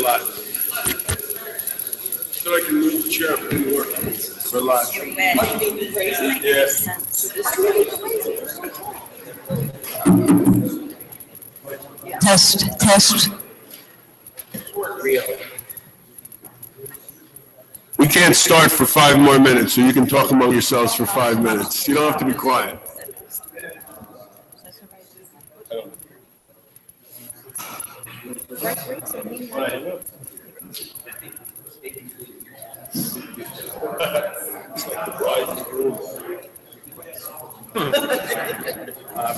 Relax. So I can move the chair up and work. Relax. Yes. Test. We can't start for 5 more minutes, so you can talk among yourselves for 5 minutes. You don't have to be quiet.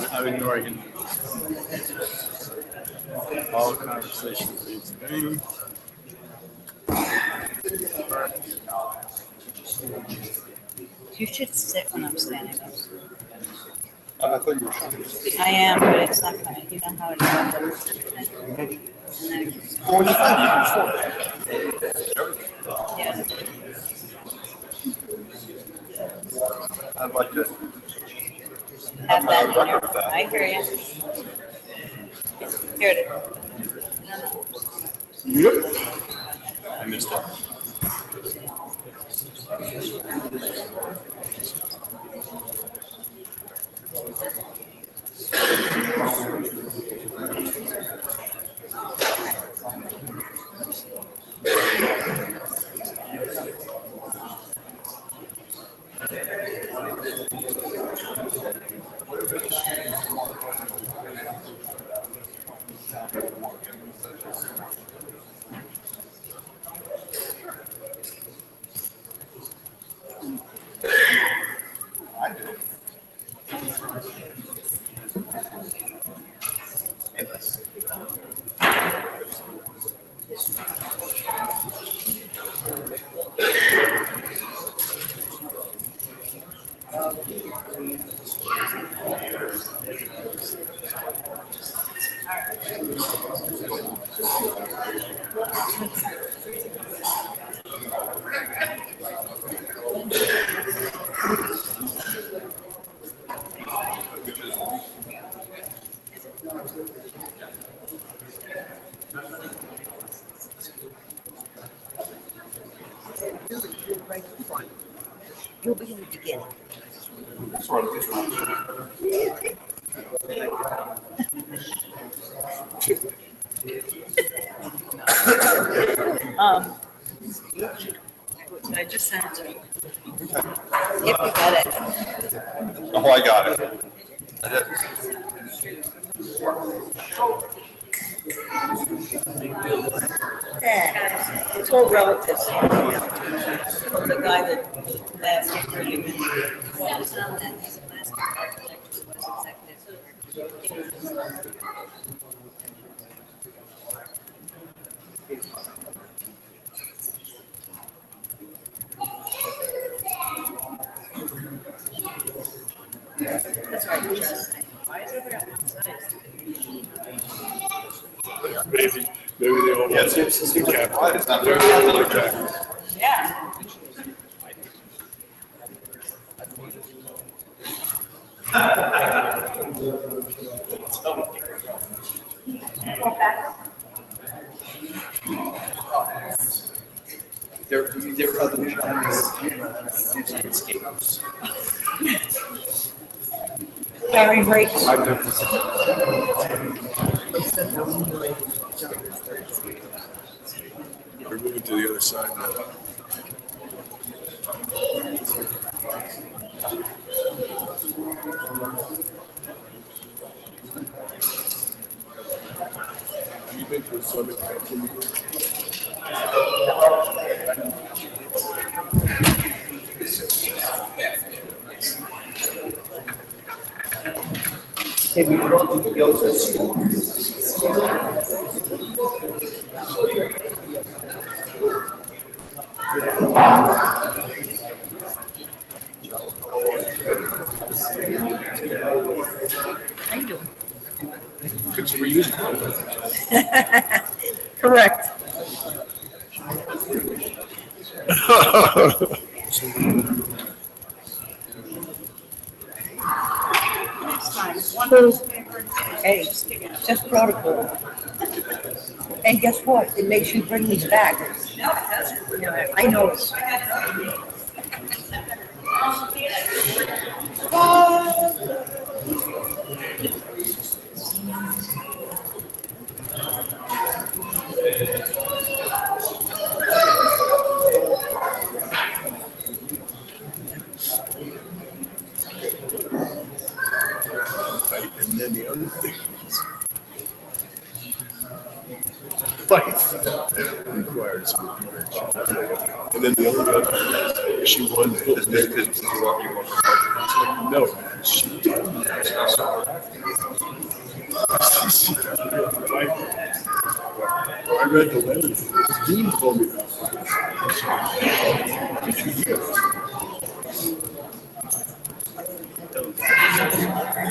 I'm ignoring all conversations today. You should sit when I'm standing up. I thought you were. I am, but it's not gonna, you know how it is. Yeah. I'd like to. Have that in there. I hear you. Here it is. Yep. I missed it. You'll be in the beginning. I just sent it to you. If you got it. Oh, I got it. I did. Yeah, it's all relatives. The guy that last year, well, it's not that, he's a last architect who was executive. That's right, Jess. Why is everyone outside? Maybe they all want to see Cap. It's not They're very all like that. Yeah. There are other landscapers. Carry brakes. We're moving to the other side now. Have you been to a swimming camp? Hey, we brought the yoga school. How you doing? It's reusable. Correct. Hey, just protocol. And guess what? It makes you bring these back. I know it's. And then the other thing is, life requires some courage. And then the other she won. No, she didn't. I read the letter. Dean told me that.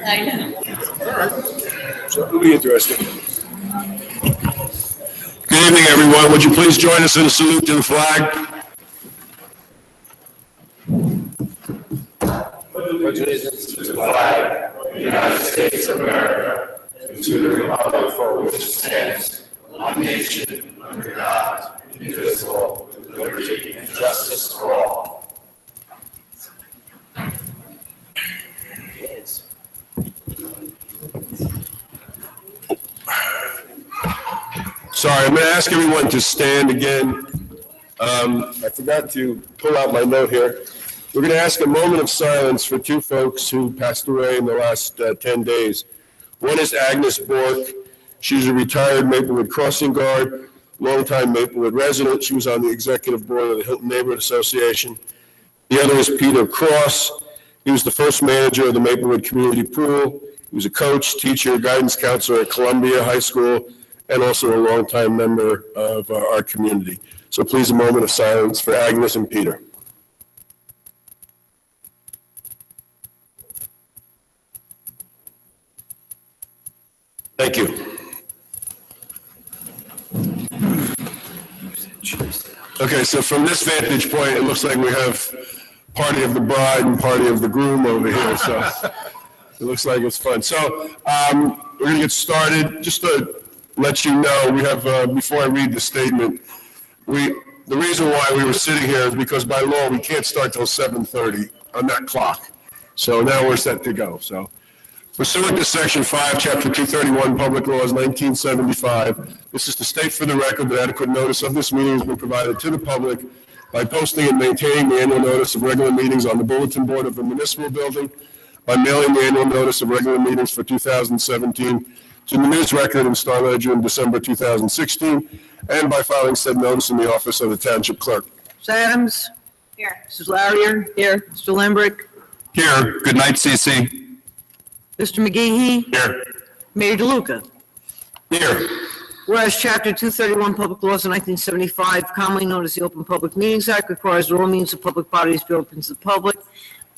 I know. So it'll be interesting. Good evening, everyone. Would you please join us in a salute to the flag? Allegiance to the flag of the United States of America, and to the republic for which it stands, one nation, under God, indivisible, with liberty and justice for all. Sorry, I'm going to ask everyone to stand again. I forgot to pull out my note here. We're going to ask a moment of silence for two folks who passed away in the last 10 days. One is Agnes Bork. She's a retired Maplewood Crossing Guard, longtime Maplewood resident. She was on the executive board of the Hilton Neighborhood Association. The other is Peter Cross. He was the first manager of the Maplewood Community Pool. He was a coach, teacher, guidance counselor at Columbia High School, and also a longtime member of our community. So please, a moment of silence for Agnes and Peter. Thank you. Okay, so from this vantage point, it looks like we have party of the bride and party of the groom over here, so it looks like it's fun. So we're gonna get started. Just to let you know, we have, before I read the statement, the reason why we were sitting here is because by law, we can't start till 7:30 on that clock. So now we're set to go, so. Pursuant to Section 5, Chapter 231, Public Laws 1975, this is to state for the record that adequate notice of this meeting has been provided to the public by posting and maintaining the annual notice of regular meetings on the bulletin board of the municipal building, by mailing the annual notice of regular meetings for 2017 to the news record and Star Ledger in December 2016, and by filing said notice in the office of the Township Clerk. Mrs. Adams? Here. Mrs. Larrier? Here. Mr. Lembrick? Here, good night, CC. Mr. McGehee? Here. Mayor DeLuca? Here. Whereas Chapter 231 Public Laws of 1975, commonly known as the Open Public Meetings Act, requires that all meetings of public bodies be open to the public.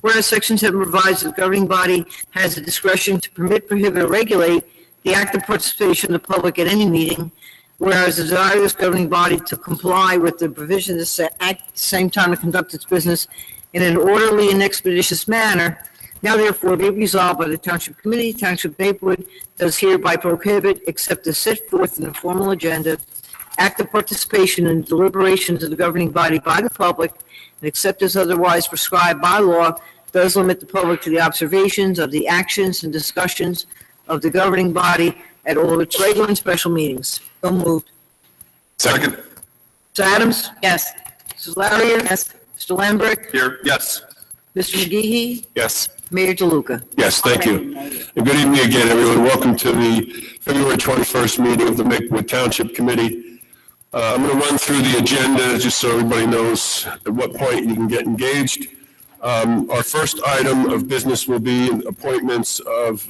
Whereas Section 7 provides that the governing body has the discretion to permit, prohibit, or regulate the active participation of the public at any meeting. Whereas the desire of this governing body to comply with the provisions at the same time to conduct its business in an orderly and expeditious manner, now therefore be resolved by the Township Committee, Township Maplewood does hereby prohibit, except as set forth in the formal agenda, active participation in deliberations of the governing body by the public, and except as otherwise prescribed by law, does limit the public to the observations of the actions and discussions of the governing body at all of its regular and special meetings. So moved. Second. Mrs. Adams? Yes. Mrs. Larrier? Yes. Mr. Lembrick? Here, yes. Mr. McGehee? Yes. Mayor DeLuca? Yes, thank you. And good evening again, everyone. Welcome to the February 21st meeting of the Maplewood Township Committee. I'm going to run through the agenda just so everybody knows at what point you can get engaged. Our first item of business will be appointments of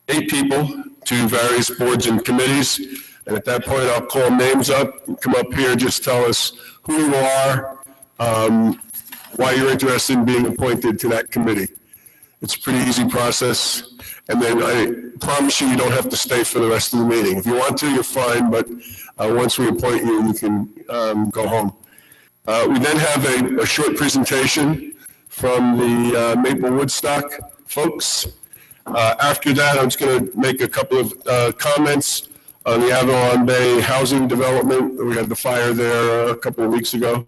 8 people to various boards and committees. And at that point, I'll call names up, come up here, just tell us who you are, why you're interested in being appointed to that committee. It's a pretty easy process. And then I promise you don't have to stay for the rest of the meeting. If you want to, you're fine, but once we appoint you, you can go home. We then have a short presentation from the Maple Woodstock folks. After that, I'm just going to make a couple of comments on the Avalon Bay housing development. We had the fire there a couple of weeks ago.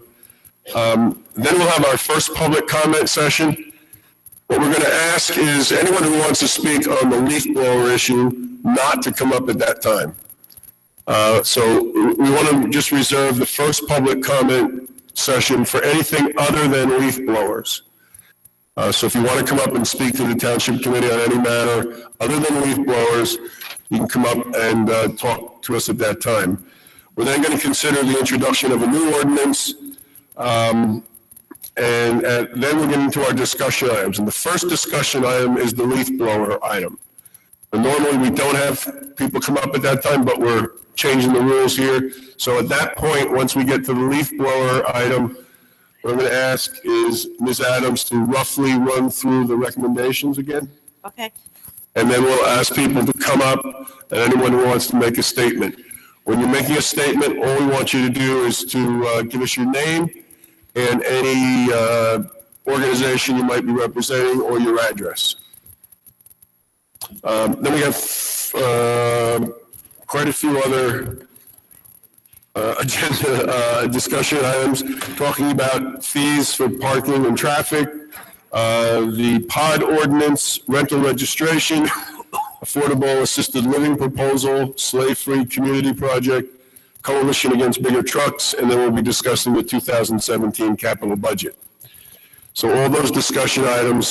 Then we'll have our first public comment session. What we're going to ask is anyone who wants to speak on the leaf blower issue not to come up at that time. So we want to just reserve the first public comment session for anything other than leaf blowers. So if you want to come up and speak to the Township Committee on any matter other than leaf blowers, you can come up and talk to us at that time. We're then going to consider the introduction of a new ordinance, and then we'll get into our discussion items. And the first discussion item is the leaf blower item. And normally we don't have people come up at that time, but we're changing the rules here. So at that point, once we get to the leaf blower item, what I'm going to ask is Ms. Adams to roughly run through the recommendations again. Okay. And then we'll ask people to come up, and anyone who wants to make a statement. When you're making a statement, all we want you to do is to give us your name and any organization you might be representing or your address. Then we have quite a few other agenda discussion items talking about fees for parking and traffic, the pod ordinance, rental registration, affordable assisted living proposal, slave-free community project, coalition against bigger trucks, and then we'll be discussing the 2017 capital budget. So all those discussion items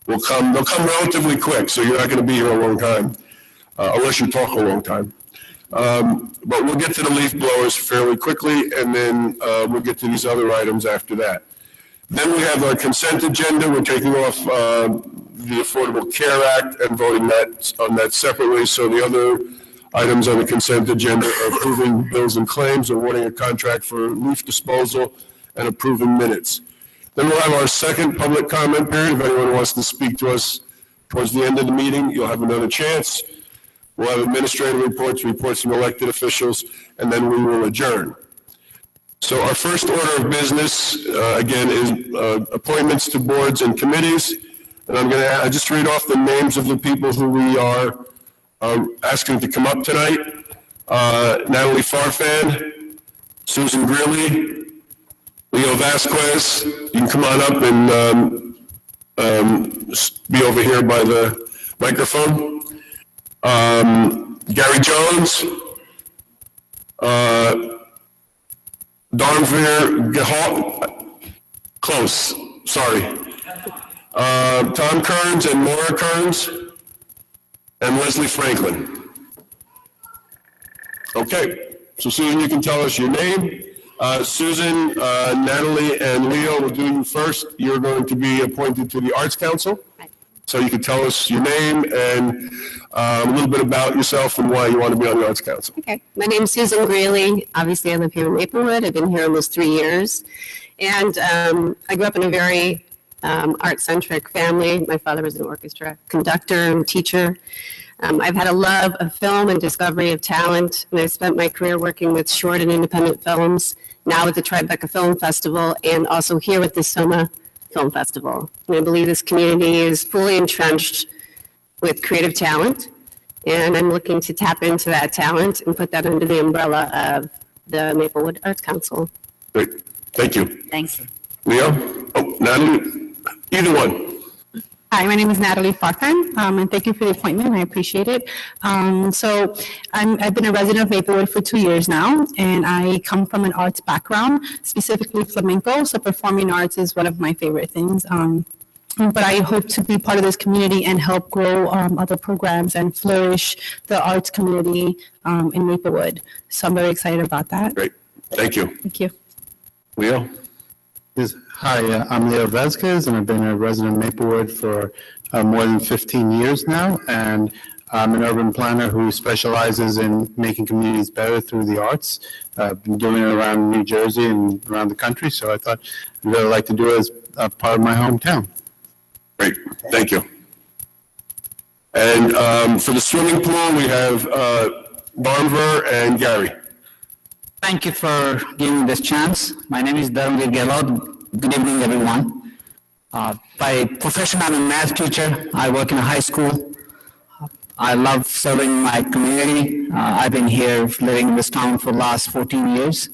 they'll come relatively quick, so you're not going to be here a long time, unless you talk a long time. But we'll get to the leaf blowers fairly quickly, and then we'll get to these other items after that. Then we have our consent agenda. We're taking off the Affordable Care Act and voting on that separately. So the other items on the consent agenda are approving bills and claims, awarding a contract for leaf disposal, and approving minutes. Then we'll have our second public comment period. If anyone wants to speak to us towards the end of the meeting, you'll have another chance. We'll have administrative reports, reports from elected officials, and then we will adjourn. So our first order of business, again, is appointments to boards and committees. And I'm going to just read off the names of the people who we are asking to come up tonight. Natalie Farfan, Susan Greeley, Leo Vasquez. You can come on up and be over here by the microphone. Gary Jones, Darnvir Gahal, close, sorry. Tom Kearns and Maura Kearns, and Leslie Franklin. Okay, so Susan, you can tell us your name. Susan, Natalie, and Leo will do you first. You're going to be appointed to the Arts Council. So you can tell us your name and a little bit about yourself and why you want to be on the Arts Council. Okay, my name is Susan Greeley. Obviously, I live here in Maplewood. I've been here almost 3 years. And I grew up in a very art-centric family. My father was an orchestra conductor and teacher. I've had a love of film and discovery of talent, and I've spent my career working with short and independent films, now with the Tribeca Film Festival, and also here with the Soma Film Festival. And I believe this community is fully entrenched with creative talent, and I'm looking to tap into that talent and put that under the umbrella of the Maplewood Arts Council. Great, thank you. Thanks. Leo? Oh, Natalie? Either one. Hi, my name is Natalie Farfan, and thank you for the appointment. I appreciate it. So I've been a resident of Maplewood for 2 years now, and I come from an arts background, specifically flamenco. So performing arts is one of my favorite things. But I hope to be part of this community and help grow other programs and flourish the arts community in Maplewood. So I'm very excited about that. Great, thank you. Thank you. Leo? Yes. Hi, I'm Leo Vasquez, and I've been a resident of Maplewood for more than 15 years now, and I'm an urban planner who specializes in making communities better through the arts. I've been doing it around New Jersey and around the country, so I thought I'd really like to do it as a part of my hometown. Great, thank you. And for the swimming pool, we have Darnvir and Gary. Thank you for giving me this chance. My name is Darnvir Gelod. Good evening, everyone. By profession, I'm a math teacher. I work in a high school. I love serving my community. I've been here living in this town for the last 14 years.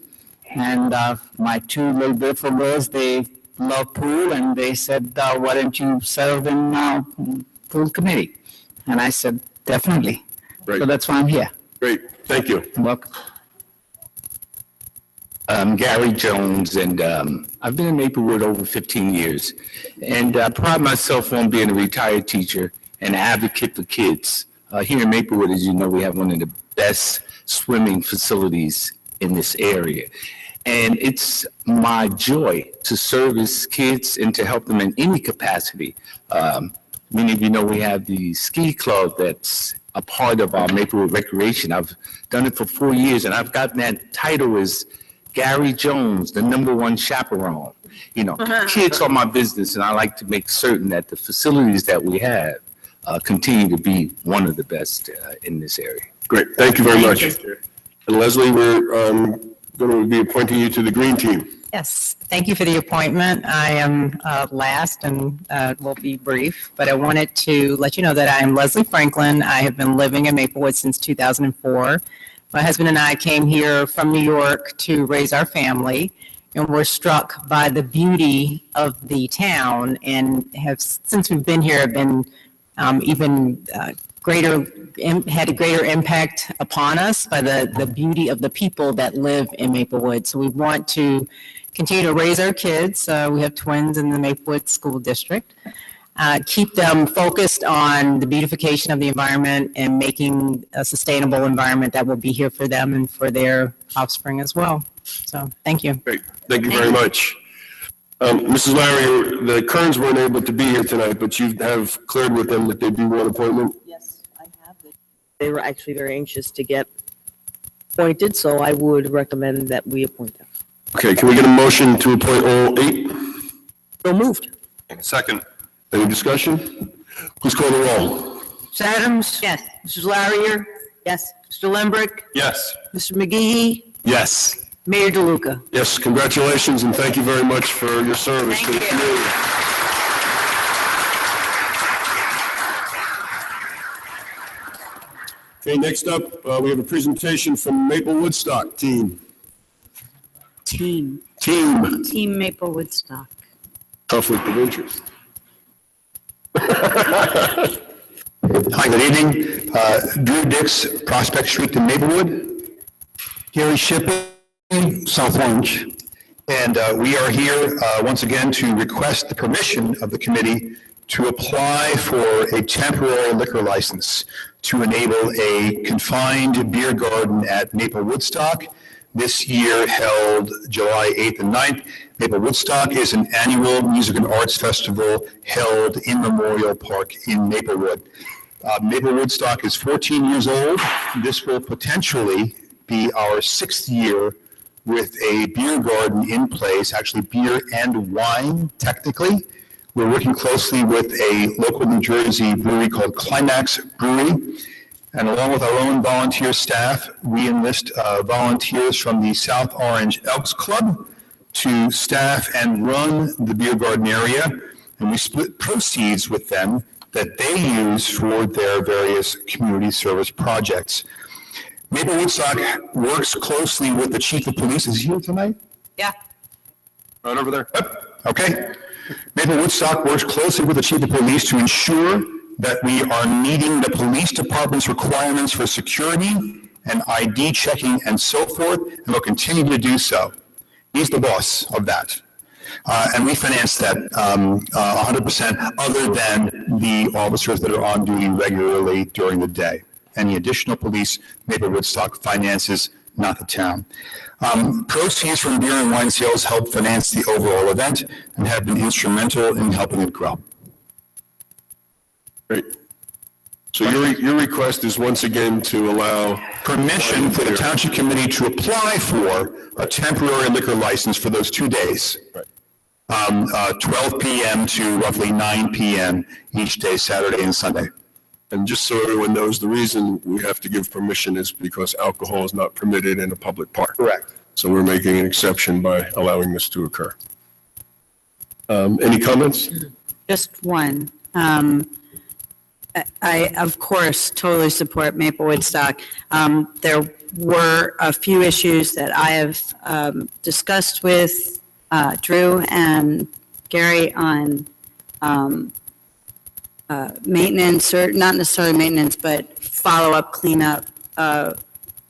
And my two little beautiful girls, they love pool, and they said, why don't you serve in pool committee? And I said, definitely. Great. So that's why I'm here. Great, thank you. You're welcome. I'm Gary Jones, and I've been in Maplewood over 15 years. And I pride myself on being a retired teacher and advocate for kids. Here in Maplewood, as you know, we have one of the best swimming facilities in this area. And it's my joy to service kids and to help them in any capacity. Many of you know we have the ski club that's a part of our Maplewood Recreation. I've done it for 4 years, and I've gotten that title as Gary Jones, the #1 chaperone. You know, kids are my business, and I like to make certain that the facilities that we have continue to be one of the best in this area. Great, thank you very much. And Leslie, we're going to be appointing you to the Green Team. Yes, thank you for the appointment. I am last and will be brief, but I wanted to let you know that I am Leslie Franklin. I have been living in Maplewood since 2004. My husband and I came here from New York to raise our family, and we're struck by the beauty of the town, and have, since we've been here, been even had a greater impact upon us by the beauty of the people that live in Maplewood. So we want to continue to raise our kids. We have twins in the Maplewood School District. Keep them focused on the beautification of the environment and making a sustainable environment that will be here for them and for their offspring as well. So, thank you. Great, thank you very much. Mrs. Larry, the Kerns weren't able to be here tonight, but you have cleared with them that they do want appointment? Yes, I have. They were actually very anxious to get appointed, so I would recommend that we appoint them. Okay, can we get a motion to appoint all 8? So moved. Second. Any discussion? Please call the roll. Ms. Adams? Yes. Mrs. Larrier? Yes. Mr. Lembrick? Yes. Mr. McGee? Yes. Mayor DeLuca? Yes, congratulations, and thank you very much for your service to the community. Okay, next up, we have a presentation from Maple Woodstock team. Team Maple Woodstock. conflict of interest. Hi, good evening. Drew Dix, Prospect Street in Maplewood. Gary Shipping, South Orange. And we are here once again to request the permission of the committee to apply for a temporary liquor license to enable a confined beer garden at Maple Woodstock. This year held July 8th and 9th. Maple Woodstock is an annual music and arts festival held in Memorial Park in Maplewood. Maple Woodstock is 14 years old. This will potentially be our 6th year with a beer garden in place, actually beer and wine, technically. We're working closely with a local New Jersey brewery called Climax Brewery. And along with our own volunteer staff, we enlist volunteers from the South Orange Elks Club to staff and run the beer garden area. And we split proceeds with them that they use for their various community service projects. Maple Woodstock works closely with the chief of police. Is he here tonight? Yeah. Right over there. Okay. Maple Woodstock works closely with the chief of police to ensure that we are meeting the police department's requirements for security and ID checking and so forth, and will continue to do so. He's the boss of that. And we finance that 100% other than the officers that are on duty regularly during the day. Any additional police, Maple Woodstock finances, not the town. Proceeds from beer and wine sales help finance the overall event and have been instrumental in helping it grow. Great. So your request is once again to allow Permission for the Township Committee to apply for a temporary liquor license for those 2 days. Right. 12 p.m. to roughly 9 p.m. each day, Saturday and Sunday. And just so everyone knows, the reason we have to give permission is because alcohol is not permitted in a public park. Correct. So we're making an exception by allowing this to occur. Any comments? Just one. I, of course, totally support Maple Woodstock. There were a few issues that I have discussed with Drew and Gary on maintenance, or not necessarily maintenance, but follow-up, cleanup,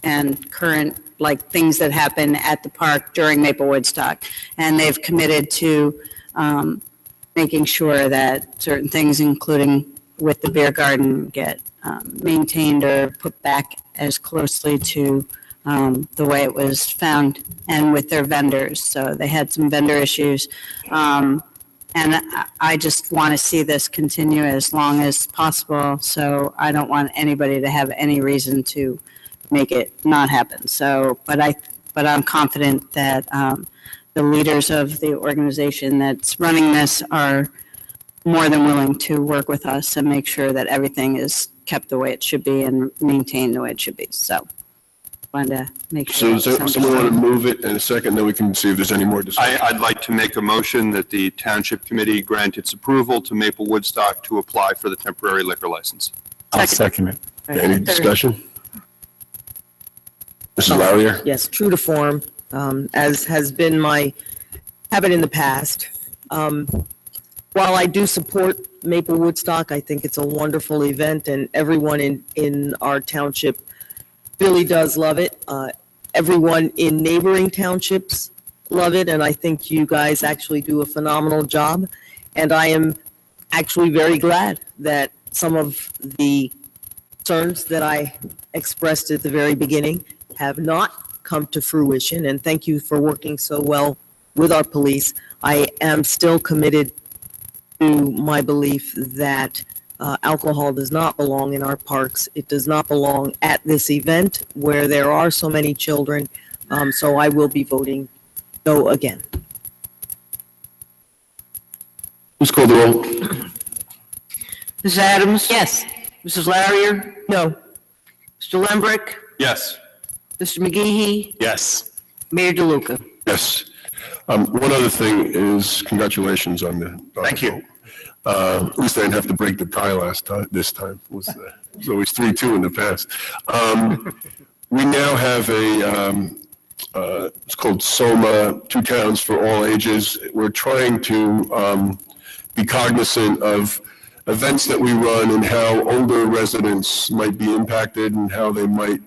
and current, like, things that happen at the park during Maple Woodstock. And they've committed to making sure that certain things, including with the beer garden, get maintained or put back as closely to the way it was found, and with their vendors. So they had some vendor issues. And I just want to see this continue as long as possible. So I don't want anybody to have any reason to make it not happen. So, but I'm confident that the leaders of the organization that's running this are more than willing to work with us and make sure that everything is kept the way it should be and maintained the way it should be. So, wanted to make sure. So does someone want to move it in a second, then we can see if there's any more discussion? I'd like to make a motion that the Township Committee grant its approval to Maple Woodstock to apply for the temporary liquor license. I'll second it. Okay, any discussion? Mrs. Loudier? Yes, true to form, as has been my habit in the past. While I do support Maple Woodstock, I think it's a wonderful event, and everyone in our township really does love it. Everyone in neighboring townships love it, and I think you guys actually do a phenomenal job. And I am actually very glad that some of the concerns that I expressed at the very beginning have not come to fruition, and thank you for working so well with our police. I am still committed to my belief that alcohol does not belong in our parks. It does not belong at this event where there are so many children. So I will be voting no again. Please call the roll. Mrs. Adams? Yes. Mrs. Loudier? No. Mr. Lembrick? Yes. Mr. McGehee? Yes. Mayor DeLuca? Yes. One other thing is congratulations on the. Thank you. At least I didn't have to break the tie this time. It was always 3-2 in the past. We now have it's called SOMA, 2 Towns for All Ages. We're trying to be cognizant of events that we run and how older residents might be impacted and how they might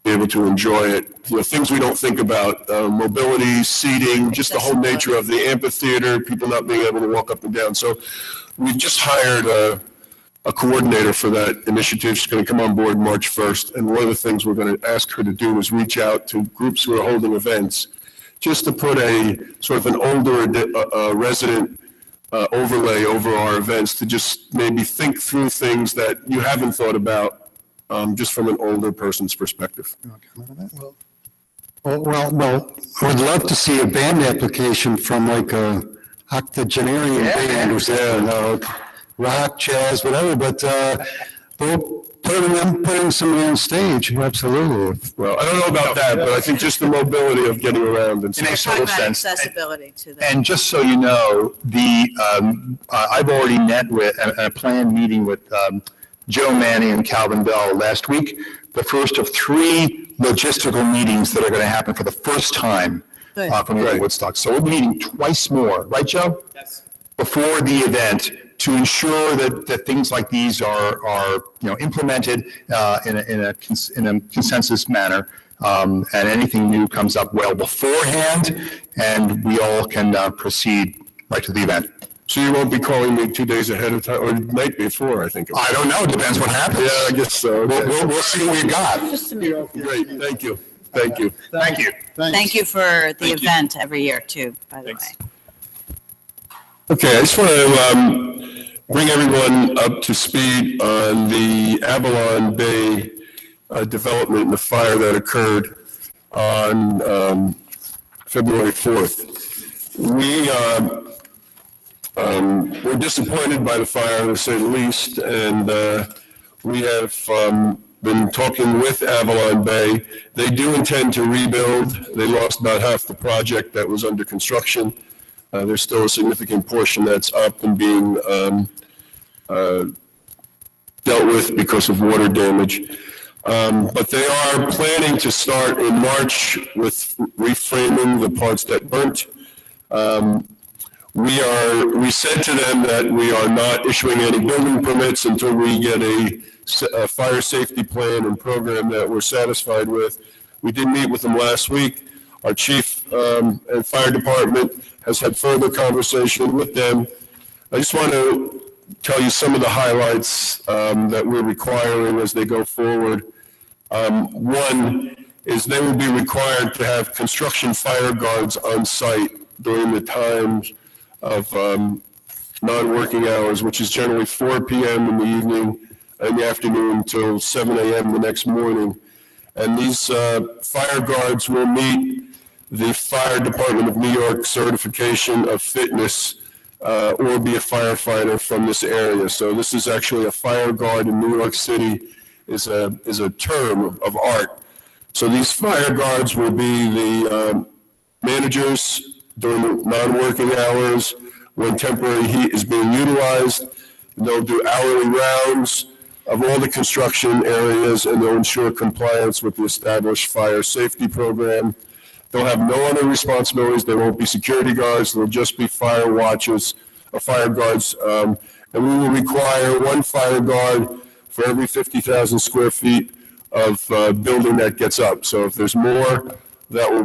be able to enjoy it. You know, things we don't think about, mobility, seating, just the whole nature of the amphitheater, people not being able to walk up and down. So we've just hired a coordinator for that initiative. She's going to come on board March 1st. And one of the things we're going to ask her to do is reach out to groups who are holding events, just to put a sort of an older resident overlay over our events, to just maybe think through things that you haven't thought about, just from an older person's perspective. Well, I would love to see a band application from like a octogenarian band or something, rock, jazz, whatever, but putting somebody on stage, absolutely. Well, I don't know about that, but I think just the mobility of getting around and It makes stuff. total sense. Accessibility to that. And just so you know, I've already met with a planned meeting with Joe Manning and Calvin Bell last week, the first of 3 logistical meetings that are going to happen for the first time for Maple Woodstock. So we're meeting twice more, right, Joe? Yes. Before the event, to ensure that things like these are implemented in a consensus manner, and anything new comes up well beforehand, and we all can proceed right to the event. So you won't be calling me 2 days ahead of time, or the night before, I think. I don't know, it depends what happens. Yeah, I guess so. We'll see what we got. Great, thank you. Thank you. Thank you. Thank you for the event every year, too, by the way. Okay, I just want to bring everyone up to speed on the Avalon Bay development and the fire that occurred on February 4th. We're disappointed by the fire, to say the least, and we have been talking with Avalon Bay. They do intend to rebuild. They lost about half the project that was under construction. There's still a significant portion that's up and being dealt with because of water damage. But they are planning to start in March with reframing the parts that burnt. We said to them that we are not issuing any building permits until we get a fire safety plan and program that we're satisfied with. We did meet with them last week. Our chief and fire department has had further conversation with them. I just want to tell you some of the highlights that we're requiring as they go forward. One is they will be required to have construction fire guards on site during the times of non-working hours, which is generally 4 p.m. in the evening and the afternoon until 7 a.m. the next morning. And these fire guards will meet the Fire Department of New York certification of fitness or be a firefighter from this area. So this is actually a fire guard in New York City is a term of art. So these fire guards will be the managers during the non-working hours when temporary heat is being utilized. They'll do hourly rounds of all the construction areas, and they'll ensure compliance with the established fire safety program. They'll have no other responsibilities. There won't be security guards. They'll just be fire watches, fire guards. And we will require one fire guard for every 50,000 square feet of building that gets up. So if there's more, they'll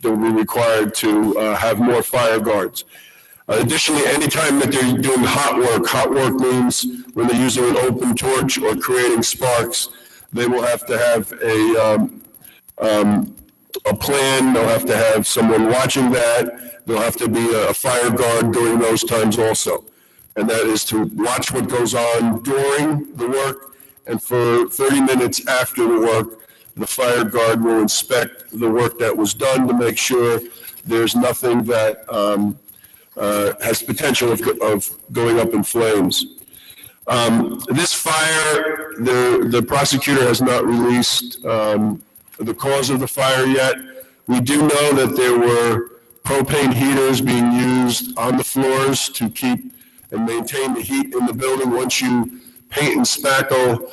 be required to have more fire guards. Additionally, anytime that they're doing hot work means when they're using an open torch or creating sparks, they will have to have a plan. They'll have to have someone watching that. There'll have to be a fire guard during those times also. And that is to watch what goes on during the work, and for 30 minutes after the work, the fire guard will inspect the work that was done to make sure there's nothing that has potential of going up in flames. This fire, the prosecutor has not released the cause of the fire yet. We do know that there were propane heaters being used on the floors to keep and maintain the heat in the building. Once you paint and spackle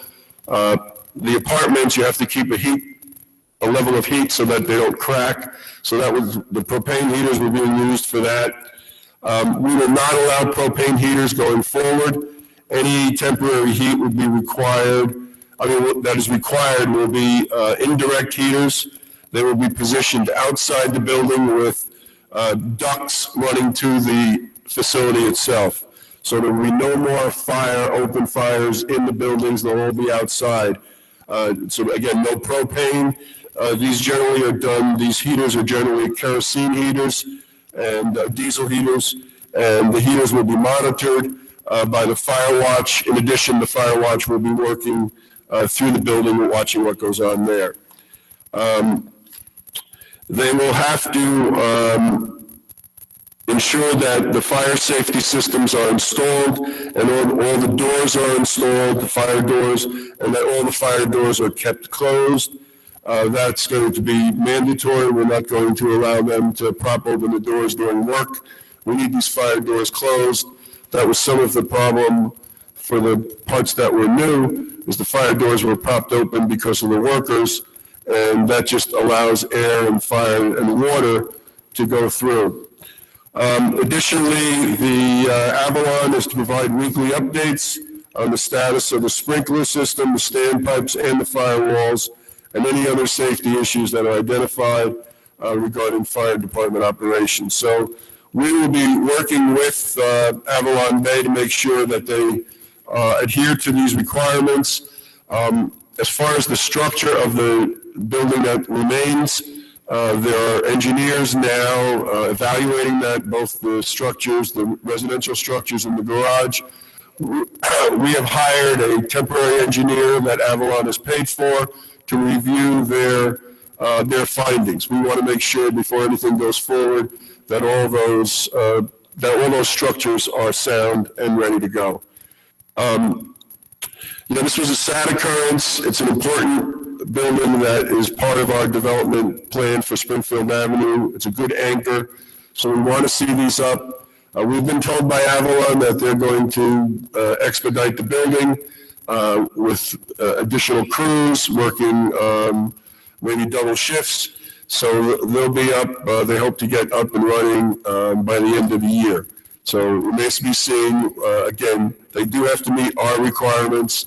the apartments, you have to keep a level of heat so that they don't crack. So that was, the propane heaters were being used for that. We will not allow propane heaters going forward. Any temporary heat would be required. That is required will be indirect heaters. They will be positioned outside the building with ducts running to the facility itself. So there will be no more open fires in the buildings. They'll all be outside. So again, no propane. These generally are done, these heaters are generally kerosene heaters and diesel heaters, and the heaters will be monitored by the fire watch. In addition, the fire watch will be working through the building, watching what goes on there. They will have to ensure that the fire safety systems are installed and all the doors are installed, the fire doors, and that all the fire doors are kept closed. That's going to be mandatory. We're not going to allow them to prop open the doors during work. We need these fire doors closed. That was some of the problem for the parts that were new, is the fire doors were propped open because of the workers, and that just allows air and fire and water to go through. Additionally, the Avalon is to provide weekly updates on the status of the sprinkler system, the standpipes, and the firewalls, and any other safety issues that are identified regarding fire department operations. So we will be working with Avalon Bay to make sure that they adhere to these requirements. As far as the structure of the building that remains, there are engineers now evaluating that, both the structures, the residential structures in the garage. We have hired a temporary engineer that Avalon has paid for to review their findings. We want to make sure before anything goes forward that all those structures are sound and ready to go. This was a sad occurrence. It's an important building that is part of our development plan for Springfield Avenue. It's a good anchor, so we want to see these up. We've been told by Avalon that they're going to expedite the building with additional crews working maybe double shifts. So they'll be up, they hope to get up and running by the end of the year. So it remains to be seen. Again, they do have to meet our requirements.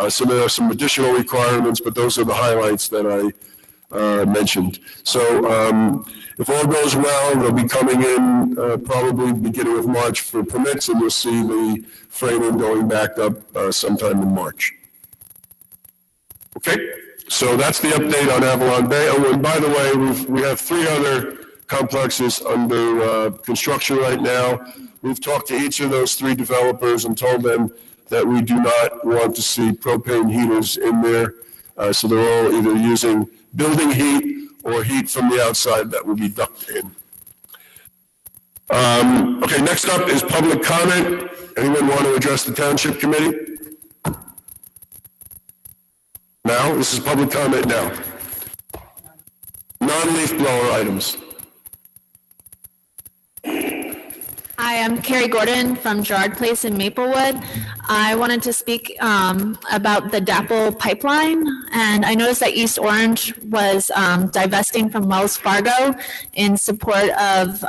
So there are some additional requirements, but those are the highlights that I mentioned. So if all goes well, they'll be coming in probably beginning of March for permits, and you'll see the framing going back up sometime in March. Okay, so that's the update on Avalon Bay. Oh, and by the way, we have 3 other complexes under construction right now. We've talked to each of those 3 developers and told them that we do not want to see propane heaters in there. So they're all either using building heat or heat from the outside that will be ducted in. Okay, next up is public comment. Anyone want to address the Township Committee? Now, this is public comment now. Non-leaf blower items. Hi, I'm Carrie Gordon from Gerard Place in Maplewood. I wanted to speak about the DAPL pipeline, and I noticed that East Orange was divesting from Wells Fargo in support of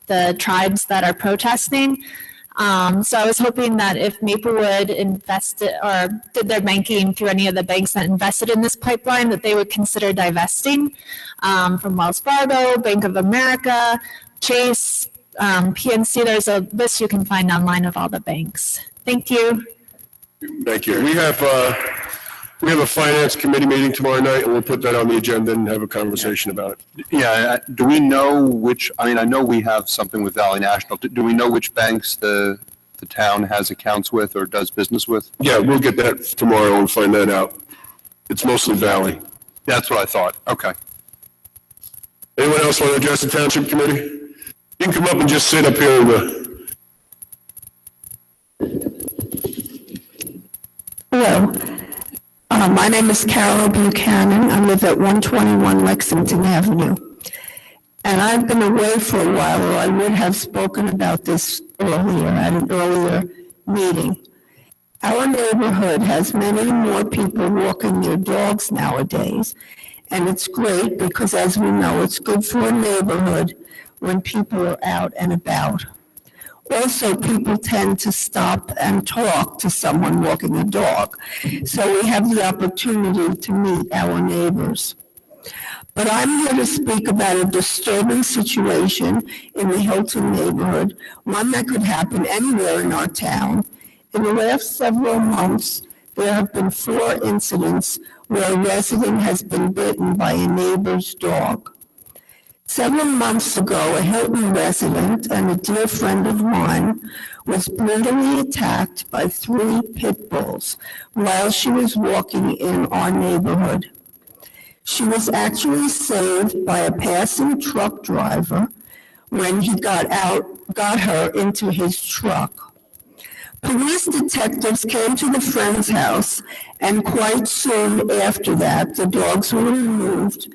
the tribes that are protesting. So I was hoping that if Maplewood invested or did their banking through any of the banks that invested in this pipeline, that they would consider divesting from Wells Fargo, Bank of America, Chase, PNC. There's a list you can find online of all the banks. Thank you. Thank you. We have a finance committee meeting tomorrow night, and we'll put that on the agenda and have a conversation about it. Yeah, do we know which, I mean, I know we have something with Valley National. Do we know which banks the town has accounts with or does business with? Yeah, we'll get that tomorrow and find that out. It's mostly Valley. That's what I thought. Okay. Anyone else want to address the Township Committee? You can come up and just sit up here. Hello. My name is Carol Buchanan. I live at 121 Lexington Avenue. And I've been away for a while, or I would have spoken about this earlier at an earlier meeting. Our neighborhood has many more people walking their dogs nowadays. And it's great because, as we know, it's good for a neighborhood when people are out and about. Also, people tend to stop and talk to someone walking a dog. So we have the opportunity to meet our neighbors. But I'm here to speak about a disturbing situation in the Hilton neighborhood, one that could happen anywhere in our town. In the last several months, there have been 4 incidents where a resident has been bitten by a neighbor's dog. Several months ago, a Hilton resident and a dear friend of mine was brutally attacked by 3 pit bulls while she was walking in our neighborhood. She was actually saved by a passing truck driver when he got her into his truck. Police detectives came to the friend's house, and quite soon after that, the dogs were removed,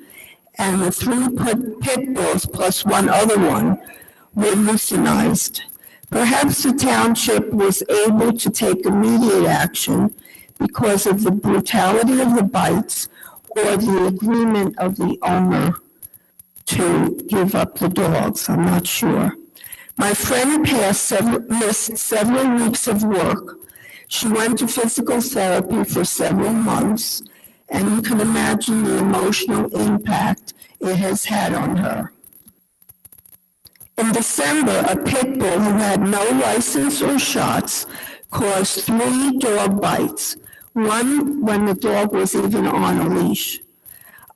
and the 3 pit bulls plus 1 other one were euthanized. Perhaps the township was able to take immediate action because of the brutality of the bites or the agreement of the owner to give up the dogs. I'm not sure. My friend missed several weeks of work. She went to physical therapy for several months, and you can imagine the emotional impact it has had on her. In December, a pit bull who had no license or shots caused 3 dog bites, one when the dog was even on a leash.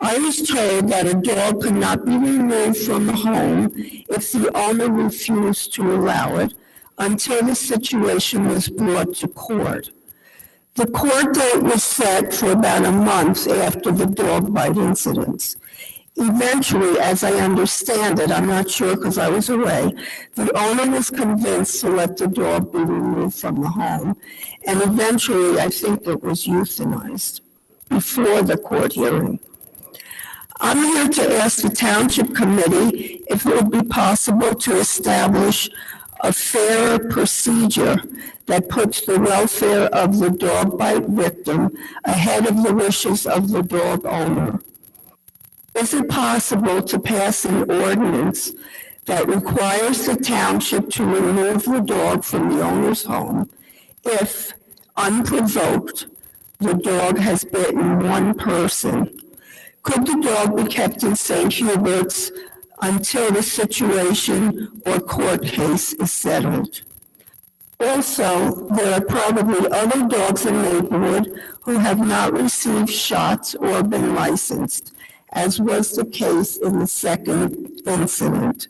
I was told that a dog could not be removed from the home if the owner refused to allow it until the situation was brought to court. The court date was set for about a month after the dog bite incidents. Eventually, as I understand it, I'm not sure because I was away, the owner was convinced to let the dog be removed from the home, and eventually I think it was euthanized before the court hearing. I'm here to ask the Township Committee if it would be possible to establish a fairer procedure that puts the welfare of the dog bite victim ahead of the wishes of the dog owner? Is it possible to pass an ordinance that requires the township to remove the dog from the owner's home if, unprovoked, the dog has bitten one person? Could the dog be kept in St. Hubert's until the situation or court case is settled? Also, there are probably other dogs in Maplewood who have not received shots or been licensed, as was the case in the second incident.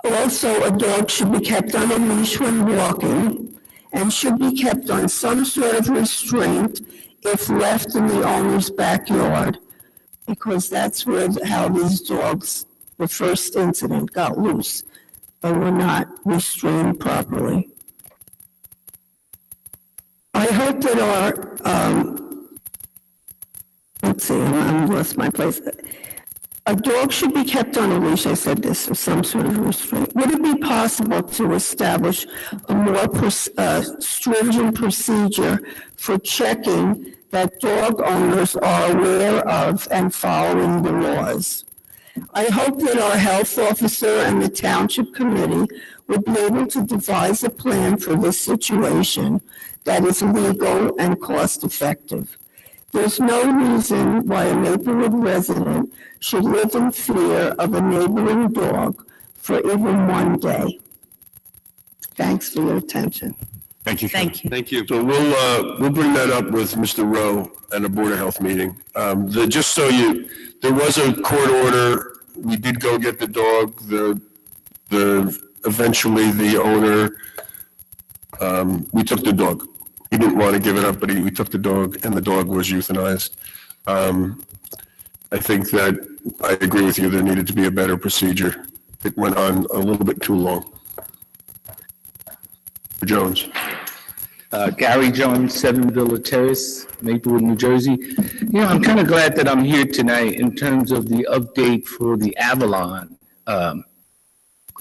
Also, a dog should be kept on a leash when walking and should be kept on some sort of restraint if left in the owner's backyard, because that's how these dogs, the first incident, got loose. They were not restrained properly. I hope that I'm lost my place. A dog should be kept on a leash, I said this, or some sort of restraint. Would it be possible to establish a more stringent procedure for checking that dog owners are aware of and following the laws? I hope that our health officer and the township committee would be able to devise a plan for this situation that is legal and cost-effective. There's no reason why a Maplewood resident should live in fear of a neighboring dog for even one day. Thanks for your attention. Thank you. Thank you. Thank you. So we'll bring that up with Mr. Rowe and the Board of Health meeting. Just so there was a court order. We did go get the dog. Eventually the owner, we took the dog. He didn't want to give it up, but we took the dog, and the dog was euthanized. I think that I agree with you. There needed to be a better procedure. It went on a little bit too long. Jones. Gary Jones, 7 Villa Terrace, Maplewood, New Jersey. You know, I'm kind of glad that I'm here tonight in terms of the update for the Avalon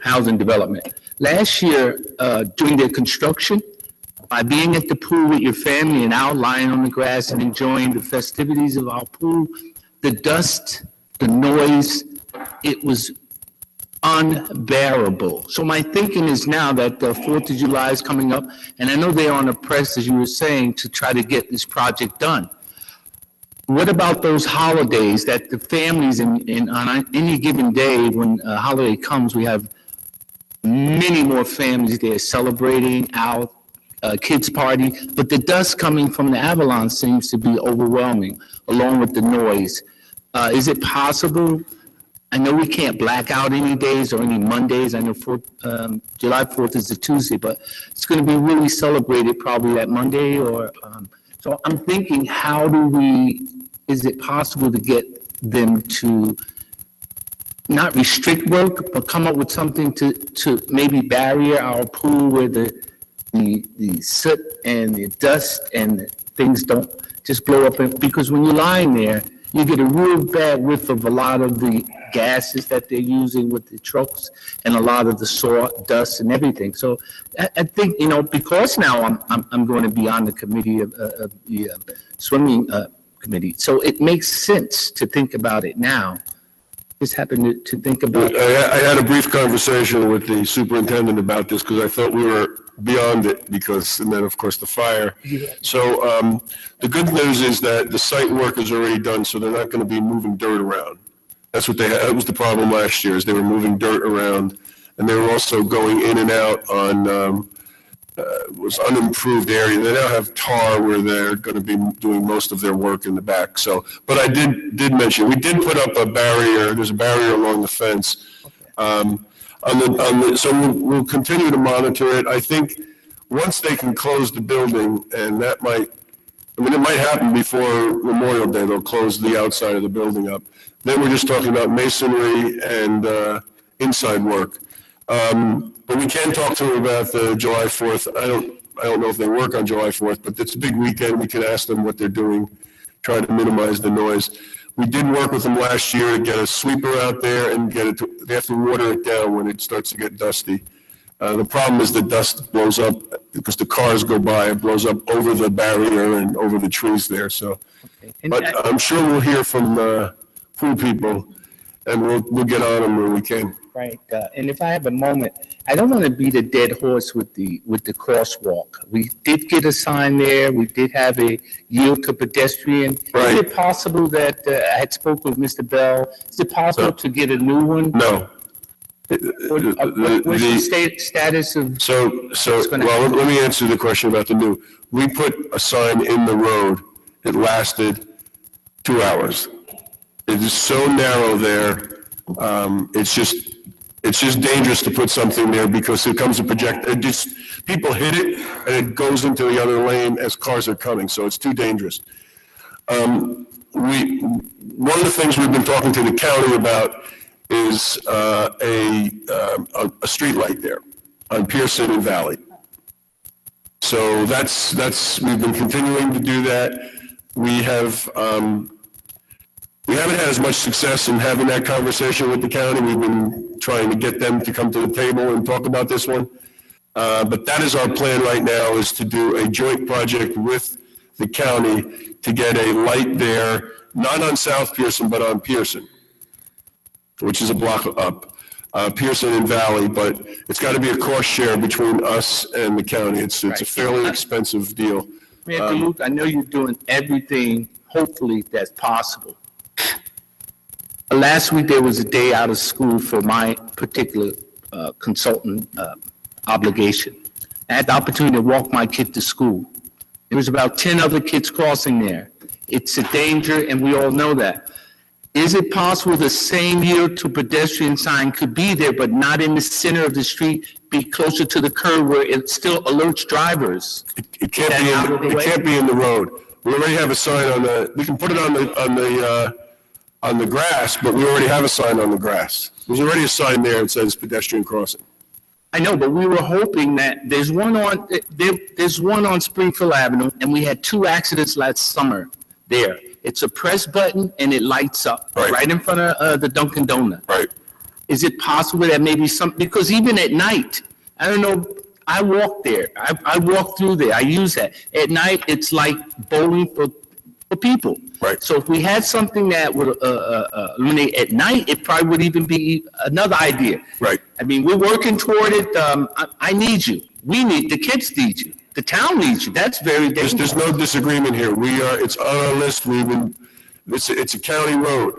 housing development. Last year, during their construction, by being at the pool with your family and out lying on the grass and enjoying the festivities of our pool, the dust, the noise, it was unbearable. So my thinking is now that the 4th of July is coming up, and I know they're on the press, as you were saying, to try to get this project done. What about those holidays that the families on any given day when a holiday comes, we have many more families there celebrating out, kids party, but the dust coming from the Avalon seems to be overwhelming, along with the noise. Is it possible? I know we can't black out any days or any Mondays. I know July 4th is a Tuesday, but it's going to be really celebrated probably that Monday so I'm thinking, is it possible to get them to not restrict work, but come up with something to maybe barrier our pool where the soot and the dust and the things don't just blow up? Because when you're lying there, you get a real bad whiff of a lot of the gases that they're using with the trucks and a lot of the sawdust and everything. So I think, because now I'm going to be on the committee of the swimming committee, so it makes sense to think about it now. Just happened to think about. I had a brief conversation with the superintendent about this because I thought we were beyond it and then of course the fire. Yeah. So the good news is that the site work is already done, so they're not going to be moving dirt around. That's what that was the problem last year, is they were moving dirt around, and they were also going in and out on was unimproved area. They now have tar where they're going to be doing most of their work in the back. So, but I did mention, we did put up a barrier. There's a barrier along the fence. So we'll continue to monitor it. I think once they can close the building, and it might happen before Memorial Day, they'll close the outside of the building up. Then we're just talking about masonry and inside work. But we can talk to them about the July 4th. I don't know if they work on July 4th, but it's a big weekend. We can ask them what they're doing, try to minimize the noise. We did work with them last year to get a sweeper out there and they have to water it down when it starts to get dusty. The problem is the dust blows up because the cars go by, it blows up over the barrier and over the trees there, so. But I'm sure we'll hear from pool people, and we'll get on them where we can. Right, and if I have a moment, I don't want to beat a dead horse with the crosswalk. We did get a sign there, we did have a yield to pedestrian. Right. Is it possible that, I had spoke with Mr. Bell, is it possible to get a new one? No. What's the status of? Well, let me answer the question about the new. We put a sign in the road, it lasted 2 hours. It is so narrow there, it's just dangerous to put something there because it comes a projector, people hit it and it goes into the other lane as cars are coming, so it's too dangerous. One of the things we've been talking to the county about is a street light there on Pearson and Valley. So we've been continuing to do that. We haven't had as much success in having that conversation with the county. We've been trying to get them to come to the table and talk about this one. But that is our plan right now, is to do a joint project with the county to get a light there, not on South Pearson, but on Pearson, which is a block up, Pearson and Valley, but it's got to be a cost share between us and the county. It's a fairly expensive deal. Mayor Luke, I know you're doing everything, hopefully, that's possible. Last week, there was a day out of school for my particular consultant obligation. I had the opportunity to walk my kid to school. There was about 10 other kids crossing there. It's a danger, and we all know that. Is it possible the same yield to pedestrian sign could be there, but not in the center of the street, be closer to the curb where it still alerts drivers? It can't be in the road. We already have a sign we can put it on the grass, but we already have a sign on the grass. There's already a sign there that says pedestrian crossing. I know, but we were hoping that there's one on Springfield Avenue, and we had 2 accidents last summer there. It's a press button and it lights up right in front of the Dunkin' Donut. Right. Is it possible that maybe because even at night, I don't know, I walk there. I walk through there. I use that. At night, it's like bowling for people. Right. So if we had something that would illuminate at night, it probably would even be another idea. Right. I mean, we're working toward it. I need you. The kids need you. The town needs you. That's very dangerous. There's no disagreement here. It's on our list. It's a county road.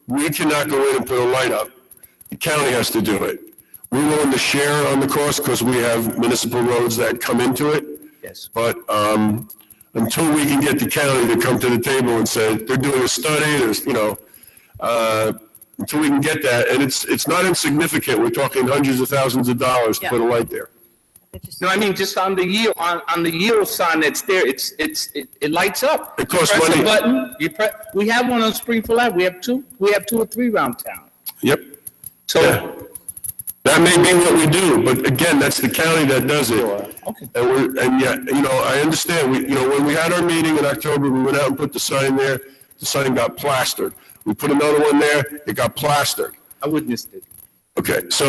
We cannot go in and put a light up. The county has to do it. We're willing to share on the cost because we have municipal roads that come into it. Yes. But until we can get the county to come to the table and say, they're doing a study, until we can get that, and it's not insignificant. We're talking hundreds of thousands of dollars to put a light there. No, I mean, just on the yield sign that's there, it lights up. It costs Press money. a button, we have one on Springfield Ave. We have 2 or 3 around town. Yep. So. Yeah. That may be what we do, but again, that's the county that does it. Okay. And I understand, when we had our meeting in October, we went out and put the sign there, the sign got plastered. We put another one there, it got plastered. I witnessed it. Okay, so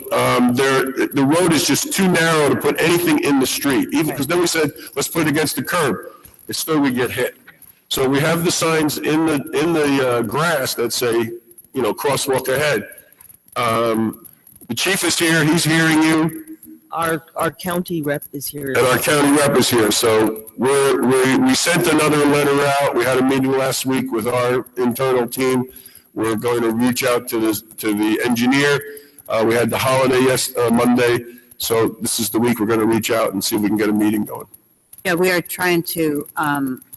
the road is just too narrow to put anything in the street, even because then we said, let's put it against the curb. It's still we get hit. So we have the signs in the grass that say, crosswalk ahead. The chief is here, he's hearing you. Our county rep is here. And our county rep is here, so we sent another letter out. We had a meeting last week with our internal team. We're going to reach out to the engineer. We had the holiday Monday, so this is the week we're going to reach out and see if we can get a meeting going. Yeah, we are trying to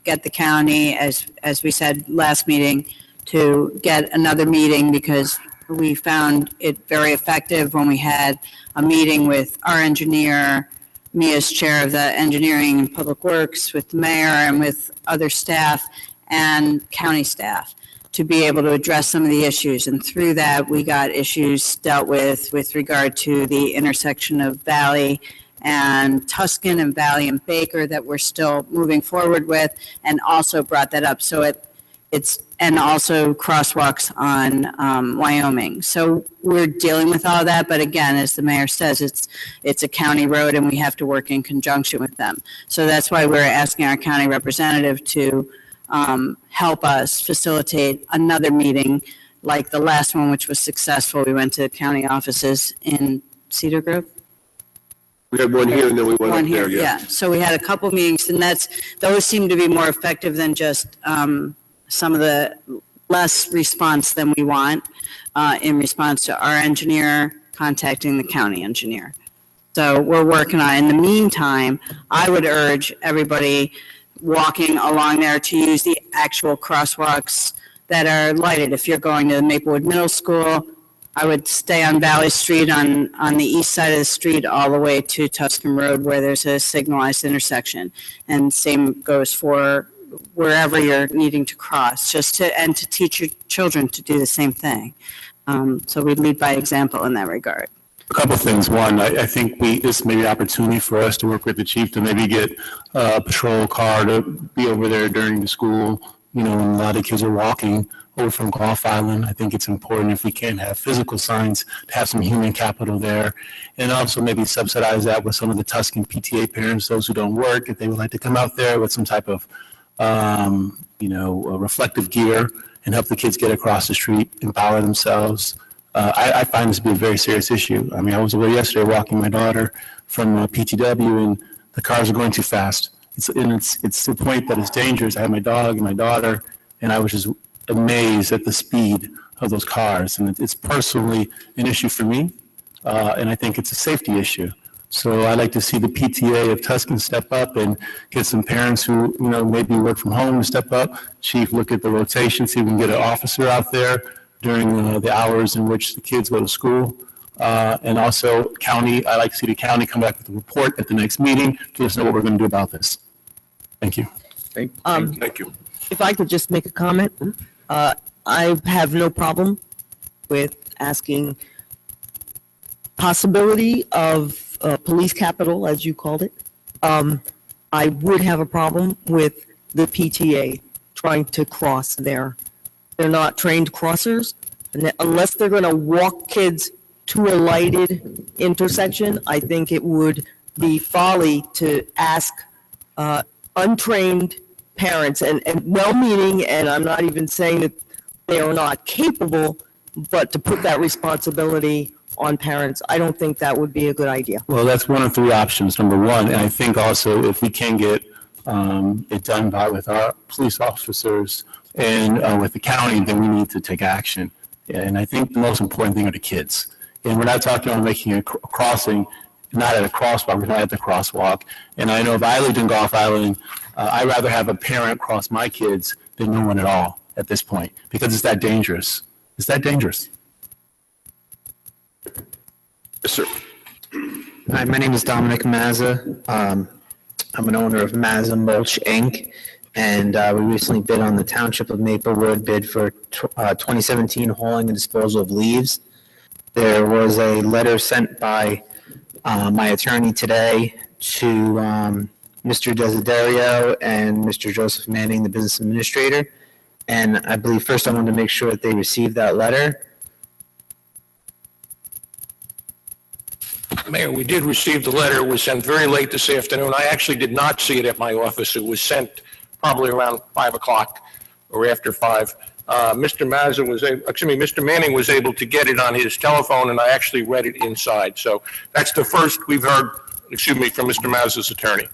get the county, as we said last meeting, to get another meeting because we found it very effective when we had a meeting with our engineer, me as chair of the Engineering and Public Works, with the mayor and with other staff and county staff to be able to address some of the issues. And through that, we got issues dealt with regard to the intersection of Valley and Tuscan and Valley and Baker that we're still moving forward with, and also brought that up. So it's and also crosswalks on Wyoming. So we're dealing with all that, but again, as the mayor says, it's a county road and we have to work in conjunction with them. So that's why we're asking our county representative to help us facilitate another meeting like the last one, which was successful. We went to county offices in Cedar Grove. We had one here and then we went One up there, here, yeah. So we had a couple meetings, and those seem to be more effective than just some of the less response than we want in response to our engineer contacting the county engineer. So we're working on it. In the meantime, I would urge everybody walking along there to use the actual crosswalks that are lighted. If you're going to Maplewood Middle School, I would stay on Valley Street on the east side of the street all the way to Tuscan Road where there's a signalized intersection. And same goes for wherever you're needing to cross, and to teach your children to do the same thing. So we lead by example in that regard. A couple of things. One, I think this may be an opportunity for us to work with the chief to maybe get a patrol car to be over there during the school, when a lot of kids are walking over from Golf Island. I think it's important, if we can have physical signs, to have some human capital there. And also maybe subsidize that with some of the Tuscan PTA parents, those who don't work, if they would like to come out there with some type of, reflective gear and help the kids get across the street, empower themselves. I find this to be a very serious issue. I mean, I was away yesterday walking my daughter from PTW, and the cars are going too fast. It's to the point that it's dangerous. I have my dog and my daughter, and I was just amazed at the speed of those cars. And it's personally an issue for me, and I think it's a safety issue. So I'd like to see the PTA of Tuscan step up and get some parents who, maybe work from home to step up. Chief, look at the rotation, see if we can get an officer out there during the hours in which the kids go to school. And also county, I'd like to see the county come back with a report at the next meeting to let us know what we're going to do about this. Thank you. Thank you. If I could just make a comment, I have no problem with asking possibility of police capital, as you called it. I would have a problem with the PTA trying to cross there. They're not trained crossers, and unless they're going to walk kids to a lighted intersection, I think it would be folly to ask untrained parents and well-meaning, and I'm not even saying that they are not capable, but to put that responsibility on parents, I don't think that would be a good idea. Well, that's one of three options. Number one, and I think also if we can get it done with our police officers and with the county, then we need to take action. And I think the most important thing are the kids. And we're not talking about making a crossing, not at a crosswalk, we're not at the crosswalk. And I know if I lived in Golf Island, I'd rather have a parent cross my kids than no one at all at this point, because it's that dangerous. It's that dangerous. Yes, sir. Hi, my name is Dominic Mazza. I'm an owner of Mazza Mulch, Inc., and we recently bid on the Township of Maplewood bid for 2017 hauling and disposal of leaves. There was a letter sent by my attorney today to Mr. Desiderio and Mr. Joseph Manning, the business administrator. And I believe first I wanted to make sure that they received that letter. Mayor, we did receive the letter. It was sent very late this afternoon. I actually did not see it at my office. It was sent probably around 5 o'clock or after 5. Mr. Manning was able to get it on his telephone, and I actually read it inside. So that's the first we've heard, from Mr. Mazza's attorney.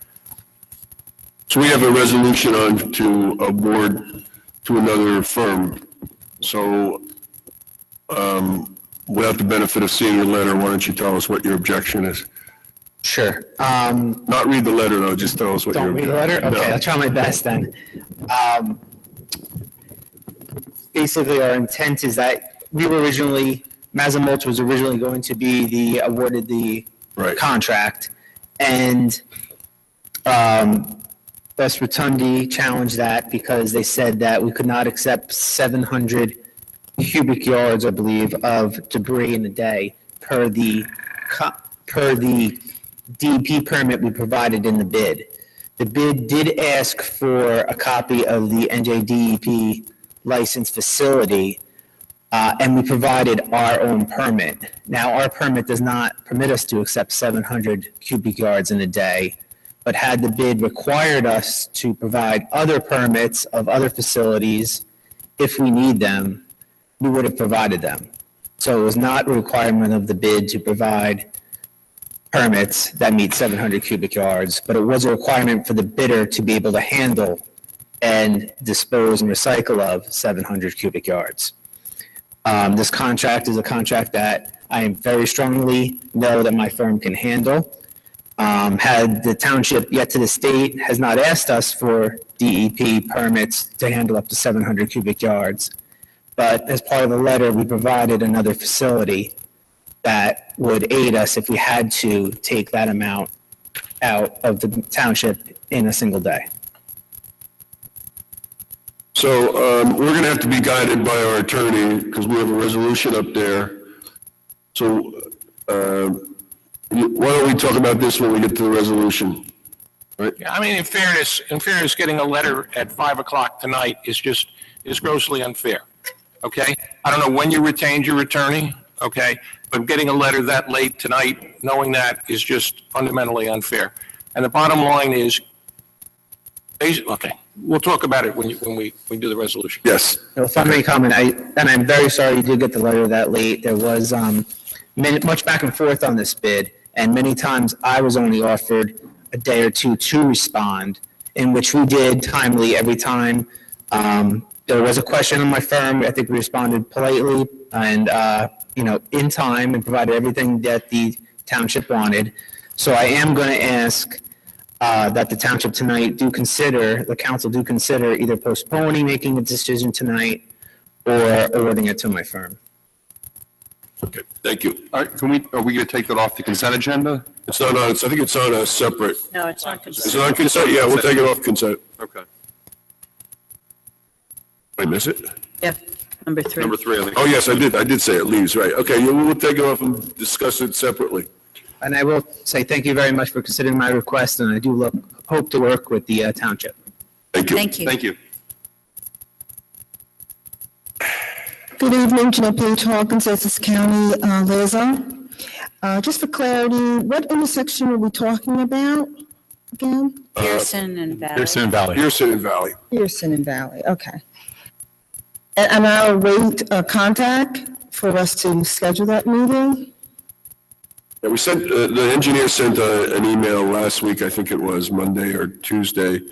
So we have a resolution on to award to another firm. So without the benefit of seeing your letter, why don't you tell us what your objection is? Sure. Not read the letter, though, just tell us what your objection is. Don't read the letter? Okay, No. I'll try my best then. Basically, our intent is that Mazza Mulch was originally going to be awarded the contract, and Best Rotundi challenged that because they said that we could not accept 700 cubic yards, I believe, of debris in a day per the DEP permit we provided in the bid. The bid did ask for a copy of the NJDEP licensed facility, and we provided our own permit. Now, our permit does not permit us to accept 700 cubic yards in a day, but had the bid required us to provide other permits of other facilities, if we need them, we would have provided them. So it was not a requirement of the bid to provide permits that meet 700 cubic yards, but it was a requirement for the bidder to be able to handle and dispose and recycle of 700 cubic yards. This contract is a contract that I am very strongly know that my firm can handle. Had the township yet to the state has not asked us for DEP permits to handle up to 700 cubic yards. But as part of the letter, we provided another facility that would aid us if we had to take that amount out of the township in a single day. So we're going to have to be guided by our attorney because we have a resolution up there. So why don't we talk about this when we get to the resolution? Right? Yeah, I mean, in fairness, getting a letter at 5 o'clock tonight is grossly unfair. Okay? I don't know when you retained your attorney, okay? But getting a letter that late tonight, knowing that, is just fundamentally unfair. And the bottom line is, okay, we'll talk about it when we do the resolution. Yes. So if I may comment, and I'm very sorry you did get the letter that late. There was much back and forth on this bid, and many times I was only offered a day or two to respond, in which we did timely every time. There was a question on my firm. I think we responded politely and, in time and provided everything that the township wanted. So I am going to ask that the township tonight the council do consider either postponing making a decision tonight or awarding it to my firm. Okay, thank you. All right, are we going to take that off the consent agenda? It's not on, I think it's on a separate. No, it's not consent. Is it on consent? Yeah, we'll take it off consent. Okay. Did I miss it? Yeah, number 3. Number 3, I think. Oh, yes, I did say it leaves, right. Okay, we'll take it off and discuss it separately. And I will say thank you very much for considering my request, and I do hope to work with the township. Thank you. Thank you. Thank you. Good evening, Jeanette Page Hawkins, Essex County liaison. Just for clarity, what intersection are we talking about again? Pearson and Valley. Pearson and Valley. Pearson and Valley. Pearson and Valley, okay. And I'll await a contact for us to schedule that meeting? Yeah, we sent, the engineer sent an email last week, I think it was Monday or Tuesday.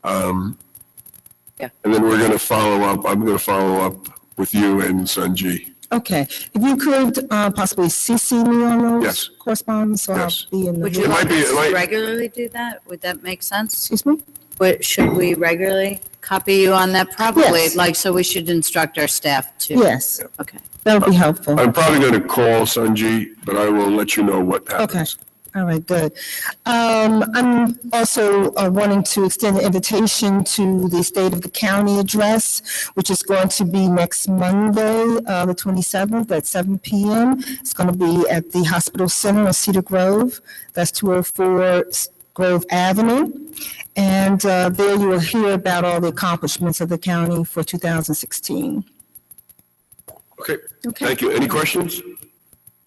Yeah. And then we're going to follow up, I'm going to follow up with you and Sanji. Okay, if you could possibly CC me on those Yes. correspondence, so I'll Yes. be in the. Would you It might like be- us it might- to regularly do that? Would that make sense? Excuse me? Should we regularly copy you on that? Probably, Yes. so we should instruct our staff to. Yes, Okay. that would be helpful. I'm probably going to call Sanji, but I will let you know what happens. Okay, all right, good. I'm also wanting to extend the invitation to the State of the County address, which is going to be next Monday, the 27th at 7 p.m. It's going to be at the Hospital Center in Cedar Grove. That's 204 Grove Avenue. And there you will hear about all the accomplishments of the county for 2016. Okay, thank you. Any questions?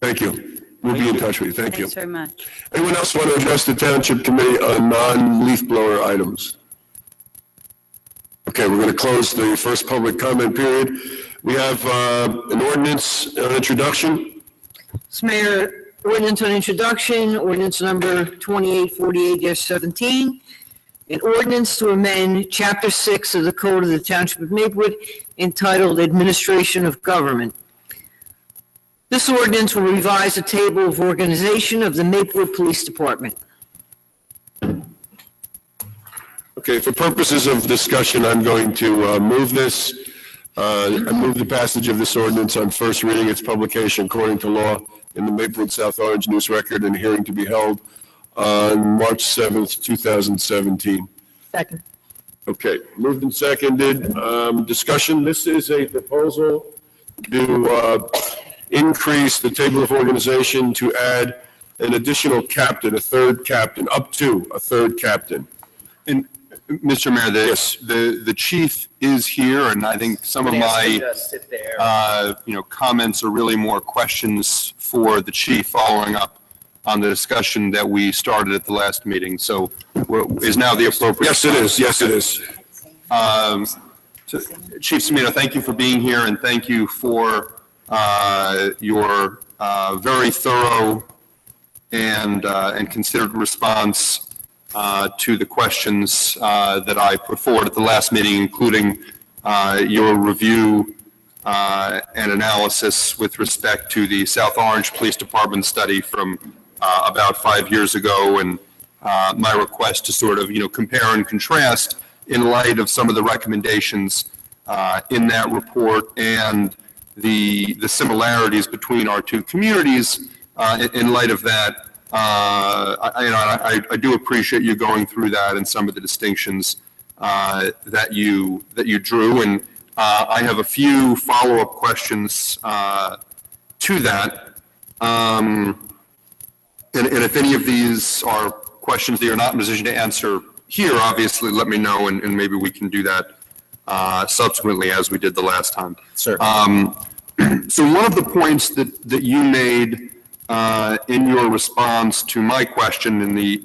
Thank you. We'll be in touch with you. Thank you. Thanks very much. Anyone else want to address the Township Committee on non-leaf blower items? Okay, we're going to close the first public comment period. We have an ordinance introduction. Mr. Mayor, ordinance on introduction, ordinance number 2848-17, an ordinance to amend Chapter 6 of the Code of the Township of Maplewood entitled Administration of Government. This ordinance will revise the table of organization of the Maplewood Police Department. Okay, for purposes of discussion, I'm going to move this. I move the passage of this ordinance on first reading, its publication according to law in the Maplewood South Orange News Record, and hearing to be held on March 7th, 2017. Second. Okay, moved and seconded. Discussion, this is a proposal to increase the table of organization to add an additional captain, a third captain, up to a third captain. And Mr. Mayor, the chief is here, and I think some of my, comments are really more questions for the chief following up on the discussion that we started at the last meeting. So is now the appropriate? Yes, it is. Yes, it is. So, Chief Semino, thank you for being here, and thank you for your very thorough and considered response to the questions that I put forward at the last meeting, including your review and analysis with respect to the South Orange Police Department study from about 5 years ago, and my request to sort of, compare and contrast in light of some of the recommendations in that report and the similarities between our two communities. In light of that, I do appreciate you going through that and some of the distinctions that you drew, and I have a few follow-up questions to that. And if any of these are questions that you're not in a position to answer here, obviously let me know, and maybe we can do that subsequently as we did the last time. Sir. So one of the points that you made in your response to my question in the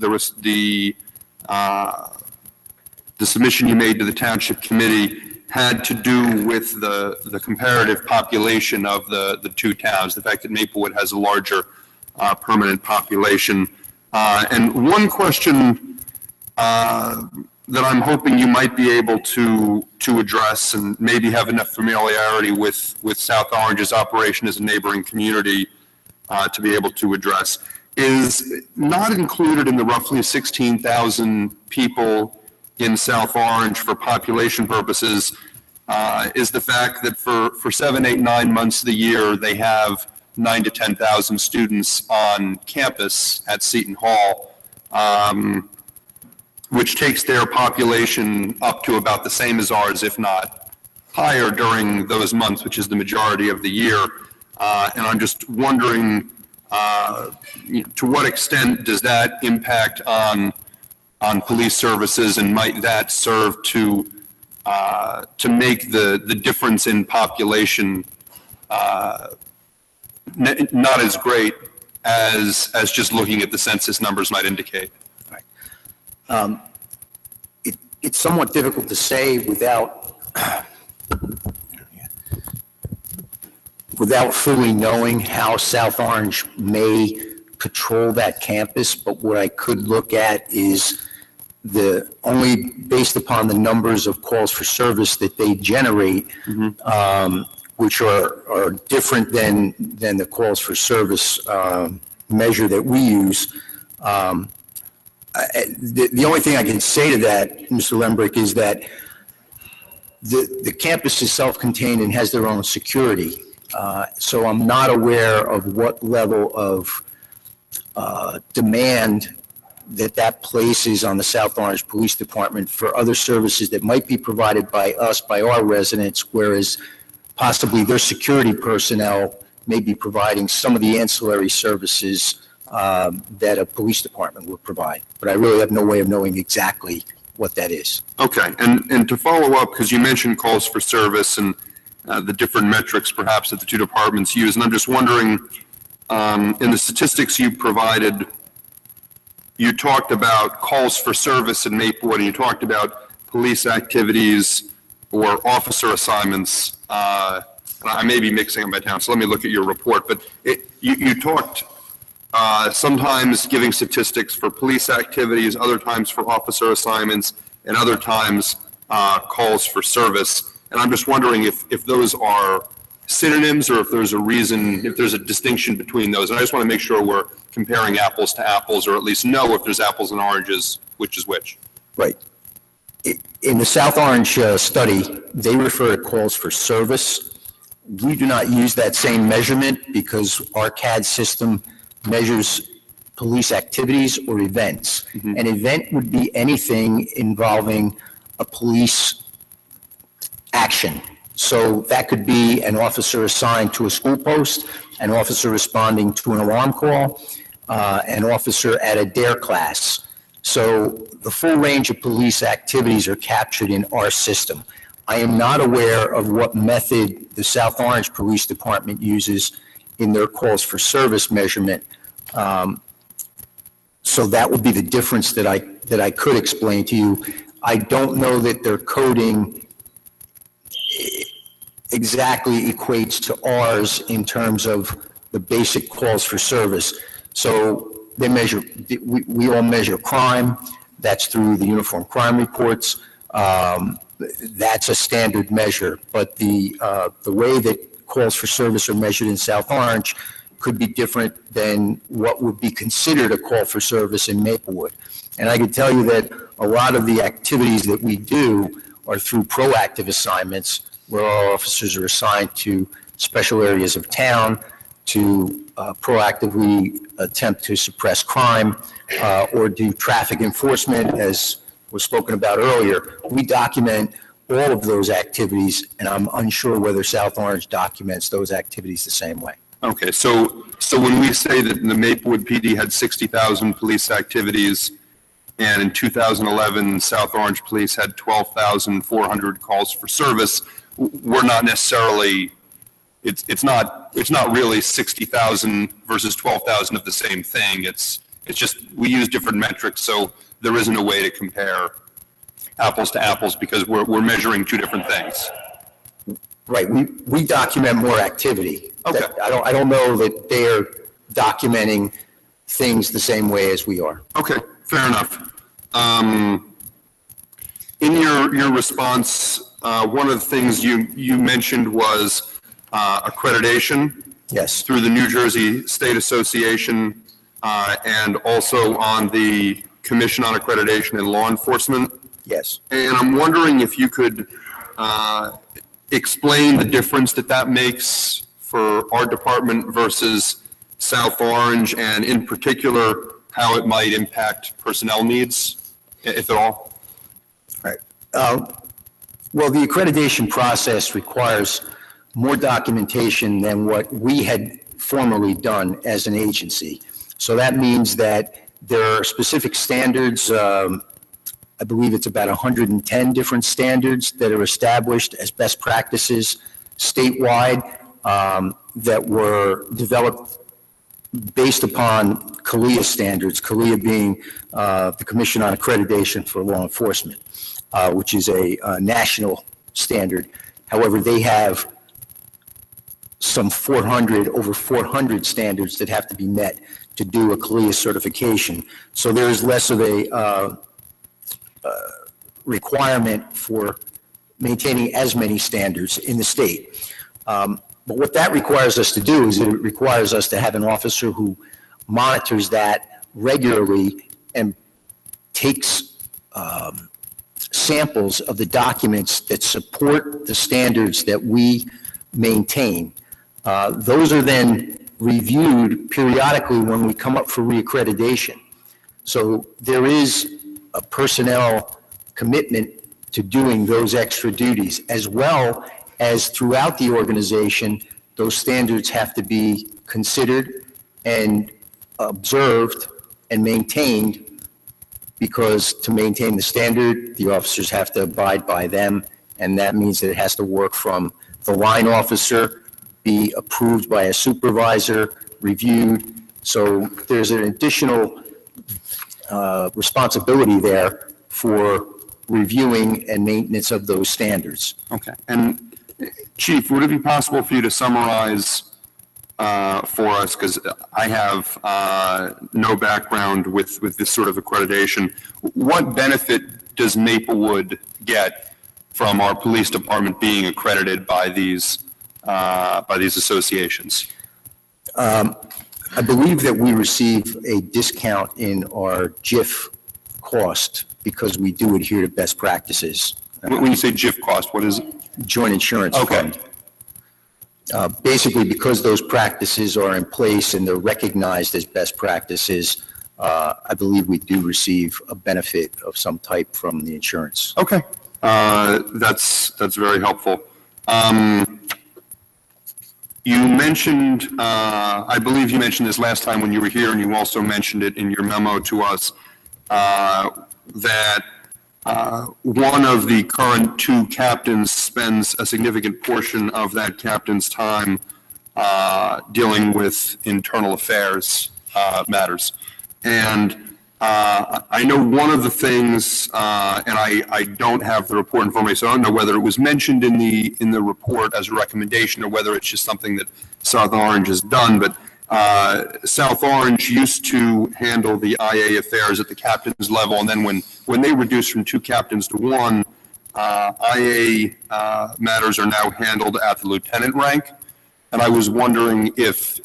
submission you made to the Township Committee had to do with the comparative population of the two towns, the fact that Maplewood has a larger permanent population. And one question that I'm hoping you might be able to address, and maybe have enough familiarity with South Orange's operation as a neighboring community to be able to address, is not included in the roughly 16,000 people in South Orange for population purposes, is the fact that for 7, 8, 9 months of the year, they have 9,000 to 10,000 students on campus at Seton Hall, which takes their population up to about the same as ours, if not higher during those months, which is the majority of the year. And I'm just wondering, to what extent does that impact on police services, and might that serve to make the difference in population not as great as just looking at the census numbers might indicate? It's somewhat difficult to say without fully knowing how South Orange may patrol that campus, but what I could look at is only based upon the numbers of calls for service that they generate, which are different than the calls for service measure that we use. The only thing I can say to that, Mr. Lembrick, is that the campus is self-contained and has their own security. So I'm not aware of what level of demand that places on the South Orange Police Department for other services that might be provided by us, by our residents, whereas possibly their security personnel may be providing some of the ancillary services that a police department would provide. But I really have no way of knowing exactly what that is. Okay, and to follow up, because you mentioned calls for service and the different metrics perhaps that the two departments use, and I'm just wondering, in the statistics you provided, you talked about calls for service in Maplewood, and you talked about police activities or officer assignments. I may be mixing them by town, so let me look at your report. But you talked sometimes giving statistics for police activities, other times for officer assignments, and other times calls for service. And I'm just wondering if those are synonyms, or if there's a reason, if there's a distinction between those. And I just want to make sure we're comparing apples to apples, or at least know if there's apples and oranges, which is which. Right. In the South Orange study, they refer to calls for service. We do not use that same measurement because our CAD system measures police activities or events. An event would be anything involving a police action. So that could be an officer assigned to a school post, an officer responding to an alarm call, an officer at a DARE class. So the full range of police activities are captured in our system. I am not aware of what method the South Orange Police Department uses in their calls for service measurement. So that would be the difference that I could explain to you. I don't know that their coding exactly equates to ours in terms of the basic calls for service. So they measure, we all measure crime. That's through the uniform crime reports. That's a standard measure. But the way that calls for service are measured in South Orange could be different than what would be considered a call for service in Maplewood. And I can tell you that a lot of the activities that we do are through proactive assignments where our officers are assigned to special areas of town to proactively attempt to suppress crime or do traffic enforcement, as was spoken about earlier. We document all of those activities, and I'm unsure whether South Orange documents those activities the same way. Okay, so when we say that the Maplewood PD had 60,000 police activities, and in 2011, South Orange Police had 12,400 calls for service, we're not necessarily, it's not really 60,000 versus 12,000 of the same thing. It's just, we use different metrics, so there isn't a way to compare apples to apples because we're measuring two different things. Right, we document more activity. Okay. I don't know that they're documenting things the same way as we are. Okay, fair enough. In your response, one of the things you mentioned was accreditation. Yes. Through the New Jersey State Association and also on the Commission on Accreditation in Law Enforcement. Yes. And I'm wondering if you could explain the difference that makes for our department versus South Orange, and in particular, how it might impact personnel needs, if at all? Right. Well, the accreditation process requires more documentation than what we had formerly done as an agency. So that means that there are specific standards, I believe it's about 110 different standards that are established as best practices statewide that were developed based upon CALEA standards, CALEA being the Commission on Accreditation for Law Enforcement, which is a national standard. However, they have some over 400 standards that have to be met to do a CALEA certification. So there is less of a requirement for maintaining as many standards in the state. But what that requires us to do is it requires us to have an officer who monitors that regularly and takes samples of the documents that support the standards that we maintain. Those are then reviewed periodically when we come up for reaccreditation. So there is a personnel commitment to doing those extra duties, as well as throughout the organization, those standards have to be considered and observed and maintained, because to maintain the standard, the officers have to abide by them, and that means that it has to work from the line officer, be approved by a supervisor, reviewed. So there's an additional responsibility there for reviewing and maintenance of those standards. Okay. And Chief, would it be possible for you to summarize for us, because I have no background with this sort of accreditation, what benefit does Maplewood get from our police department being accredited by these associations? I believe that we receive a discount in our JIF cost because we do adhere to best practices. When you say JIF cost, what is it? Joint Insurance Fund. Okay. Basically, because those practices are in place and they're recognized as best practices, I believe we do receive a benefit of some type from the insurance. Okay. That's very helpful. You mentioned, I believe you mentioned this last time when you were here, and you also mentioned it in your memo to us, that one of the current two captains spends a significant portion of that captain's time dealing with internal affairs matters. And I know one of the things, and I don't have the report in front of me, so I don't know whether it was mentioned in the report as a recommendation or whether it's just something that South Orange has done, but South Orange used to handle the IA affairs at the captain's level, and then when they reduced from two captains to one, IA matters are now handled at the lieutenant rank. And I was wondering if,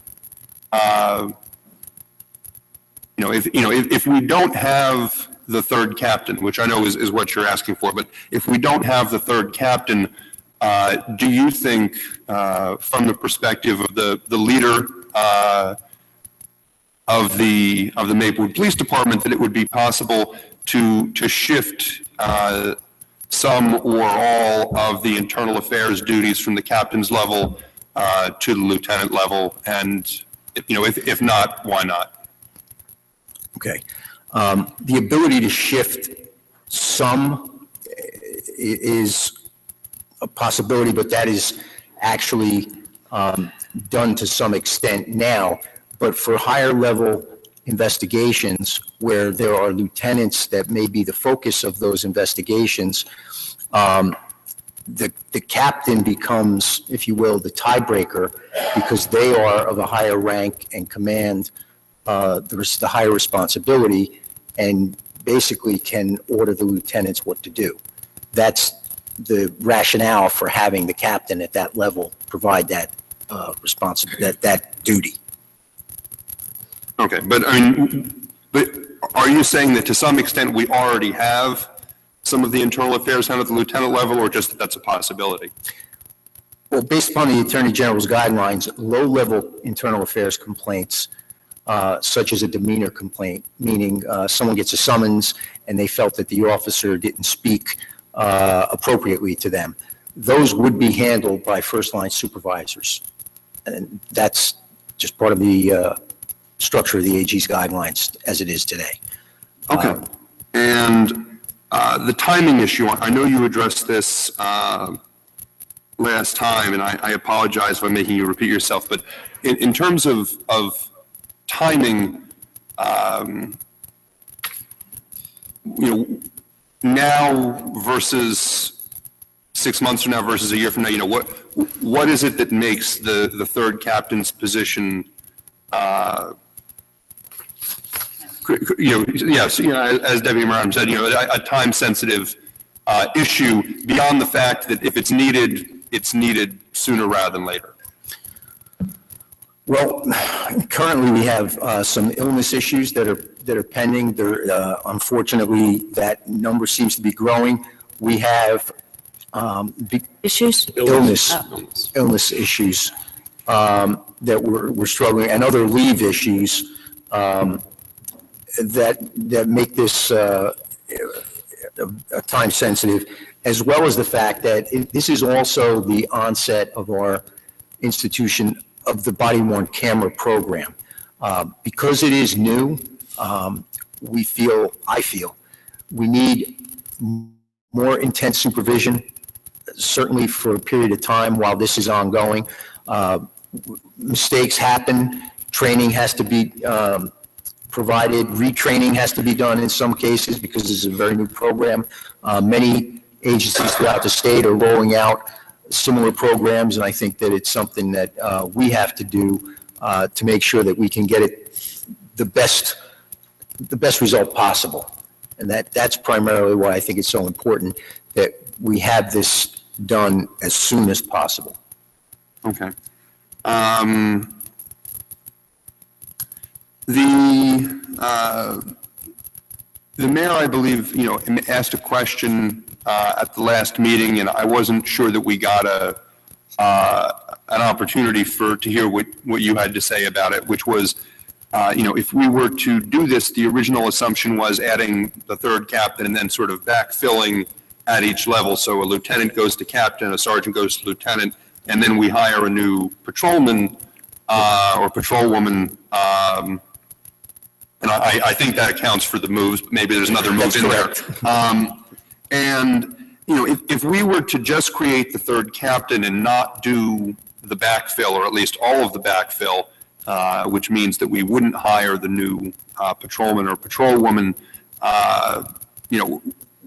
if we don't have the third captain, which I know is what you're asking for, but if we don't have the third captain, do you think, from the perspective of the leader of the Maplewood Police Department, that it would be possible to shift some or all of the internal affairs duties from the captain's level to the lieutenant level? And if not, why not? Okay. The ability to shift some is a possibility, but that is actually done to some extent now. But for higher level investigations where there are lieutenants that may be the focus of those investigations, the captain becomes, if you will, the tiebreaker, because they are of a higher rank and command the higher responsibility and basically can order the lieutenants what to do. That's the rationale for having the captain at that level provide that that duty. Okay, but are you saying that to some extent we already have some of the internal affairs handled at the lieutenant level, or just that that's a possibility? Well, based upon the Attorney General's guidelines, low-level internal affairs complaints, such as a demeanor complaint, meaning someone gets a summons and they felt that the officer didn't speak appropriately to them, those would be handled by first-line supervisors. And that's just part of the structure of the AG's guidelines as it is today. Okay. And the timing issue, I know you addressed this last time, and I apologize if I'm making you repeat yourself, but in terms of timing, now versus 6 months from now versus a year from now, what is it that makes the third captain's position, yes, as Deputy Mayor said, a time-sensitive issue beyond the fact that if it's needed sooner rather than later? Well, currently we have some illness issues that are pending. Unfortunately, that number seems to be growing. We have Issues? illness issues that we're struggling, and other leave issues that make this time sensitive, as well as the fact that this is also the onset of our institution of the body-worn camera program. Because it is new, I feel we need more intense supervision, certainly for a period of time while this is ongoing. Mistakes happen, training has to be provided, retraining has to be done in some cases because this is a very new program. Many agencies throughout the state are rolling out similar programs, and I think that it's something that we have to do to make sure that we can get it the best result possible. And that's primarily why I think it's so important that we have this done as soon as possible. Okay. The mayor, I believe, asked a question at the last meeting, and I wasn't sure that we got an opportunity to hear what you had to say about it, which was, if we were to do this, the original assumption was adding the third captain and then sort of backfilling at each level. So a lieutenant goes to captain, a sergeant goes to lieutenant, and then we hire a new patrolman or patrolwoman And I think that accounts for the moves, but maybe there's another move That's in there. correct. And, you know, if we were to just create the third captain and not do the backfill, or at least all of the backfill, which means that we wouldn't hire the new patrolman or patrolwoman, you know,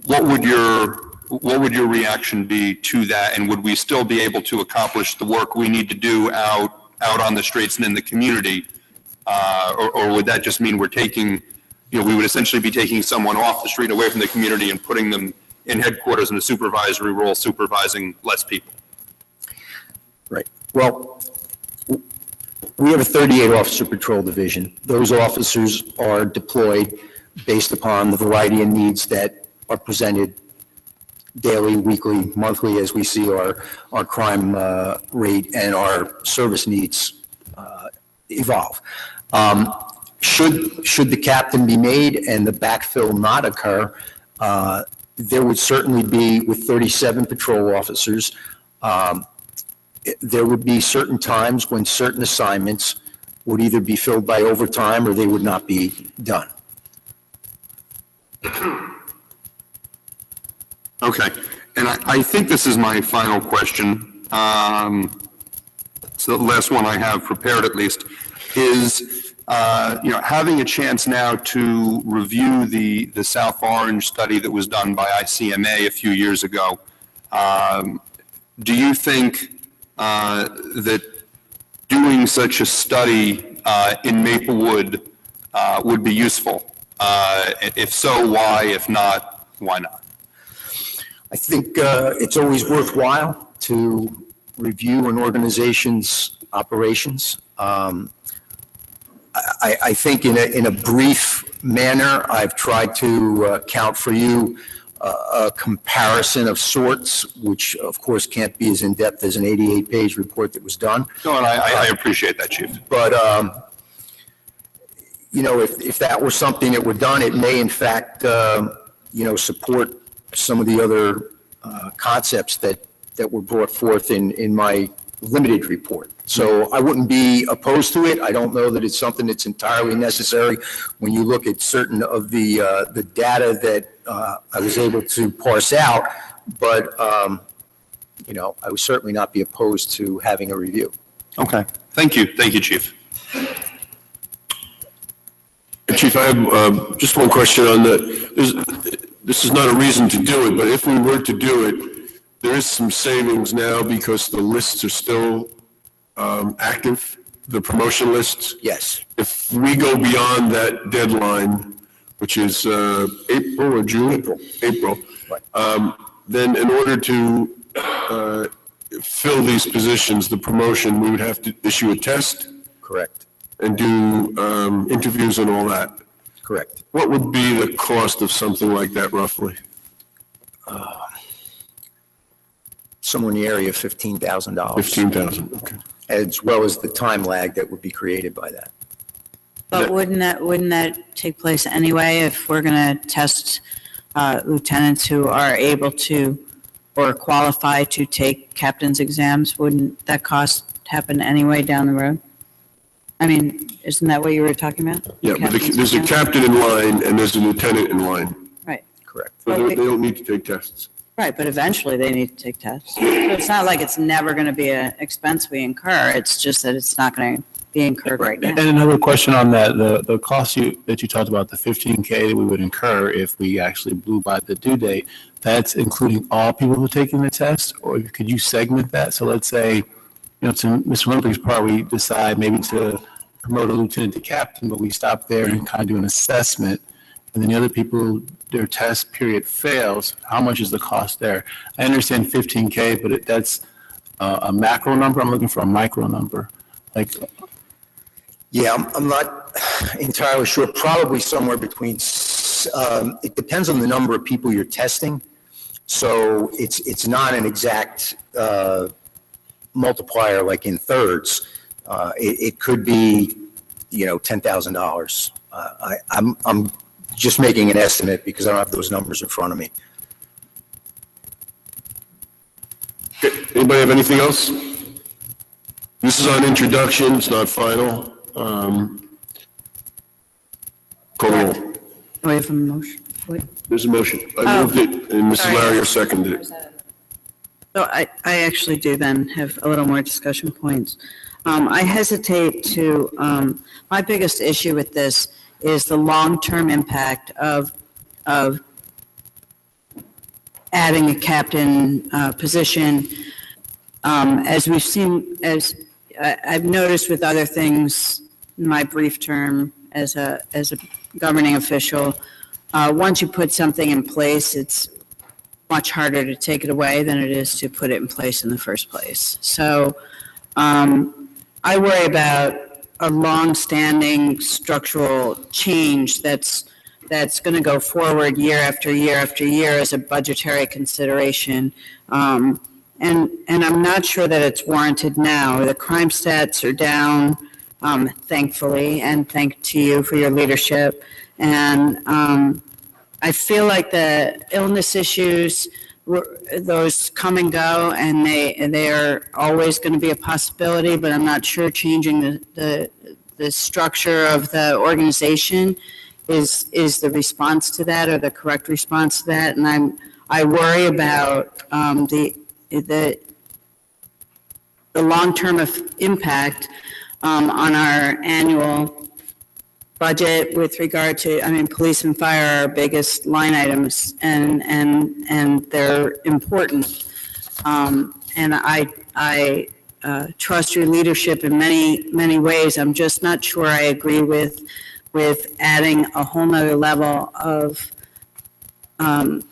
what would your reaction be to that? And would we still be able to accomplish the work we need to do out on the streets and in the community? Or would that just mean we're taking, you know, we would essentially be taking someone off the street, away from the community, and putting them in headquarters in a supervisory role, supervising less people? Right. Well, we have a 38 officer patrol division. Those officers are deployed based upon the variety of needs that are presented daily, weekly, monthly, as we see our crime rate and our service needs evolve. Should the captain be made and the backfill not occur, there would certainly be, with 37 patrol officers, there would be certain times when certain assignments would either be filled by overtime or they would not be done. Okay, and I think this is my final question. So the last one I have prepared, at least, is, you know, having a chance now to review the South Orange study that was done by ICMA a few years ago. Do you think that doing such a study in Maplewood would be useful? If so, why? If not, why not? I think it's always worthwhile to review an organization's operations. I think in a brief manner, I've tried to count for you a comparison of sorts, which of course can't be as in-depth as an 88-page report that was done. No, and I appreciate that, Chief. But, you know, if that were something that were done, it may in fact, you know, support some of the other concepts that were brought forth in my limited report. So I wouldn't be opposed to it. I don't know that it's something that's entirely necessary when you look at certain of the data that I was able to parse out, but, you know, I would certainly not be opposed to having a review. Okay, thank you, Chief. Chief, I have just one question on that. This is not a reason to do it, but if we were to do it, there is some savings now because the lists are still active, the promotion lists. Yes. If we go beyond that deadline, which is April or June? April. Right. Then in order to fill these positions, the promotion, we would have to issue a test? Correct. And do interviews and all that? Correct. What would be the cost of something like that roughly? Somewhere in the area of $15,000. $15,000, okay. As well as the time lag that would be created by that. But wouldn't that take place anyway if we're going to test lieutenants who are able to or qualify to take captain's exams? Wouldn't that cost happen anyway down the road? I mean, isn't that what you were talking about? Yeah, but Captain's there's a exams? captain in line and there's a lieutenant in line. Right. Correct. So they don't need to take tests. Right, but eventually they need to take tests. So it's not like it's never going to be an expense we incur. It's just that it's not going to be incurred right now. And another question on that, the cost that you talked about, the $15K that we would incur if we actually blew by the due date, that's including all people who are taking the test, or could you segment that? So let's say, you know, to Mr. Limbrick's part, we decide maybe to promote a lieutenant to captain, but we stop there and kind of do an assessment, and then the other people, their test period fails, how much is the cost there? I understand $15K, but that's a macro number. I'm looking for a micro number. Like, Yeah, I'm not entirely sure. Probably somewhere between, it depends on the number of people you're testing. So it's not an exact multiplier like in thirds. It could be, you know, $10,000. I'm just making an estimate because I don't have those numbers in front of me. Okay, anybody have anything else? This is on introduction, it's not final. Call the roll. Oh, we have a motion. Wait. There's a motion. I moved it, and Mrs. Sorry. Larrier seconded it. So I actually do then have a little more discussion points. I hesitate to, my biggest issue with this is the long-term impact of adding a captain position. As we've seen, as I've noticed with other things in my brief term as a governing official, once you put something in place, it's much harder to take it away than it is to put it in place in the first place. So I worry about a long-standing structural change that's going to go forward year after year after year as a budgetary consideration. And I'm not sure that it's warranted now. The crime stats are down, thankfully, and thank to you for your leadership. And I feel like the illness issues, those come and go, and they are always going to be a possibility, but I'm not sure changing the structure of the organization is the response to that, or the correct response to that. And I worry about the long-term impact on our annual budget with regard to, police and fire are our biggest line items, and they're important. And I trust your leadership in many ways. I'm just not sure I agree with adding a whole nother level of, and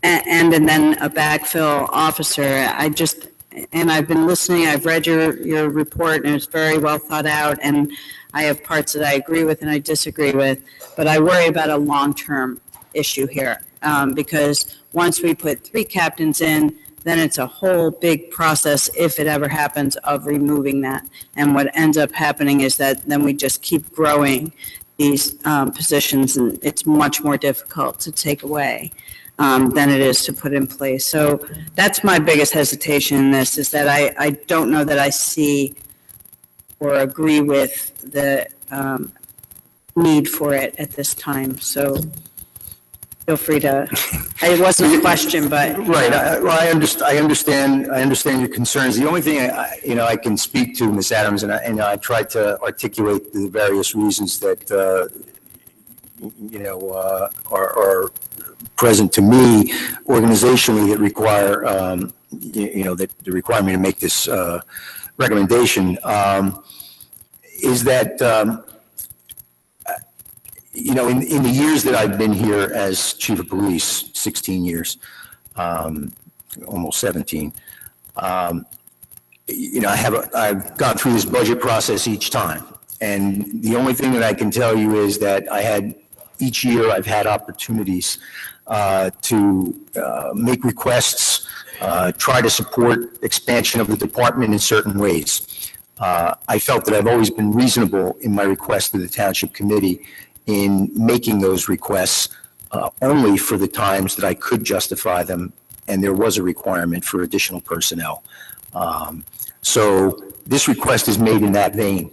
then a backfill officer. And I've been listening, I've read your report, and it's very well thought out, and I have parts that I agree with and I disagree with, but I worry about a long-term issue here, because once we put 3 captains in, then it's a whole big process, if it ever happens, of removing that. And what ends up happening is that then we just keep growing these positions, and it's much more difficult to take away than it is to put in place. So that's my biggest hesitation in this, is that I don't know that I see or agree with the need for it at this time. So feel free to, it wasn't a question, but. Right, I understand your concerns. The only thing I can speak to, Ms. Adams, and I tried to articulate the various reasons that, are present to me organizationally that require, that require me to make this recommendation, is that, in the years that I've been here as chief of police, 16 years, almost 17, I've gone through this budget process each time. And the only thing that I can tell you is that each year I've had opportunities to make requests, try to support expansion of the department in certain ways. I felt that I've always been reasonable in my request to the Township Committee in making those requests only for the times that I could justify them, and there was a requirement for additional personnel. So this request is made in that vein.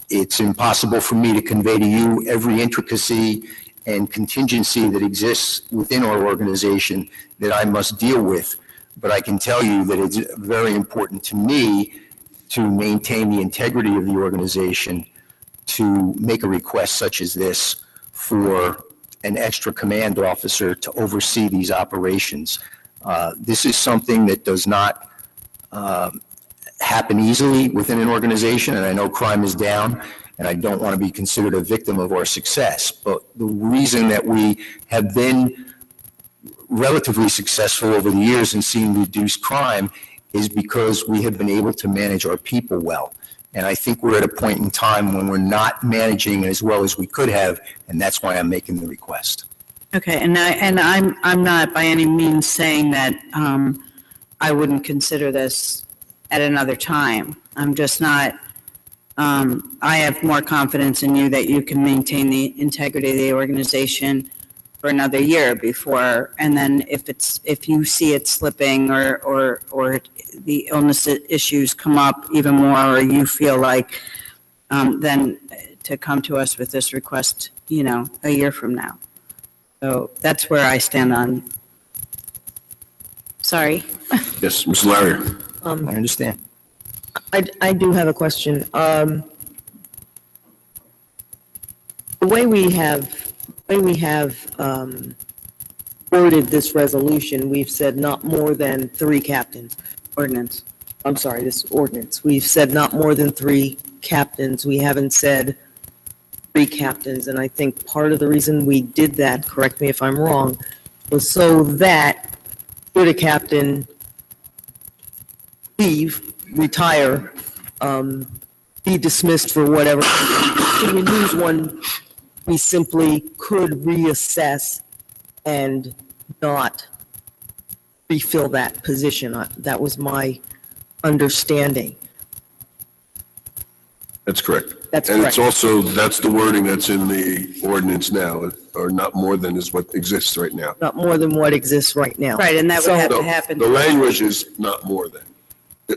It's impossible for me to convey to you every intricacy and contingency that exists within our organization that I must deal with, but I can tell you that it's very important to me to maintain the integrity of the organization, to make a request such as this for an extra command officer to oversee these operations. This is something that does not happen easily within an organization, and I know crime is down, and I don't want to be considered a victim of our success. But the reason that we have been relatively successful over the years in seeing reduced crime is because we have been able to manage our people well. And I think we're at a point in time when we're not managing as well as we could have, and that's why I'm making the request. Okay, and I'm not by any means saying that I wouldn't consider this at another time. I'm just not, I have more confidence in you that you can maintain the integrity of the organization for another year before, and then if you see it slipping or the illness issues come up even more, or you feel like, then to come to us with this request a year from now. So that's where I stand on. Sorry. Yes, Ms. Larry. I understand. I do have a question. The way we have worded this resolution, we've said not more than 3 captains. Ordinance. I'm sorry, this ordinance. We've said not more than 3 captains. We haven't said 3 captains. And I think part of the reason we did that, correct me if I'm wrong, was so that should a captain leave, retire, be dismissed for whatever, should we lose one, we simply could reassess and not refill that position. That was my understanding. That's correct. That's And it's correct. also, that's the wording that's in the ordinance now, or not more than is what exists right now. Not more than what exists right now. Right, and that would So- have to The happen. the language is not more than.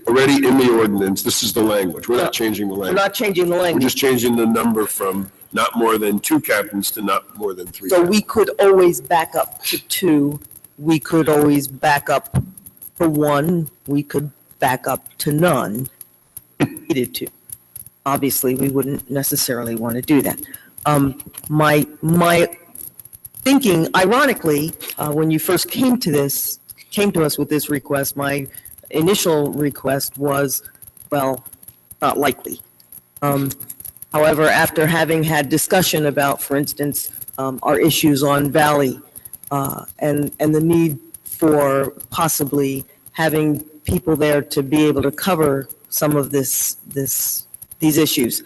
Already in the ordinance, this is the language. We're not changing the We're language. not changing the We're language. just changing the number from not more than 2 captains to not more than 3. So we could always back up to 2. We could always back up to 1. We could back up to none if we needed to. Obviously, we wouldn't necessarily want to do that. My thinking, ironically, when you first came to us with this request, my initial request was, well, not likely. However, after having had discussion about, for instance, our issues on Valley, and the need for possibly having people there to be able to cover some of these issues,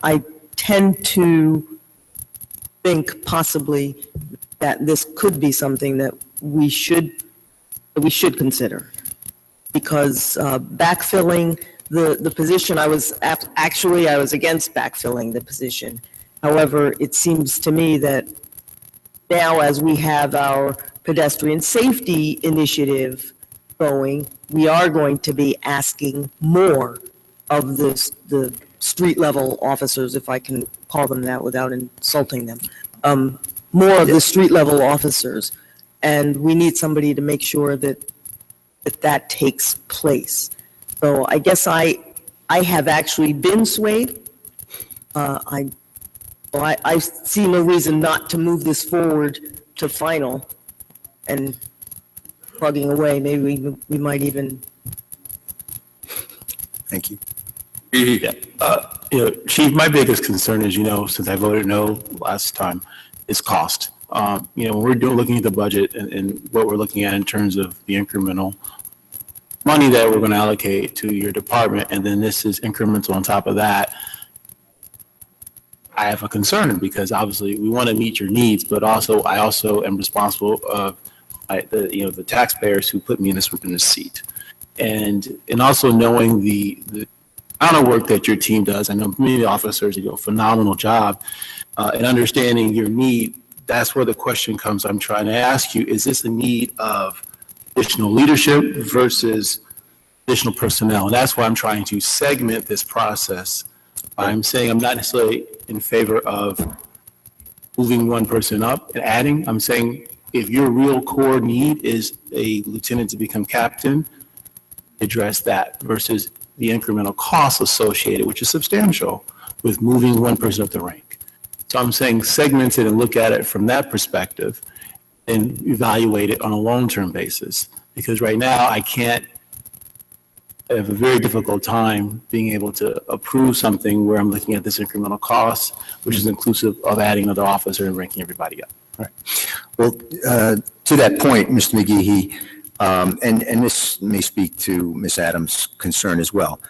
I tend to think possibly that this could be something that we should consider. Because backfilling the position, I was against backfilling the position. However, it seems to me that now, as we have our pedestrian safety initiative going, we are going to be asking more of the street level officers, if I can call them that without insulting them, more of the street level officers. And we need somebody to make sure that takes place. So I guess I have actually been swayed. I see no reason not to move this forward to final and plugging away. Maybe we might even. Thank you. Yeah, Chief, my biggest concern is, since I voted no last time, is cost. When we're looking at the budget and what we're looking at in terms of the incremental money that we're going to allocate to your department, and then this is incremental on top of that, I have a concern because obviously we want to meet your needs, but I also am responsible of the taxpayers who put me in this seat. And also knowing the amount of work that your team does. I know many officers do a phenomenal job, and understanding your need. That's where the question comes. I'm trying to ask you, is this a need of additional leadership versus additional personnel? And that's why I'm trying to segment this process. I'm saying I'm not necessarily in favor of moving one person up and adding. I'm saying if your real core need is a lieutenant to become captain, address that versus the incremental costs associated, which is substantial, with moving one person up the rank. So I'm saying segment it and look at it from that perspective and evaluate it on a long-term basis. Because right now, I have a very difficult time being able to approve something where I'm looking at this incremental cost, which is inclusive of adding another officer and ranking everybody up. All right. Well, to that point, Mr. McGee, and this may speak to Ms. Adams' concern as well.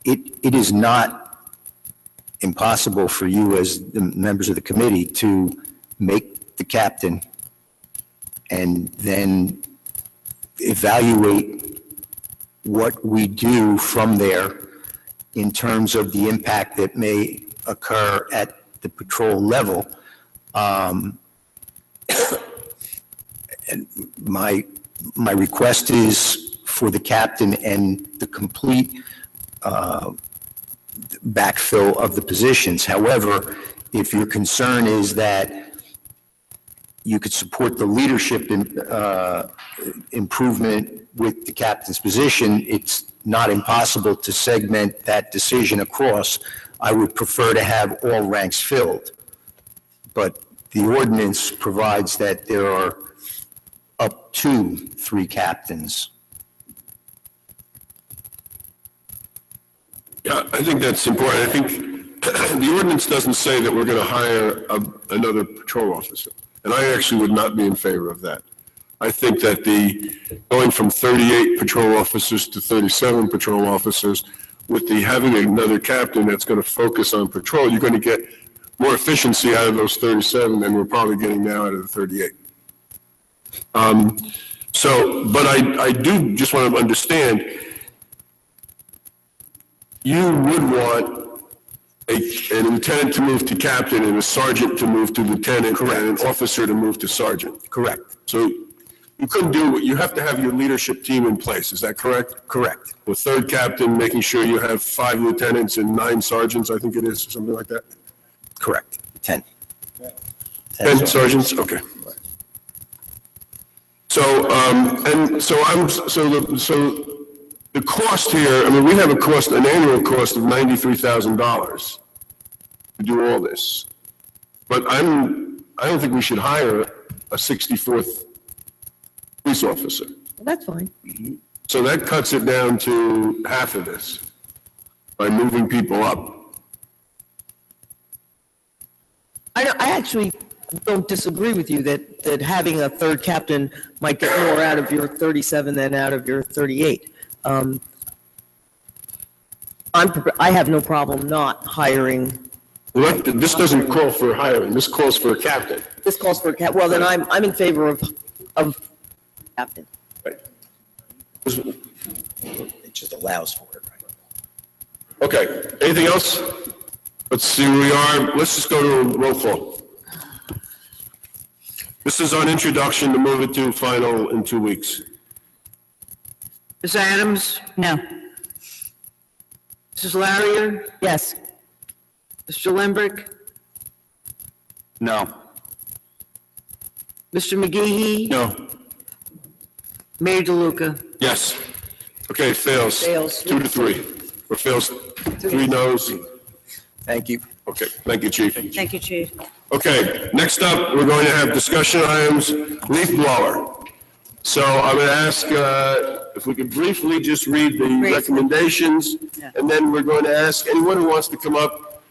It is not impossible for you as the members of the committee to make the captain and then evaluate what we do from there in terms of the impact that may occur at the patrol level. And my request is for the captain and the complete backfill of the positions. However, if your concern is that you could support the leadership improvement with the captain's position, it's not impossible to segment that decision across. I would prefer to have all ranks filled. But the ordinance provides that there are up to 3 captains. Yeah, I think that's important. I think the ordinance doesn't say that we're going to hire another patrol officer. And I actually would not be in favor of that. I think that going from 38 patrol officers to 37 patrol officers, with having another captain that's going to focus on patrol, you're going to get more efficiency out of those 37 than we're probably getting now out of the 38. But I do just want to understand, you would want an lieutenant to move to captain and a sergeant to move to lieutenant. Correct. And an officer to move to sergeant. Correct. So you couldn't do it. You have to have your leadership team in place. Is that correct? Correct. With 3rd captain, making sure you have 5 lieutenants and 9 sergeants, I think it is, or something like that. Correct. 10. 10 sergeants? Okay. So, the cost here, I mean, we have an annual cost of $93,000 to do all this. But I don't think we should hire a 64th police officer. Well, that's fine. So that cuts it down to half of this by moving people up. I actually don't disagree with you that having a 3rd captain might get more out of your 37 than out of your 38. I have no problem not hiring. Well, this doesn't call for hiring. This calls for a captain. This calls for a captain. Well, then I'm in favor of captain. Right. It just allows for it. Okay. Anything else? Let's see where we are. Let's just go to a roll call. This is on introduction to move it to final in 2 weeks. Ms. Adams? No. Mrs. Larrier? Yes. Mr. Lembrick? No. Mr. McGehee? No. Mayor DeLuca? Yes. Okay, fails. Fails. 2 to 3. Or fails 3 noes. Thank you. Okay, thank you, Chief. Thank you, Chief. Okay, next up, we're going to have discussion items, leaf blower. So I'm going to ask if we could briefly just read the recommendations, and then we're going to ask anyone who wants to come up,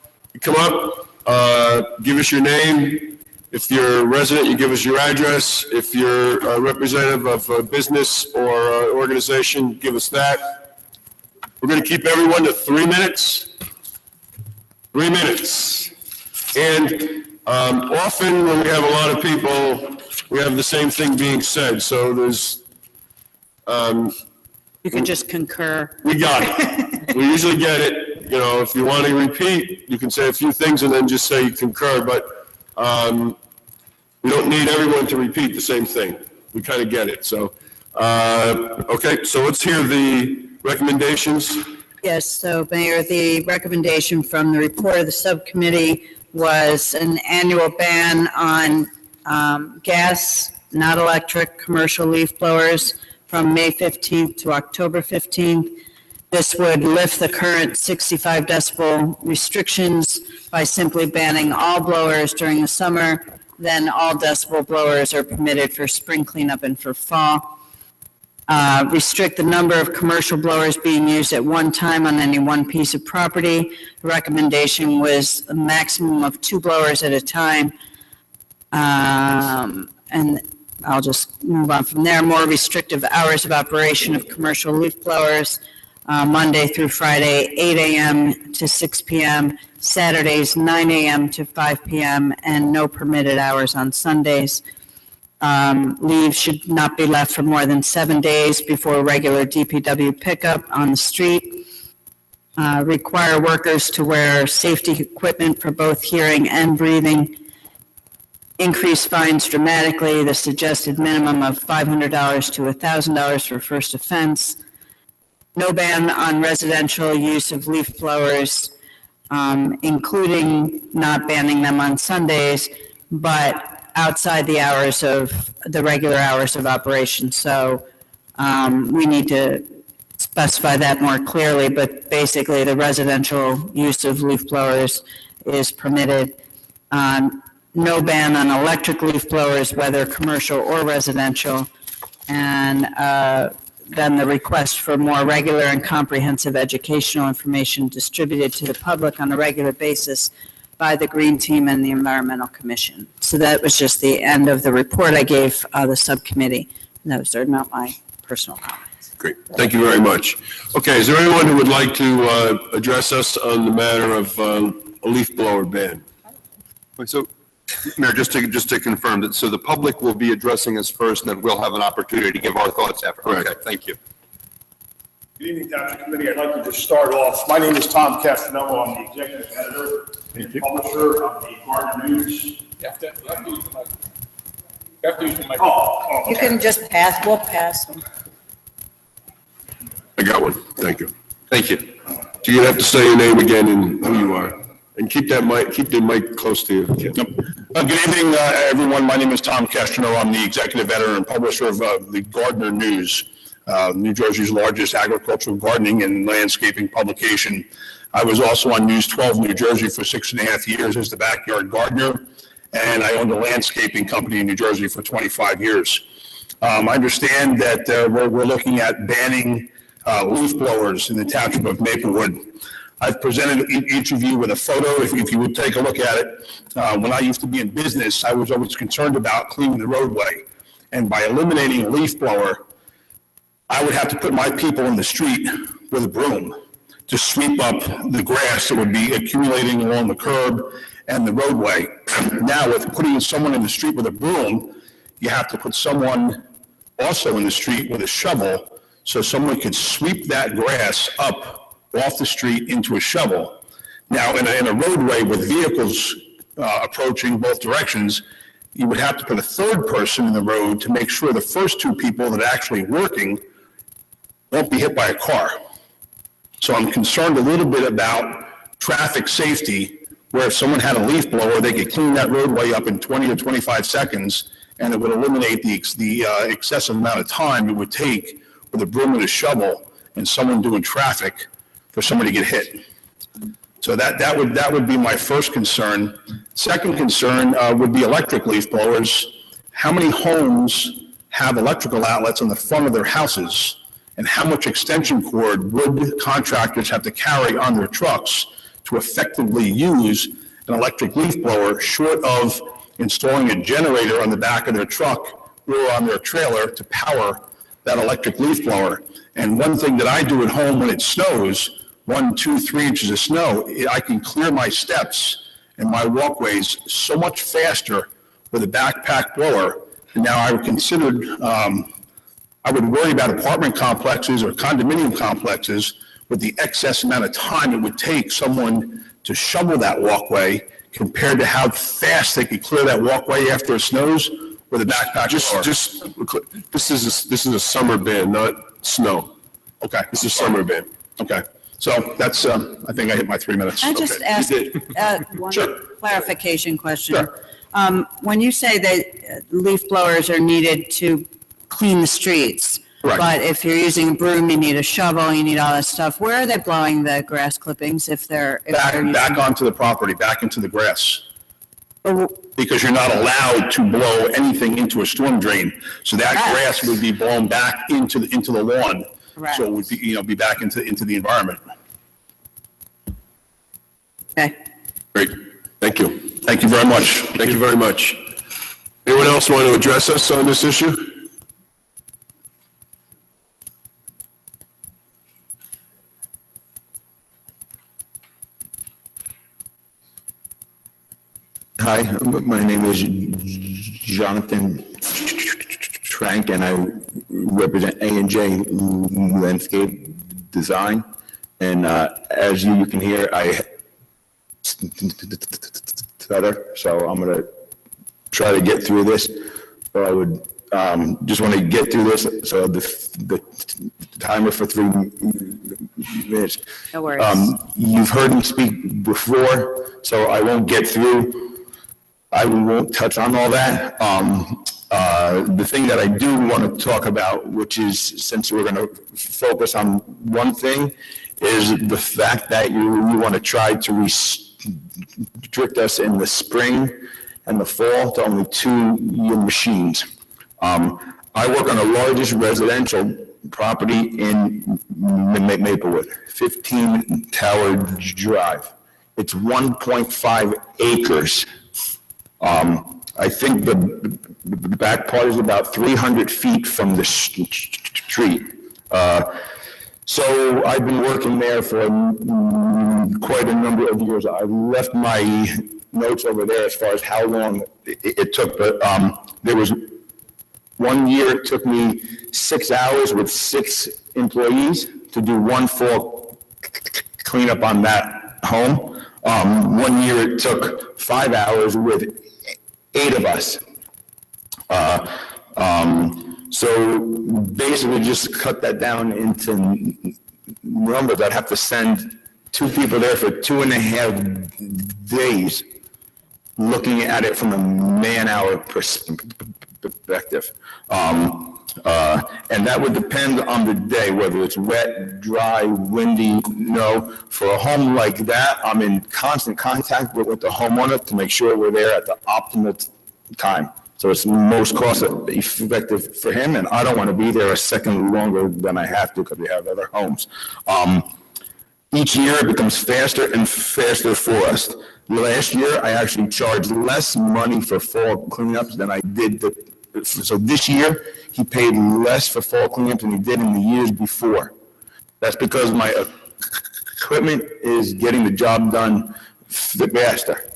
give us your name. If you're a resident, you give us your address. If you're a representative of a business or organization, give us that. We're going to keep everyone to 3 minutes. 3 minutes. And often when we have a lot of people, we have the same thing being said. So there's... You can just concur. We got it. We usually get it. You know, if you want to repeat, you can say a few things and then just say you concur. But we don't need everyone to repeat the same thing. We kind of get it. So, okay, so let's hear the recommendations. Yes, so Mayor, the recommendation from the report of the subcommittee was an annual ban on gas, not electric, commercial leaf blowers from May 15th to October 15th. This would lift the current 65 decibel restrictions by simply banning all blowers during the summer. Then all decibel blowers are permitted for spring cleanup and for fall. Restrict the number of commercial blowers being used at one time on any one piece of property. The recommendation was a maximum of 2 blowers at a time. And I'll just move on from there. More restrictive hours of operation of commercial leaf blowers, Monday through Friday, 8 a.m. to 6 p.m., Saturdays, 9 a.m. to 5 p.m., and no permitted hours on Sundays. Leaves should not be left for more than 7 days before regular DPW pickup on the street. Require workers to wear safety equipment for both hearing and breathing. Increase fines dramatically, the suggested minimum of $500 to $1,000 for first offense. No ban on residential use of leaf blowers including not banning them on Sundays, but outside the hours of, the regular hours of operation. So we need to specify that more clearly, but basically the residential use of leaf blowers is permitted. No ban on electric leaf blowers, whether commercial or residential. And then the request for more regular and comprehensive educational information distributed to the public on a regular basis by the Green Team and the Environmental Commission. So that was just the end of the report I gave the subcommittee. And those are not my personal comments. Great, thank you very much. Okay, is there anyone who would like to address us on the matter of a leaf blower ban? So, Mayor, just to confirm that, so the public will be addressing us first, and then we'll have an opportunity to give our thoughts after. Correct. Okay, thank you. Good evening, Township Committee. I'd like to just start off. My name is Tom Castanello. I'm the executive editor and publisher of the Gardner News. You have to use the mic. You have to use the mic. Oh, You can just pass, we'll pass them. I got one, thank you. Thank you. So you're gonna have to say your name again and who you are. And keep the mic close to you. Good evening, everyone. My name is Tom Castanello. I'm the executive editor and publisher of the Gardner News, New Jersey's largest agricultural gardening and landscaping publication. I was also on News 12 New Jersey for 6.5 years as the backyard gardener, and I owned a landscaping company in New Jersey for 25 years. I understand that we're looking at banning leaf blowers in the township of Maplewood. I've presented each of you with a photo, if you would take a look at it. When I used to be in business, I was always concerned about cleaning the roadway. And by eliminating a leaf blower, I would have to put my people in the street with a broom to sweep up the grass that would be accumulating along the curb and the roadway. Now, with putting someone in the street with a broom, you have to put someone also in the street with a shovel so someone could sweep that grass up off the street into a shovel. Now, in a roadway with vehicles approaching both directions, you would have to put a third person in the road to make sure the first two people that are actually working won't be hit by a car. So I'm concerned a little bit about traffic safety, where if someone had a leaf blower, they could clean that roadway up in 20 or 25 seconds, and it would eliminate the excessive amount of time it would take with a broom and a shovel and someone doing traffic for somebody to get hit. So that would be my first concern. Second concern would be electric leaf blowers. How many homes have electrical outlets on the front of their houses? And how much extension cord would contractors have to carry on their trucks to effectively use an electric leaf blower, short of installing a generator on the back of their truck or on their trailer to power that electric leaf blower? And one thing that I do at home when it snows, 1, 2, 3 inches of snow, I can clear my steps and my walkways so much faster with a backpack blower. And now I would consider, I would worry about apartment complexes or condominium complexes with the excess amount of time it would take someone to shovel that walkway compared to how fast they could clear that walkway after it snows with a backpack blower. This is a summer ban, not snow. Okay. This is a summer ban. Okay. So that's, I think I hit my 3 minutes. I just asked one Sure. clarification question. Sure. When you say that leaf blowers are needed to clean the streets, Correct. but if you're using a broom, you need a shovel, you need all that stuff, where are they blowing the grass clippings if they're using? Back onto the property, back into the grass. Because you're not allowed to blow anything into a storm drain. So that grass would be blown back into the lawn. Correct. So it would be, be back into the environment. Okay. Great, thank you. Thank you very much. Thank you very much. Anyone else want to address us on this issue? Hi, my name is Jonathan Trank, and I represent A&J Landscape Design. And as you can hear, I stutter, so I'm going to try to get through this. But I would just want to get through this. So the timer for 3 minutes. No worries. You've heard me speak before, so I won't get through. I won't touch on all that. The thing that I do want to talk about, which is, since we're going to focus on one thing, is the fact that you want to try to restrict us in the spring and the fall to only 2 machines. I work on the largest residential property in Maplewood, 15 Tower Drive. It's 1.5 acres. I think the back part is about 300 feet from the street. So I've been working there for quite a number of years. I left my notes over there as far as how long it took, but there was 1 year it took me 6 hours with 6 employees to do 1 fall cleanup on that home. 1 year it took 5 hours with 8 of us. So basically just cut that down into numbers. I'd have to send 2 people there for 2.5 days looking at it from a man-hour perspective. And that would depend on the day, whether it's wet, dry, windy. For a home like that, I'm in constant contact with the homeowner to make sure we're there at the optimal time. So it's most cost effective for him, and I don't want to be there a second longer than I have to because we have other homes. Each year it becomes faster and faster for us. Last year, I actually charged less money for fall cleanups than I did. So this year, he paid less for fall cleanups than he did in the years before. That's because my equipment is getting the job done faster.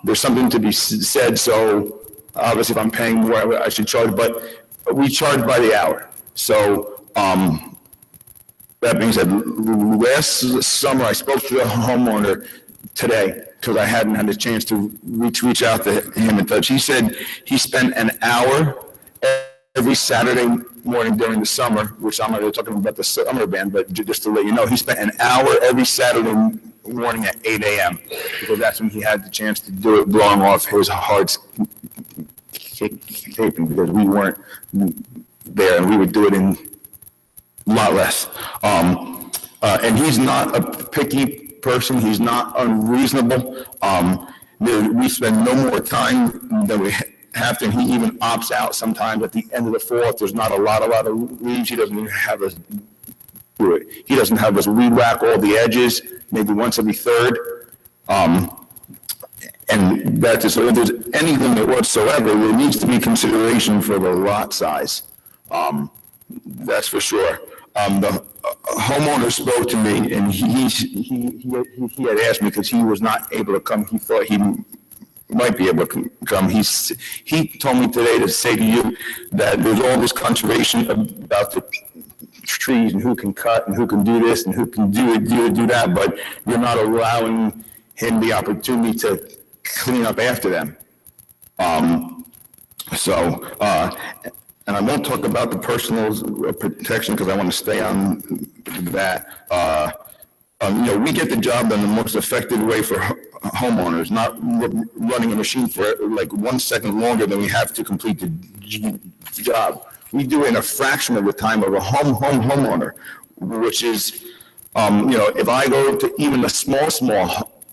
There's something to be said, so obviously if I'm paying more, I should charge, but we charge by the hour. So that being said, last summer I spoke to the homeowner today because I hadn't had a chance to reach out to him and touch. He said he spent an hour every Saturday morning during the summer, which I'm not really talking about the summer band, but just to let you know, he spent an hour every Saturday morning at 8 a.m. because that's when he had the chance to do it, blowing off his hardscaping because we weren't there and we would do it in a lot less. And he's not a picky person. He's not unreasonable. We spend no more time than we have to. And he even opts out sometimes at the end of the fall. If there's not a lot of leaves, he doesn't even have us do it. He doesn't have us weed whack all the edges, maybe once every third. And that's it. So if there's any limit whatsoever, there needs to be consideration for the lot size. That's for sure. The homeowner spoke to me, and he had asked me because he was not able to come. He thought he might be able to come. He told me today to say to you that there's all this conservation about the trees and who can cut and who can do this and who can do that, but you're not allowing him the opportunity to clean up after them. And I won't talk about the personal protection because I want to stay on that. We get the job done the most effective way for homeowners, not running a machine for like 1 second longer than we have to complete the job. We do it in a fraction of the time of a homeowner, which is, if I go to even a small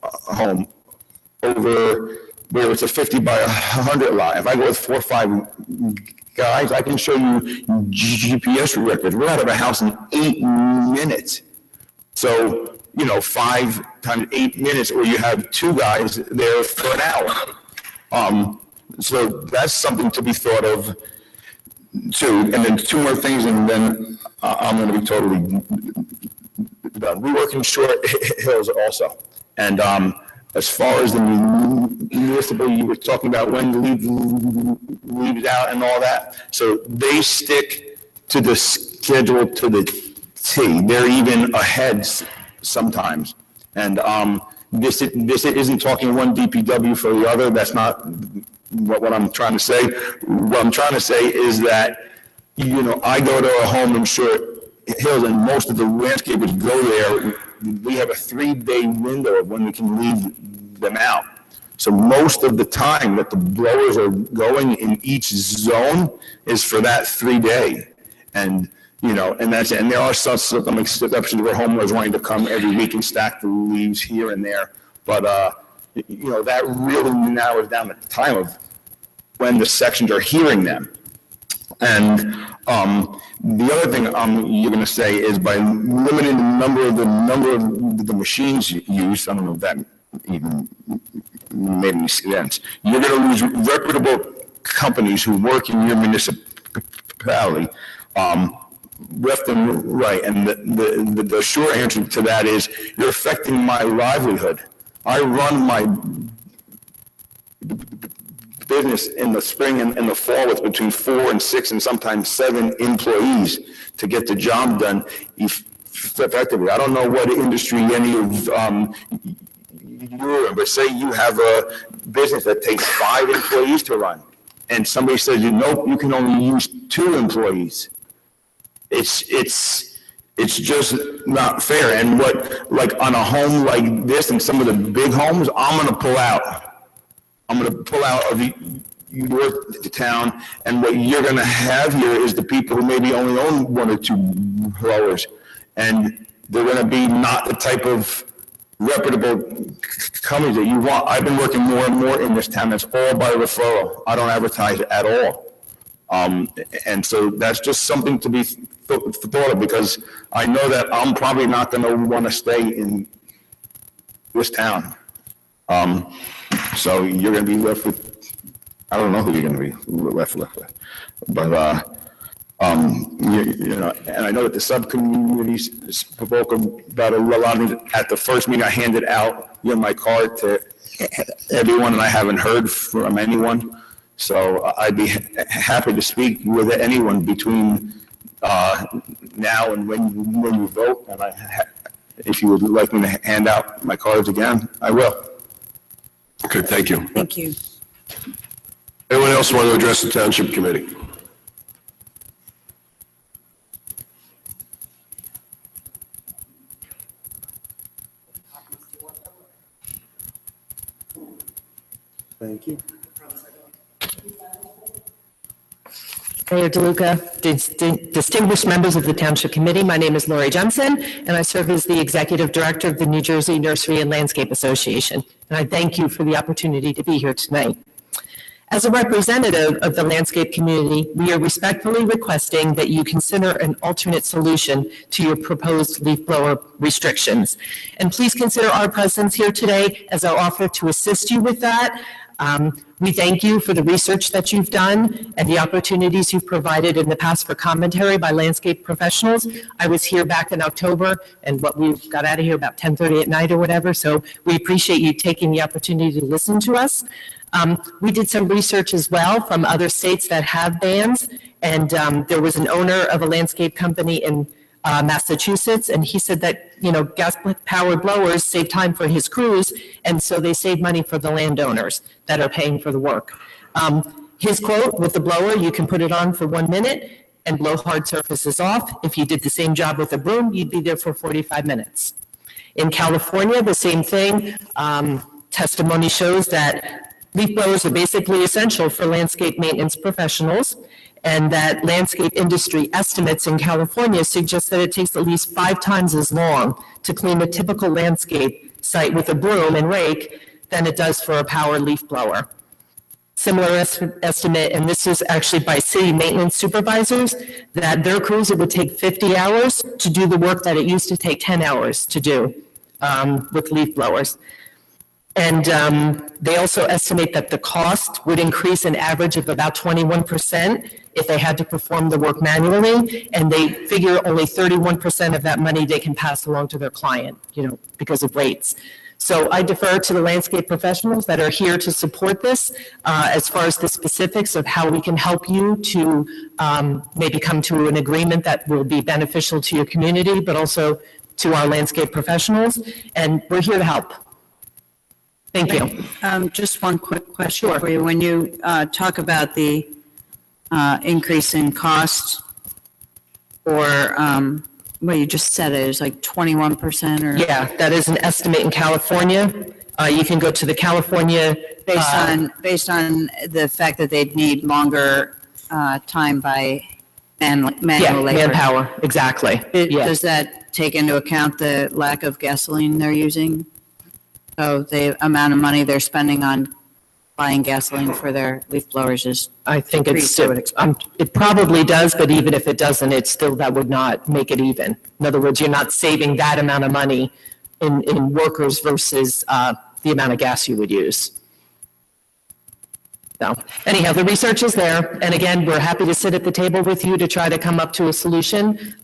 home over where it's a 50 by 100 lot, if I go with 4 or 5 guys, I can show you GPS records. We're out of a house in 8 minutes. So, 5 times 8 minutes, or you have 2 guys there for an hour. So that's something to be thought of too. And then 2 more things, and then I'm going to be totally done. We work in Short Hills also. And as far as the municipal, you were talking about when the leaves out and all that. So they stick to the schedule to the T. They're even ahead sometimes. And this isn't talking one DPW for the other. That's not what I'm trying to say. What I'm trying to say is that, I go to a home in Short hills, and most of the landscapers go there. We have a 3-day window of when we can leave them out. So most of the time that the blowers are going in each zone is for that 3-day. And, you know, and that's it. And there are some exceptions where homeowners wanting to come every week and stack the leaves here and there. But, you know, that really narrows down the time of when the sections are hearing them. And the other thing you're going to say is by limiting the number of the machines used, I don't know if that even made any sense, you're going to lose reputable companies who work in your municipality, left and right. And the short answer to that is you're affecting my livelihood. I run my business in the spring and the fall with between 4 and 6 and sometimes 7 employees to get the job done effectively. I don't know what industry any of you're in, but say you have a business that takes 5 employees to run, and somebody says, nope, you can only use 2 employees. It's just not fair. And what, like on a home like this and some of the big homes, I'm going to pull out. I'm going to pull out of your town, and what you're going to have here is the people who maybe only own 1 or 2 blowers, and they're going to be not the type of reputable companies that you want. I've been working more and more in this town. That's all by referral. I don't advertise at all. And so that's just something to be thought of, because I know that I'm probably not going to want to stay in this town. So you're going to be left with, I don't know who you're going to be left with. But, you know, and I know that the subcommittees spoke about a lot of it. At the first meeting, I handed out, you know, my card to everyone, and I haven't heard from anyone. So I'd be happy to speak with anyone between now and when you vote. And if you would like me to hand out my cards again, I will. Okay, thank you. Thank you. Anyone else want to address the Township Committee? Thank you. Mayor DeLuca, distinguished members of the Township Committee, my name is Lori Jensen, and I serve as the Executive Director of the New Jersey Nursery and Landscape Association. And I thank you for the opportunity to be here tonight. As a representative of the landscape community, we are respectfully requesting that you consider an alternate solution to your proposed leaf blower restrictions. And please consider our presence here today as our offer to assist you with that. We thank you for the research that you've done and the opportunities you've provided in the past for commentary by landscape professionals. I was here back in October, and we got out of here about 10:30 at night or whatever, so we appreciate you taking the opportunity to listen to us. We did some research as well from other states that have bans, and there was an owner of a landscape company in Massachusetts, and he said that, you know, gas-powered blowers save time for his crews, and so they save money for the landowners that are paying for the work. His quote, with the blower, you can put it on for 1 minute and blow hard surfaces off. If you did the same job with a broom, you'd be there for 45 minutes. In California, the same thing. Testimony shows that leaf blowers are basically essential for landscape maintenance professionals, and that landscape industry estimates in California suggest that it takes at least 5 times as long to clean a typical landscape site with a broom and rake than it does for a power leaf blower. Similar estimate, and this is actually by city maintenance supervisors, that their crews, it would take 50 hours to do the work that it used to take 10 hours to do with leaf blowers. And they also estimate that the cost would increase an average of about 21% if they had to perform the work manually, and they figure only 31% of that money they can pass along to their client, you know, because of rates. So I defer to the landscape professionals that are here to support this as far as the specifics of how we can help you to maybe come to an agreement that will be beneficial to your community, but also to our landscape professionals, and we're here to help. Thank you. Just one quick question for you. When you talk about the increase in cost for well, you just said it, it's like 21% or? Yeah, that is an estimate in California. You can go to the California. Based on the fact that they'd need longer time by manual labor? Manpower, exactly. Yeah. Does that take into account the lack of gasoline they're using? So the amount of money they're spending on buying gasoline for their leaf blowers is I think increased, I would expect. it probably does, but even if it doesn't, it still, that would not make it even. In other words, you're not saving that amount of money in workers versus the amount of gas you would use. So anyhow, the research is there. And again, we're happy to sit at the table with you to try to come up to a solution.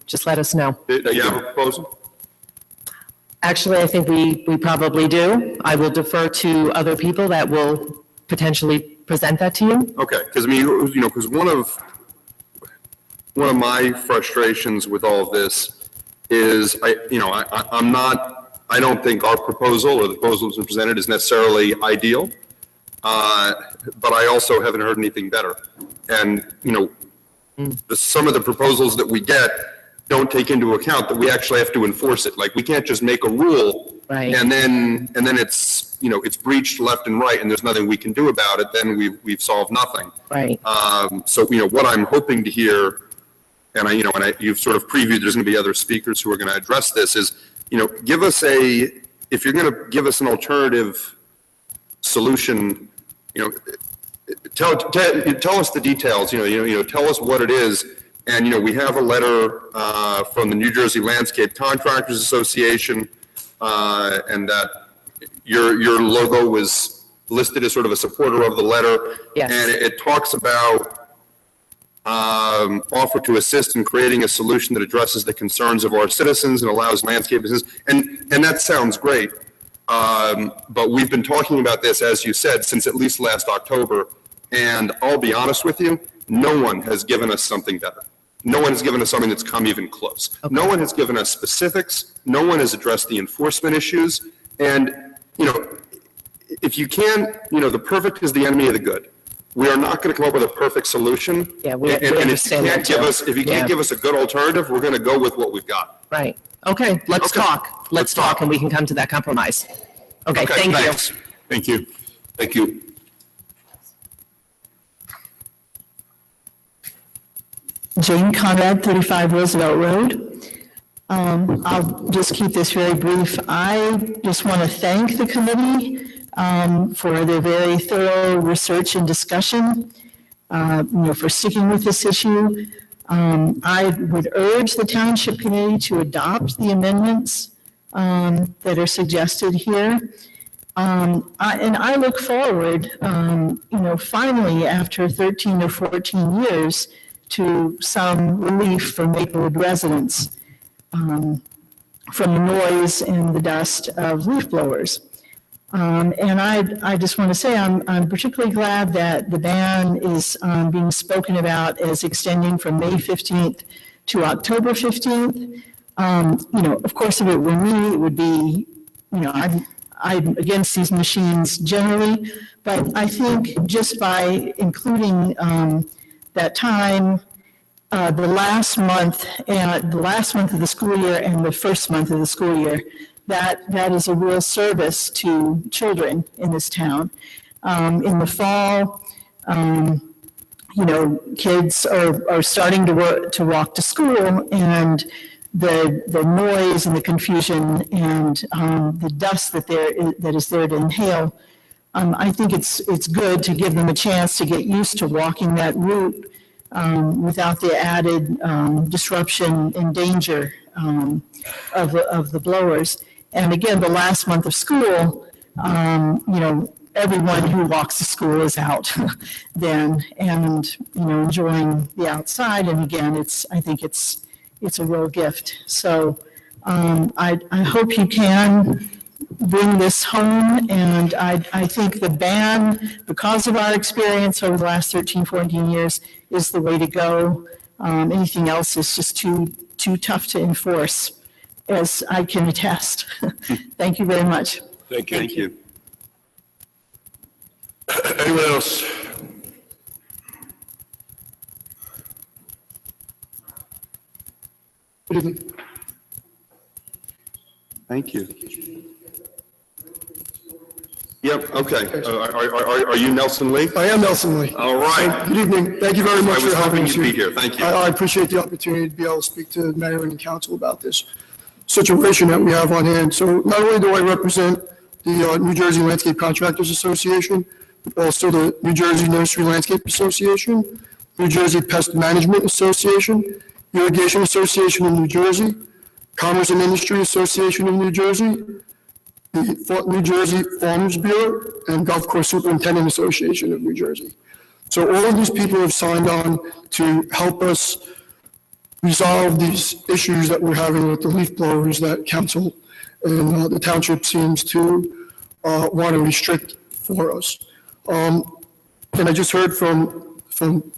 Just let us know. Do you have a proposal? Actually, I think we probably do. I will defer to other people that will potentially present that to you. Okay, because I mean, you know, because one of my frustrations with all of this is I don't think our proposal or the proposal that's been presented is necessarily ideal. But I also haven't heard anything better. And, you know, some of the proposals that we get don't take into account that we actually have to enforce it. Like, we can't just make a rule and then it's, you know, it's breached left and right and there's nothing we can do about it. Then we've solved nothing. Right. So, you know, what I'm hoping to hear, and you've sort of previewed, there's going to be other speakers who are going to address this, is, you know, if you're going to give us an alternative solution, you know, tell us the details, tell us what it is. And, you know, we have a letter from the New Jersey Landscape Contractors Association, and that your logo was listed as sort of a supporter of the letter. Yes. And it talks about offer to assist in creating a solution that addresses the concerns of our citizens and allows landscape business. And that sounds great. But we've been talking about this, as you said, since at least last October. And I'll be honest with you, no one has given us something better. No one has given us something that's come even close. Okay. No one has given us specifics. No one has addressed the enforcement issues. And, you know, if you can, you know, the perfect is the enemy of the good. We are not going to come up with a perfect solution. Yeah, we understand that too. If you can't give us a good alternative, we're going to go with what we've got. Right. Okay, let's talk. Let's talk and we can come to that compromise. Okay, thank thanks. you. Thank you. Thank you. Jane Conrad, 35 Roosevelt Road. I'll just keep this very brief. I just want to thank the committee for their very thorough research and discussion, for sticking with this issue. I would urge the Township Committee to adopt the amendments that are suggested here. And I look forward, finally, after 13 or 14 years, to some relief for Maplewood residents from the noise and the dust of leaf blowers. And I just want to say I'm particularly glad that the ban is being spoken about as extending from May 15th to October 15th. Of course, if it were me, it would be, I'm against these machines generally, but I think just by including that time, the last month of the school year and the first month of the school year, that is a real service to children in this town. In the fall, kids are starting to walk to school, and the noise and the confusion and the dust that is there to inhale. I think it's good to give them a chance to get used to walking that route without the added disruption and danger of the blowers. And again, the last month of school, everyone who walks to school is out then and, enjoying the outside. And again, I think it's a real gift. So I hope you can bring this home. And I think the ban, because of our experience over the last 13, 14 years, is the way to go. Anything else is just too tough to enforce, as I can attest. Thank you very much. Thank you. Thank you. Anyone else? Good evening. Thank you. Yep, okay. Are you Nelson Lee? I am Nelson Lee. All right. Good evening. Thank you very much I was for having hoping us you'd be here. Thank you. I appreciate the opportunity to be able to speak to the mayor and the council about this situation that we have on hand. So not only do I represent the New Jersey Landscape Contractors Association, but also the New Jersey Nursery Landscape Association, New Jersey Pest Management Association, Irrigation Association of New Jersey, Commerce and Industry Association of New Jersey, the New Jersey Farmers Bureau, and Golf Course Superintendent Association of New Jersey. So all of these people have signed on to help us resolve these issues that we're having with the leaf blowers that council and the township seems to want to restrict for us. And I just heard from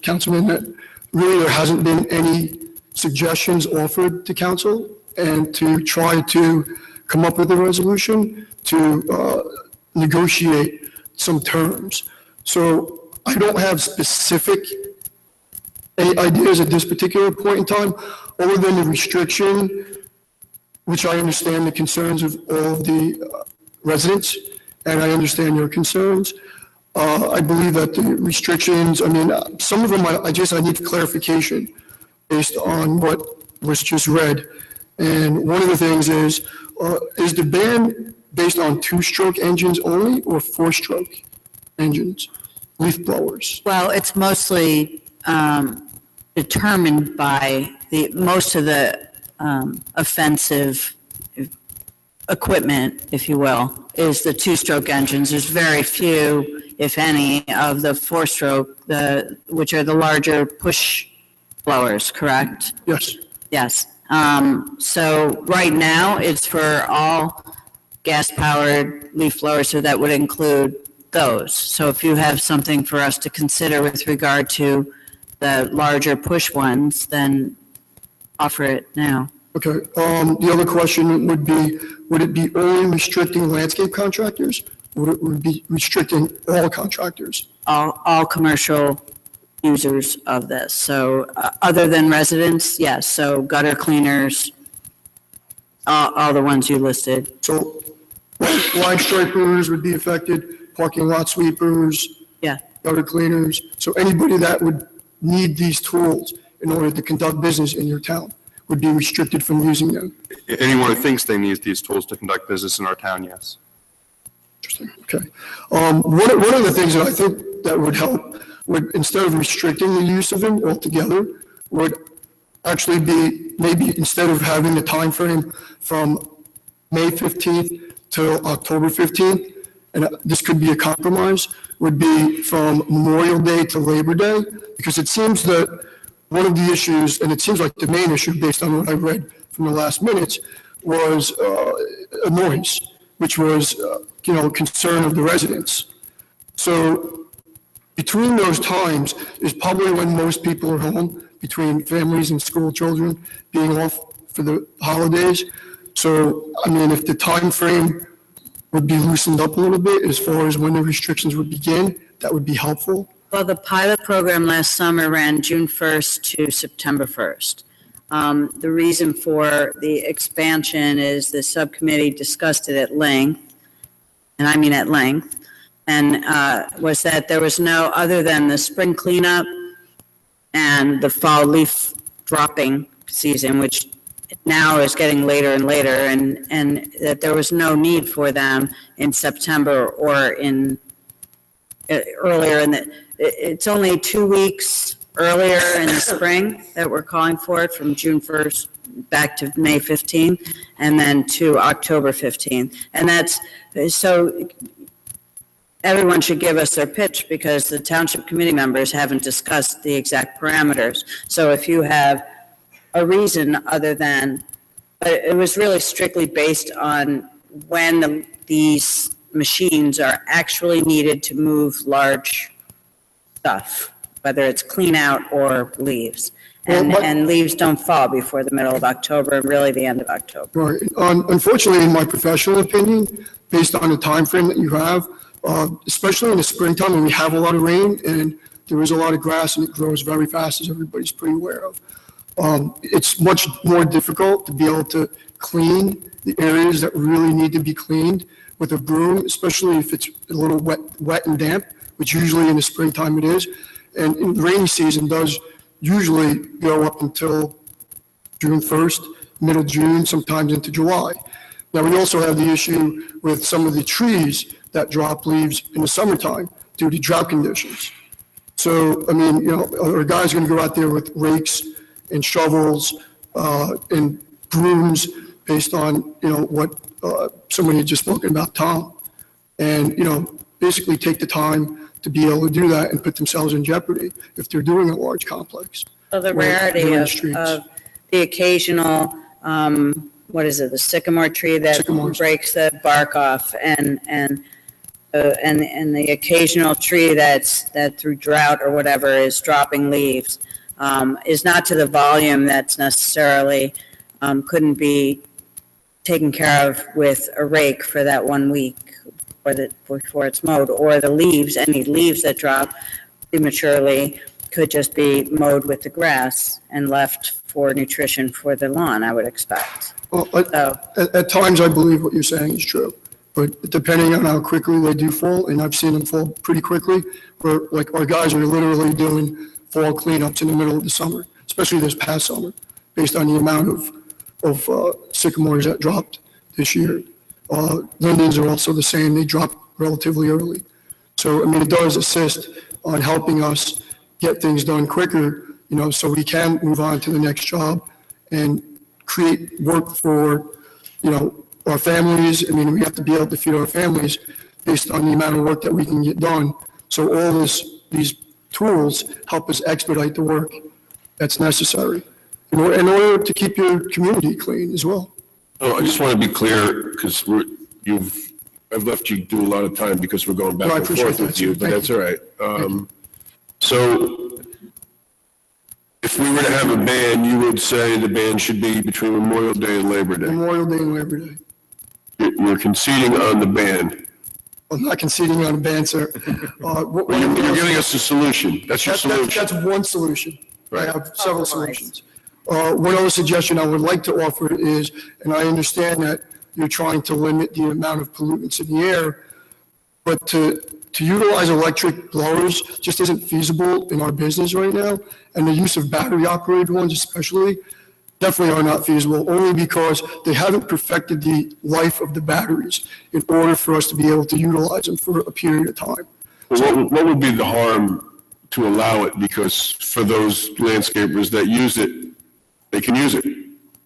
Councilman that really there hasn't been any suggestions offered to council and to try to come up with a resolution to negotiate some terms. So I don't have specific ideas at this particular point in time, other than the restriction, which I understand the concerns of all of the residents, and I understand your concerns. I believe that the restrictions, I mean, some of them, I need clarification based on what was just read. And one of the things is the ban based on two-stroke engines only or four-stroke engines, leaf blowers? Well, it's mostly determined by most of the offensive equipment, if you will, is the two-stroke engines. There's very few, if any, of the four-stroke, which are the larger push blowers, correct? Yes. Yes. So right now, it's for all gas-powered leaf blowers, so that would include those. So if you have something for us to consider with regard to the larger push ones, then offer it now. Okay. The other question would be, would it be only restricting landscape contractors? Or would it be restricting all contractors? All commercial users of this. So other than residents, yes. So gutter cleaners, all the ones you listed. So line stripers would be affected, parking lot sweepers, yeah, gutter cleaners. So anybody that would need these tools in order to conduct business in your town would be restricted from using them. Anyone who thinks they need these tools to conduct business in our town, yes. Interesting. Okay. One of the things that I think that would help would, instead of restricting the use of them altogether, would actually be maybe instead of having the time frame from May 15th till October 15th, and this could be a compromise, would be from Memorial Day to Labor Day, because it seems that one of the issues, and it seems like the main issue based on what I read from the last minutes, was a noise, which was, concern of the residents. So between those times is probably when most people are home, between families and school children being off for the holidays. So, I mean, if the time frame would be loosened up a little bit as far as when the restrictions would begin, that would be helpful. Well, the pilot program last summer ran June 1st to September 1st. The reason for the expansion is the subcommittee discussed it at length, and I mean at length, and was that there was no, other than the spring cleanup and the fall leaf dropping season, which now is getting later and later, and that there was no need for them in September or in earlier in the, it's only 2 weeks earlier in the spring that we're calling for it, from June 1st back to May 15th, and then to October 15th. And that's, so everyone should give us their pitch, because the township committee members haven't discussed the exact parameters. So if you have a reason other than, but it was really strictly based on when these machines are actually needed to move large stuff, whether it's clean out or leaves. And leaves don't fall before the middle of October, and really the end of October. Right. Unfortunately, in my professional opinion, based on the time frame that you have, especially in the springtime when we have a lot of rain and there is a lot of grass and it grows very fast, as everybody's pretty aware of. It's much more difficult to be able to clean the areas that really need to be cleaned with a broom, especially if it's a little wet and damp, which usually in the springtime it is. And in the rainy season does usually go up until June 1st, middle June, sometimes into July. Now, we also have the issue with some of the trees that drop leaves in the summertime due to drought conditions. So, I mean, you know, our guys are going to go out there with rakes and shovels and brooms based on, you know, what somebody had just spoken about, Tom. And, you know, basically take the time to be able to do that and put themselves in jeopardy if they're doing a large complex. So the where rarity they're in the of streets. the occasional, what is it, the sycamore tree that Sycamores. breaks the bark off and the occasional tree that through drought or whatever is dropping leaves, is not to the volume that's necessarily, couldn't be taken care of with a rake for that 1 week before it's mowed, or the leaves, any leaves that drop prematurely could just be mowed with the grass and left for nutrition for the lawn, I would expect. Well, at times, I believe what you're saying is true, but depending on how quickly they do fall, and I've seen them fall pretty quickly, where like our guys are literally doing fall cleanups in the middle of the summer, especially this past summer, based on the amount of sycamores that dropped this year. Lindens are also the same, they drop relatively early. So, I mean, it does assist on helping us get things done quicker, you know, so we can move on to the next job and create work for, you know, our families. I mean, we have to be able to feed our families based on the amount of work that we can get done. So all these tools help us expedite the work that's necessary in order to keep your community clean as well. Oh, I just want to be clear, because I've left you do a lot of time because we're going back No, I and appreciate forth that, with sir. you, but Thank that's all right. So if we were to have a ban, you would say the ban should be between Memorial Day and Labor Day. Memorial Day and Labor Day. You're conceding on the ban. I'm not conceding on a ban, sir. You're giving us a solution. That's your solution. That's one solution. I Right. have several solutions. One other suggestion I would like to offer is, and I understand that you're trying to limit the amount of pollutants in the air, but to utilize electric blowers just isn't feasible in our business right now, and the use of battery-operated ones especially definitely are not feasible, only because they haven't perfected the life of the batteries in order for us to be able to utilize them for a period of time. What would be the harm to allow it? Because for those landscapers that use it, they can use it.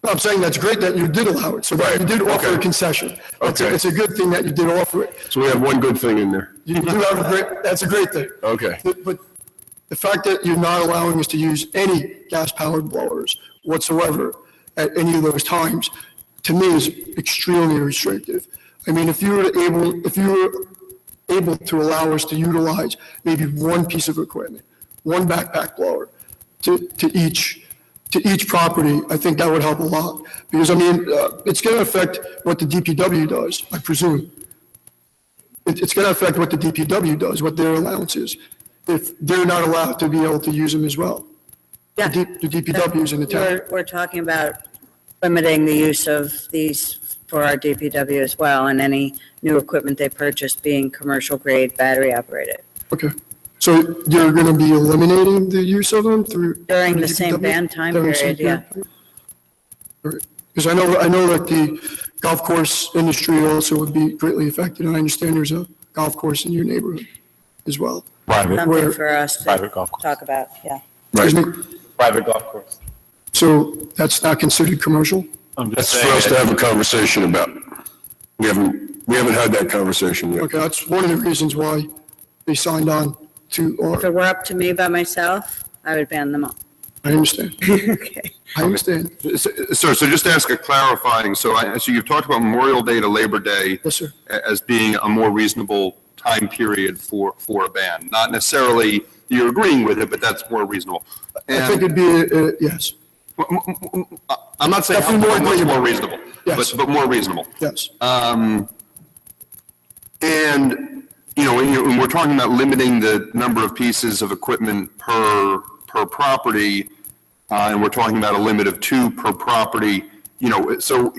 I'm saying that's great that you did allow it, so that you did offer a concession. It's a good thing that you did offer it. So we have one good thing in there. You do have that's a great thing. Okay. But the fact that you're not allowing us to use any gas-powered blowers whatsoever at any of those times, to me, is extremely restrictive. I mean, if you were able to allow us to utilize maybe one piece of equipment, one backpack blower to each property, I think that would help a lot. Because, I mean, it's going to affect what the DPW does, I presume. It's going to affect what the DPW does, what their allowance is, if they're not allowed to be able to use them as well. Yeah. The DPWs in the town. We're talking about limiting the use of these for our DPW as well, and any new equipment they purchase being commercial grade battery operated. Okay. So you're going to be eliminating the use of them During the same ban time period, yeah. Because I know that the golf course industry also would be greatly affected, and I understand there's a golf course in your neighborhood as well. Something for us to Private golf course. talk about, yeah. Excuse me? Private golf course. So that's not considered commercial? That's for us to have a conversation about. We haven't had that conversation yet. Okay, that's one of the reasons why they signed on to, If it were up to me by myself, I would ban them all. I understand. Okay. I understand. Sir, so just to ask a clarifying, so you've talked about Memorial Day to Labor Day. Yes, sir. As being a more reasonable time period for a ban. Not necessarily you're agreeing with it, but that's more reasonable. I think it'd be, yes. I'm not saying Definitely much more more reasonable, Yes. but more reasonable. Yes. And, you know, when we're talking about limiting the number of pieces of equipment per property, and we're talking about a limit of 2 per property, so,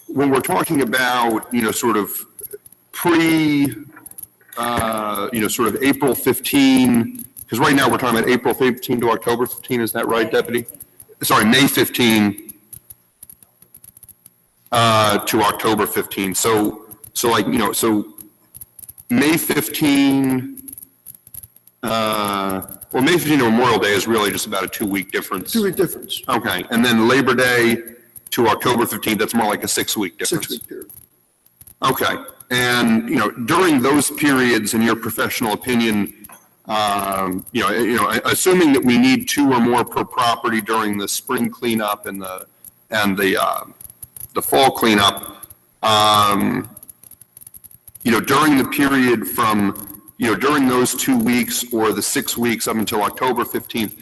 when we're talking about, sort of sort of April 15, because right now we're talking about April 15 to October 15, is that right, Deputy? Sorry, May 15 to October 15. So like, so May 15, well, May 15 to Memorial Day is really just about a 2-week difference. 2-week difference. Okay, and then Labor Day to October 15th, that's more like a 6-week difference. 6-week period. Okay, and, during those periods, in your professional opinion, assuming that we need 2 or more per property during the spring cleanup and the fall cleanup, during the period from, during those 2 weeks or the 6 weeks up until October 15th,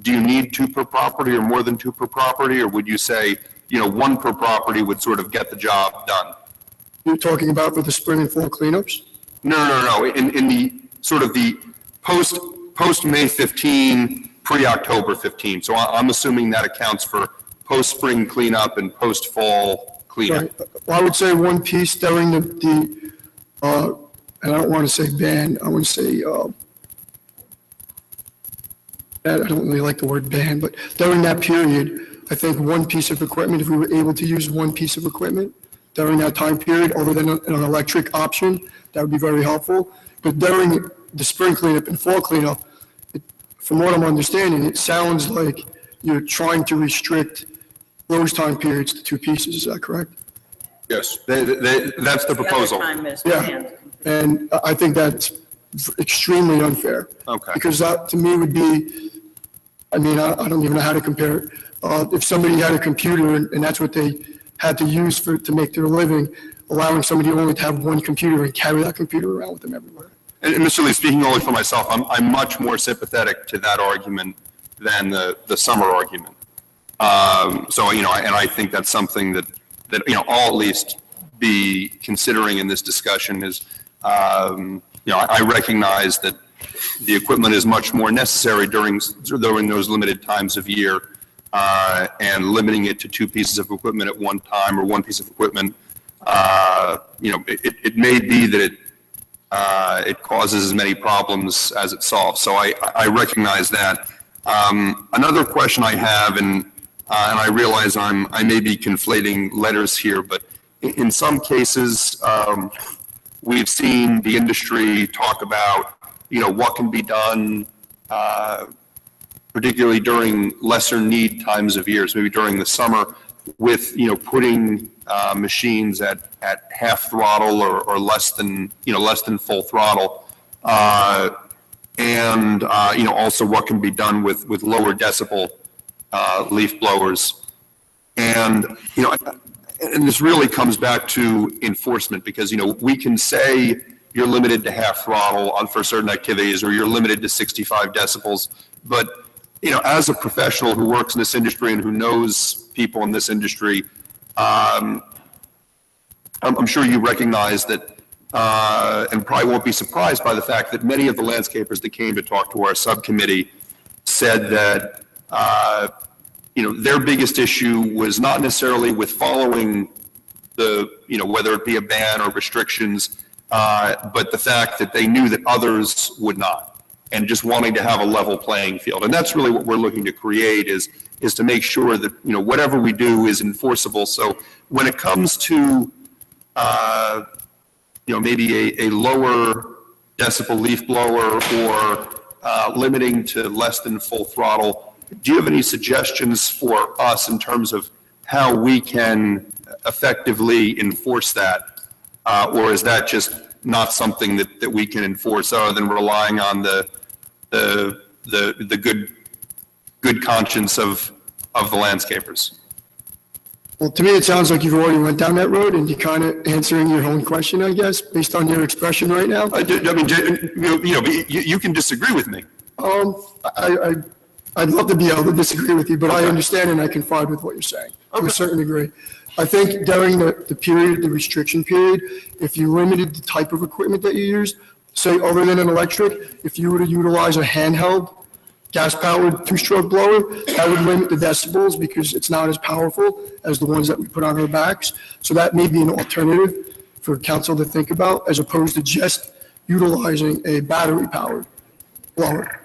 do you need 2 per property or more than 2 per property, or would you say, 1 per property would sort of get the job done? You're talking about for the spring and fall cleanups? No. In the sort of the post May 15, pre-October 15. So I'm assuming that accounts for post-spring cleanup and post-fall cleanup. Right. Well, I would say one piece during the and I don't want to say ban, I want to say, I don't really like the word ban, but during that period, I think one piece of equipment, if we were able to use one piece of equipment during that time period, other than an electric option, that would be very helpful. But during the spring cleanup and fall cleanup, from what I'm understanding, it sounds like you're trying to restrict those time periods to 2 pieces. Is that correct? Yes, that's the proposal. Yeah, and I think that's extremely unfair. Okay. Because that, to me, would be, I mean, I don't even know how to compare it. If somebody had a computer and that's what they had to use to make their living, allowing somebody only to have one computer and carry that computer around with them everywhere. And Mr. Lee, speaking only for myself, I'm much more sympathetic to that argument than the summer argument. So, and I think that's something that I'll at least be considering in this discussion is, I recognize that the equipment is much more necessary during those limited times of year, and limiting it to 2 pieces of equipment at one time or 1 piece of equipment, it may be that it causes as many problems as it solves. So I recognize that. Another question I have, and I realize I may be conflating letters here, but in some cases, we've seen the industry talk about, what can be done, particularly during lesser need times of years, maybe during the summer, with, putting machines at half throttle or less than full throttle. And, also what can be done with lower decibel leaf blowers. And, and this really comes back to enforcement because, we can say you're limited to half throttle for certain activities or you're limited to 65 decibels. But, as a professional who works in this industry and who knows people in this industry, I'm sure you recognize that, and probably won't be surprised by the fact that many of the landscapers that came to talk to our subcommittee said that, their biggest issue was not necessarily with following whether it be a ban or restrictions, but the fact that they knew that others would not, and just wanting to have a level playing field. And that's really what we're looking to create is to make sure that, whatever we do is enforceable. So when it comes to, maybe a lower decibel leaf blower or limiting to less than full throttle, do you have any suggestions for us in terms of how we can effectively enforce that? Or is that just not something that we can enforce other than relying on the good conscience of the landscapers? Well, to me, it sounds like you've already went down that road and you're kind of answering your own question, I guess, based on your expression right now. I mean, you can disagree with me. I'd love to be able to disagree with you, but I understand and I confide with what you're saying to a certain degree. I think during the period, the restriction period, if you limited the type of equipment that you use, say other than an electric, if you were to utilize a handheld gas-powered two-stroke blower, that would limit the decibels because it's not as powerful as the ones that we put on our backs. So that may be an alternative for council to think about, as opposed to just utilizing a battery-powered blower.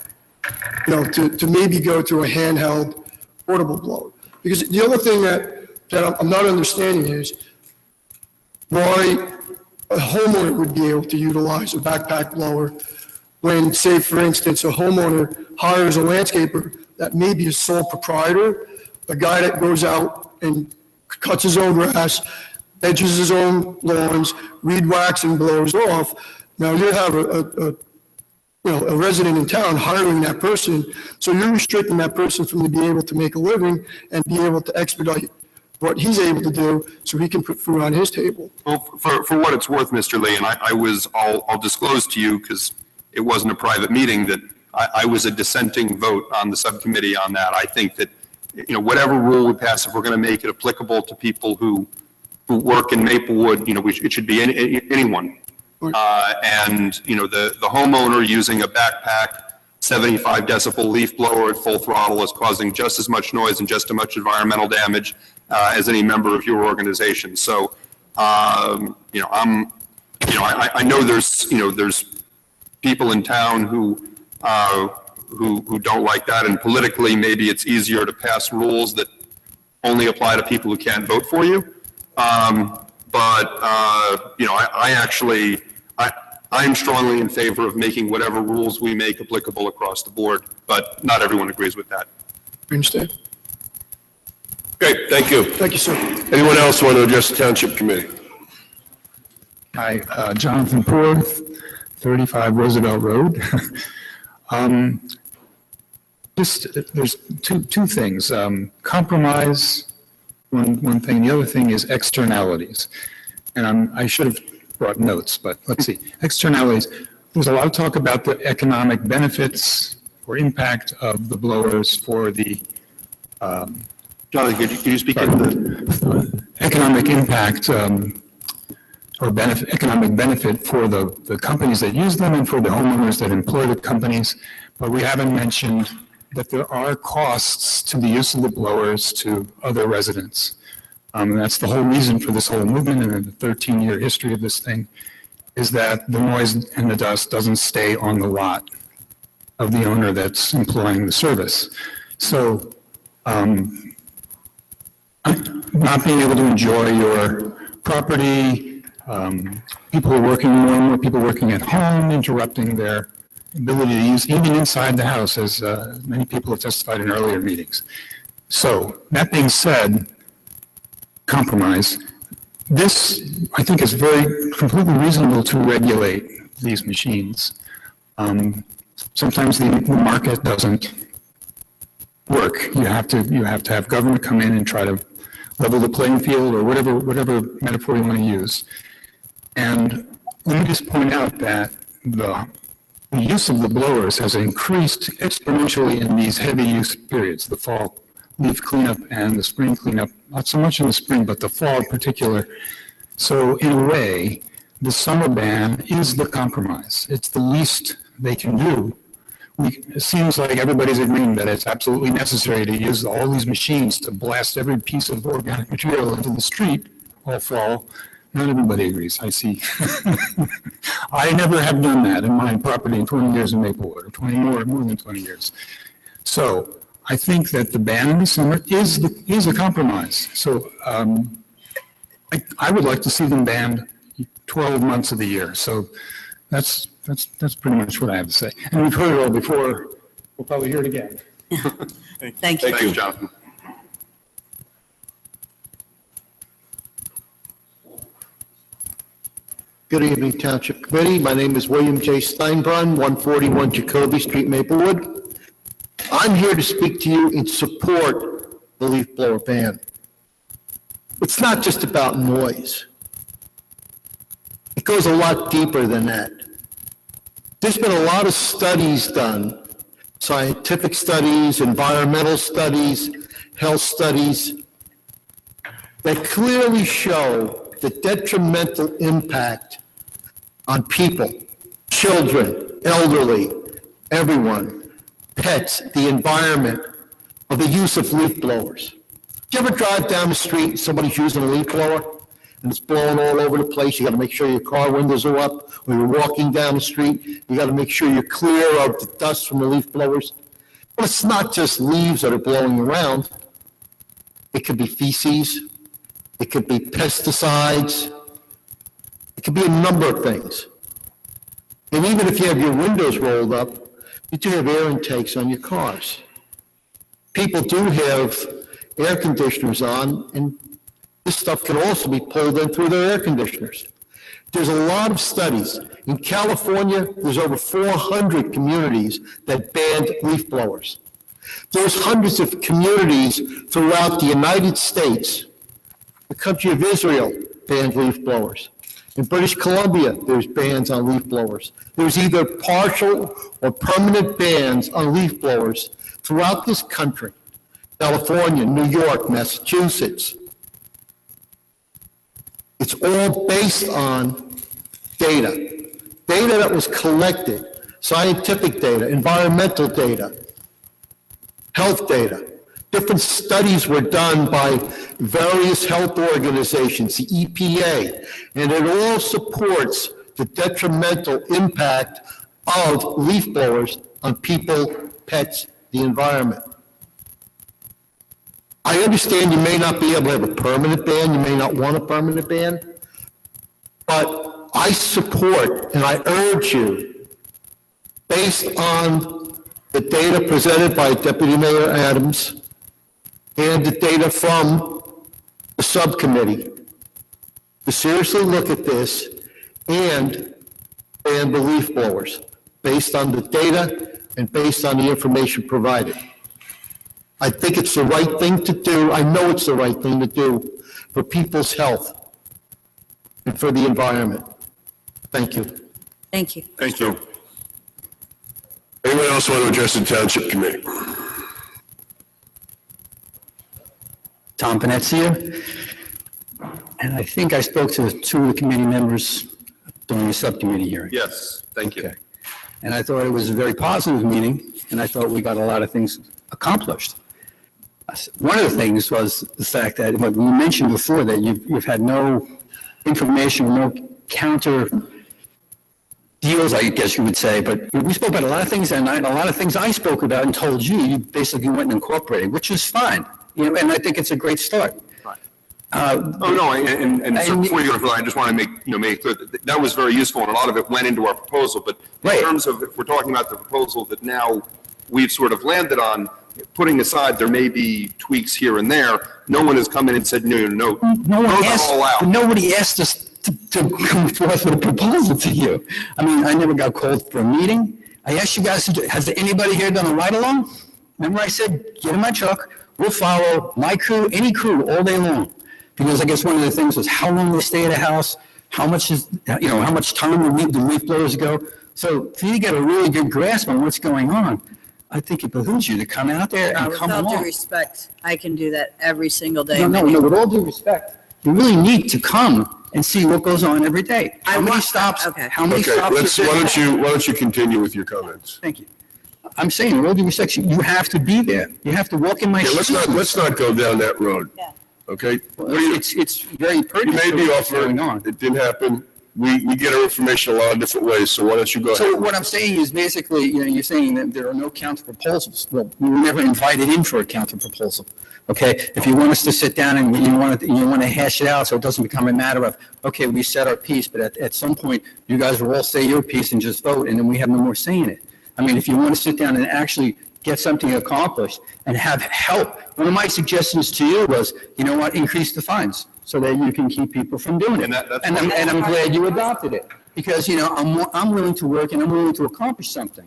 To maybe go to a handheld portable blower. Because the other thing that I'm not understanding is why a homeowner would be able to utilize a backpack blower when, say, for instance, a homeowner hires a landscaper that may be a sole proprietor, a guy that goes out and cuts his own grass, edges his own lawns, weed whacks and blows off. Now you have a resident in town hiring that person, so you're restricting that person from to be able to make a living and be able to expedite what he's able to do so he can put food on his table. Well, for what it's worth, Mr. Lee, and I'll disclose to you, because it wasn't a private meeting, that I was a dissenting vote on the subcommittee on that. I think that, whatever rule we pass, if we're going to make it applicable to people who work in Maplewood, it should be anyone. And, the homeowner using a backpack 75 decibel leaf blower at full throttle is causing just as much noise and just as much environmental damage as any member of your organization. So, I know there's people in town who don't like that, and politically maybe it's easier to pass rules that only apply to people who can't vote for you. I'm strongly in favor of making whatever rules we make applicable across the board, but not everyone agrees with that. Understand? Great, thank you. Thank you, sir. Anyone else want to address the Township Committee? Hi, Jonathan Porth, 35 Roosevelt Road. There's two things. Compromise, one thing. The other thing is externalities. And I should have brought notes, but let's see. Externalities. There's a lot of talk about the economic benefits or impact of the blowers for the Jonathan, could you speak into the economic impact or economic benefit for the companies that use them and for the homeowners that employ the companies, but we haven't mentioned that there are costs to the use of the blowers to other residents. And that's the whole reason for this whole movement and the 13-year history of this thing, is that the noise and the dust doesn't stay on the lot of the owner that's employing the service. So not being able to enjoy your property, people are working, more and more people working at home, interrupting their ability to use, even inside the house, as many people have testified in earlier meetings. So that being said, compromise. This, I think, is completely reasonable to regulate these machines. Sometimes the market doesn't work. You have to have government come in and try to level the playing field, or whatever metaphor you want to use. And let me just point out that the use of the blowers has increased exponentially in these heavy use periods, the fall leaf cleanup and the spring cleanup, not so much in the spring, but the fall in particular. So in a way, the summer ban is the compromise. It's the least they can do. It seems like everybody's agreeing that it's absolutely necessary to use all these machines to blast every piece of organic material into the street all fall. Not everybody agrees, I see. I never have done that in my property in 20 years in Maplewood, or more than 20 years. So I think that the ban in the summer is a compromise. So I would like to see them banned 12 months of the year. So that's pretty much what I have to say. And we've heard it all before. We'll probably hear it again. Thank you. Thank you, Jonathan. Good evening, Township Committee. My name is William J. Steinbrunn, 141 Jacoby Street, Maplewood. I'm here to speak to you in support of the leaf blower ban. It's not just about noise. It goes a lot deeper than that. There's been a lot of studies done, scientific studies, environmental studies, health studies, that clearly show the detrimental impact on people, children, elderly, everyone, pets, the environment, of the use of leaf blowers. Do you ever drive down the street and somebody's using a leaf blower and it's blowing all over the place? You got to make sure your car windows are up. When you're walking down the street, you got to make sure you're clear of the dust from the leaf blowers. But it's not just leaves that are blowing around. It could be feces. It could be pesticides. It could be a number of things. And even if you have your windows rolled up, you do have air intakes on your cars. People do have air conditioners on, and this stuff can also be pulled in through their air conditioners. There's a lot of studies. In California, there's over 400 communities that banned leaf blowers. There's hundreds of communities throughout the United States. The country of Israel banned leaf blowers. In British Columbia, there's bans on leaf blowers. There's either partial or permanent bans on leaf blowers throughout this country. California, New York, Massachusetts. It's all based on data. Data that was collected, scientific data, environmental data, health data. Different studies were done by various health organizations, the EPA, and it all supports the detrimental impact of leaf blowers on people, pets, the environment. I understand you may not be able to have a permanent ban, you may not want a permanent ban, but I support and I urge you, based on the data presented by Deputy Mayor Adams and the data from the subcommittee, to seriously look at this and ban the leaf blowers based on the data and based on the information provided. I think it's the right thing to do. I know it's the right thing to do for people's health and for the environment. Thank you. Thank you. Thank you. Anyone else want to address the Township Committee? Tom Panezia, and I think I spoke to two of the committee members during the subcommittee hearing. Yes, thank you. Okay. And I thought it was a very positive meeting, and I thought we got a lot of things accomplished. One of the things was the fact that, what we mentioned before, that you've had no information, no counter deals, I guess you would say, but we spoke about a lot of things, and a lot of things I spoke about and told you, you basically went and incorporated, which is fine. You know, and I think it's a great start. Right. And so before you go further, I just want to make clear that was very useful, and a lot of it went into our proposal. But in terms of, if we're talking about the proposal that now we've sort of landed on, putting aside there may be tweaks here and there, no one has come in and said, no, nobody asked us to come forth with a proposal to you. I mean, I never got called for a meeting. I asked you guys, has anybody here done a ride-along? Remember I said, get in my truck, we'll follow my crew, any crew, all day long. Because I guess one of the things was how long they stay at a house, how much time the leaf blowers go. So for you to get a really good grasp on what's going on, I think it behooves you to come out there and come With all due along. respect, I can do that every single day. No, with all due respect, you really need to come and see what goes on every day. How many stops? How many stops? Why don't you continue with your comments? Thank you. I'm saying, with all due respect, you have to be there. You have to walk in my shoes. Let's not go down that road. Yeah. Okay? It's very pertinent. You made the offer, it didn't happen. We get our information a lot of different ways, so why don't you go ahead? So what I'm saying is basically, you're saying that there are no counter proposals. Well, we were never invited in for a counter proposal. Okay, if you want us to sit down and you want to hash it out so it doesn't become a matter of, okay, we said our piece, but at some point, you guys will all say your piece and just vote, and then we have no more say in it. I mean, if you want to sit down and actually get something accomplished and have help, one of my suggestions to you was, you know what, increase the fines so that you can keep people from doing it. And I'm glad you adopted it, because, I'm willing to work and I'm willing to accomplish something.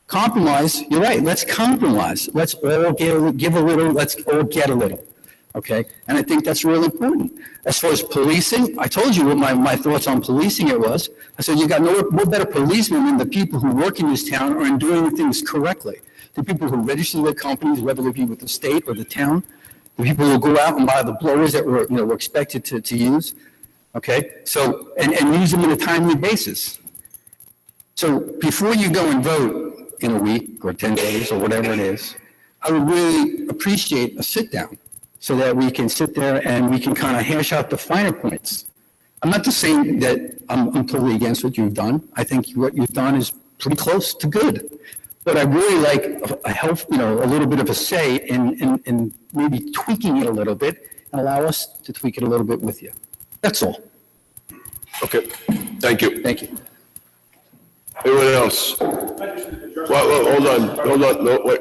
Compromise, you're right, let's compromise. Let's all give a little, let's all get a little, okay? And I think that's really important. As far as policing, I told you what my thoughts on policing it was. I said, you got no better policemen than the people who work in this town are in doing things correctly. The people who register their companies, whether it be with the state or the town, the people who go out and buy the blowers that we're expected to use, okay? So, and use them on a timely basis. So before you go and vote, in a week or 10 days or whatever it is, I would really appreciate a sit-down so that we can sit there and we can kind of hash out the finer points. I'm not just saying that I'm totally against what you've done. I think what you've done is pretty close to good. But I really like a help, a little bit of a say in maybe tweaking it a little bit and allow us to tweak it a little bit with you. That's all. Okay, thank you. Thank you. Anyone else? Well, hold on, no, wait.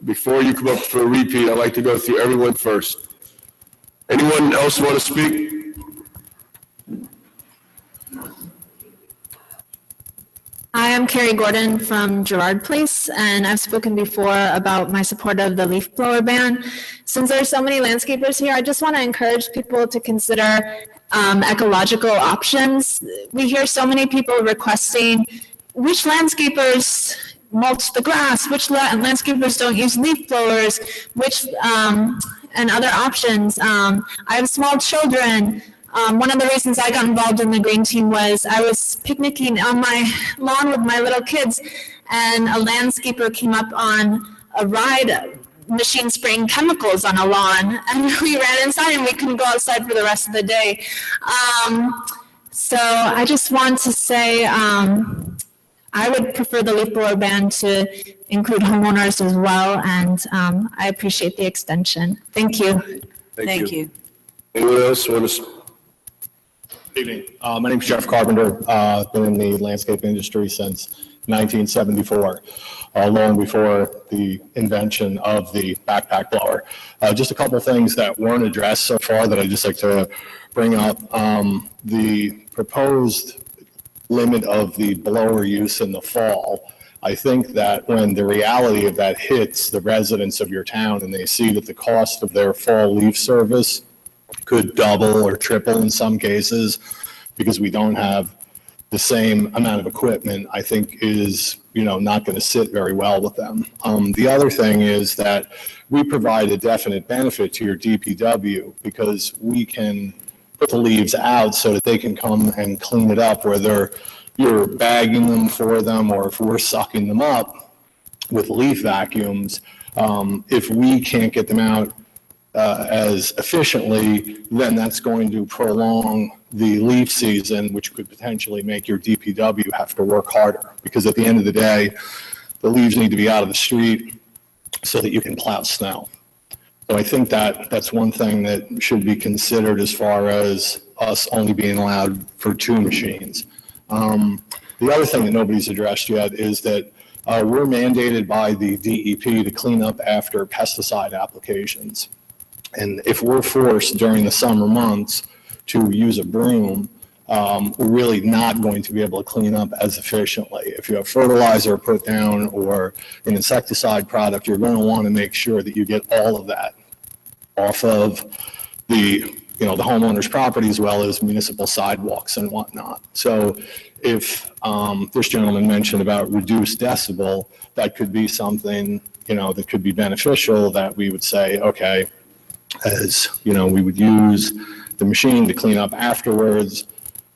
Before you come up for a repeat, I'd like to go through everyone first. Anyone else want to speak? Hi, I'm Carrie Gordon from Gerard Place, and I've spoken before about my support of the leaf blower ban. Since there are so many landscapers here, I just want to encourage people to consider ecological options. We hear so many people requesting which landscapers mulch the grass, which landscapers don't use leaf blowers, which and other options. I have small children. One of the reasons I got involved in the green team was I was picnicking on my lawn with my little kids, and a landscaper came up on a ride machine spraying chemicals on a lawn, and we ran inside and we couldn't go outside for the rest of the day. So I just want to say I would prefer the leaf blower ban to include homeowners as well, and I appreciate the extension. Thank you. Thank you. Anyone else want to? Good evening. My name is Jeff Carpenter. I've been in the landscape industry since 1974, long before the invention of the backpack blower. Just a couple of things that weren't addressed so far that I'd just like to bring up. The proposed limit of the blower use in the fall. I think that when the reality of that hits the residents of your town and they see that the cost of their fall leaf service could double or triple in some cases because we don't have the same amount of equipment, I think is, not going to sit very well with them. The other thing is that we provide a definite benefit to your DPW because we can put the leaves out so that they can come and clean it up, whether you're bagging them for them or if we're sucking them up with leaf vacuums. If we can't get them out as efficiently, then that's going to prolong the leaf season, which could potentially make your DPW have to work harder. Because at the end of the day, the leaves need to be out of the street so that you can plow snow. So I think that that's one thing that should be considered as far as us only being allowed for 2 machines. The other thing that nobody's addressed yet is that we're mandated by the DEP to clean up after pesticide applications. And if we're forced during the summer months to use a broom, we're really not going to be able to clean up as efficiently. If you have fertilizer put down or an insecticide product, you're going to want to make sure that you get all of that off of the homeowner's property as well as municipal sidewalks and whatnot. So if this gentleman mentioned about reduced decibel, that could be something, that could be beneficial that we would say, okay, as, we would use the machine to clean up afterwards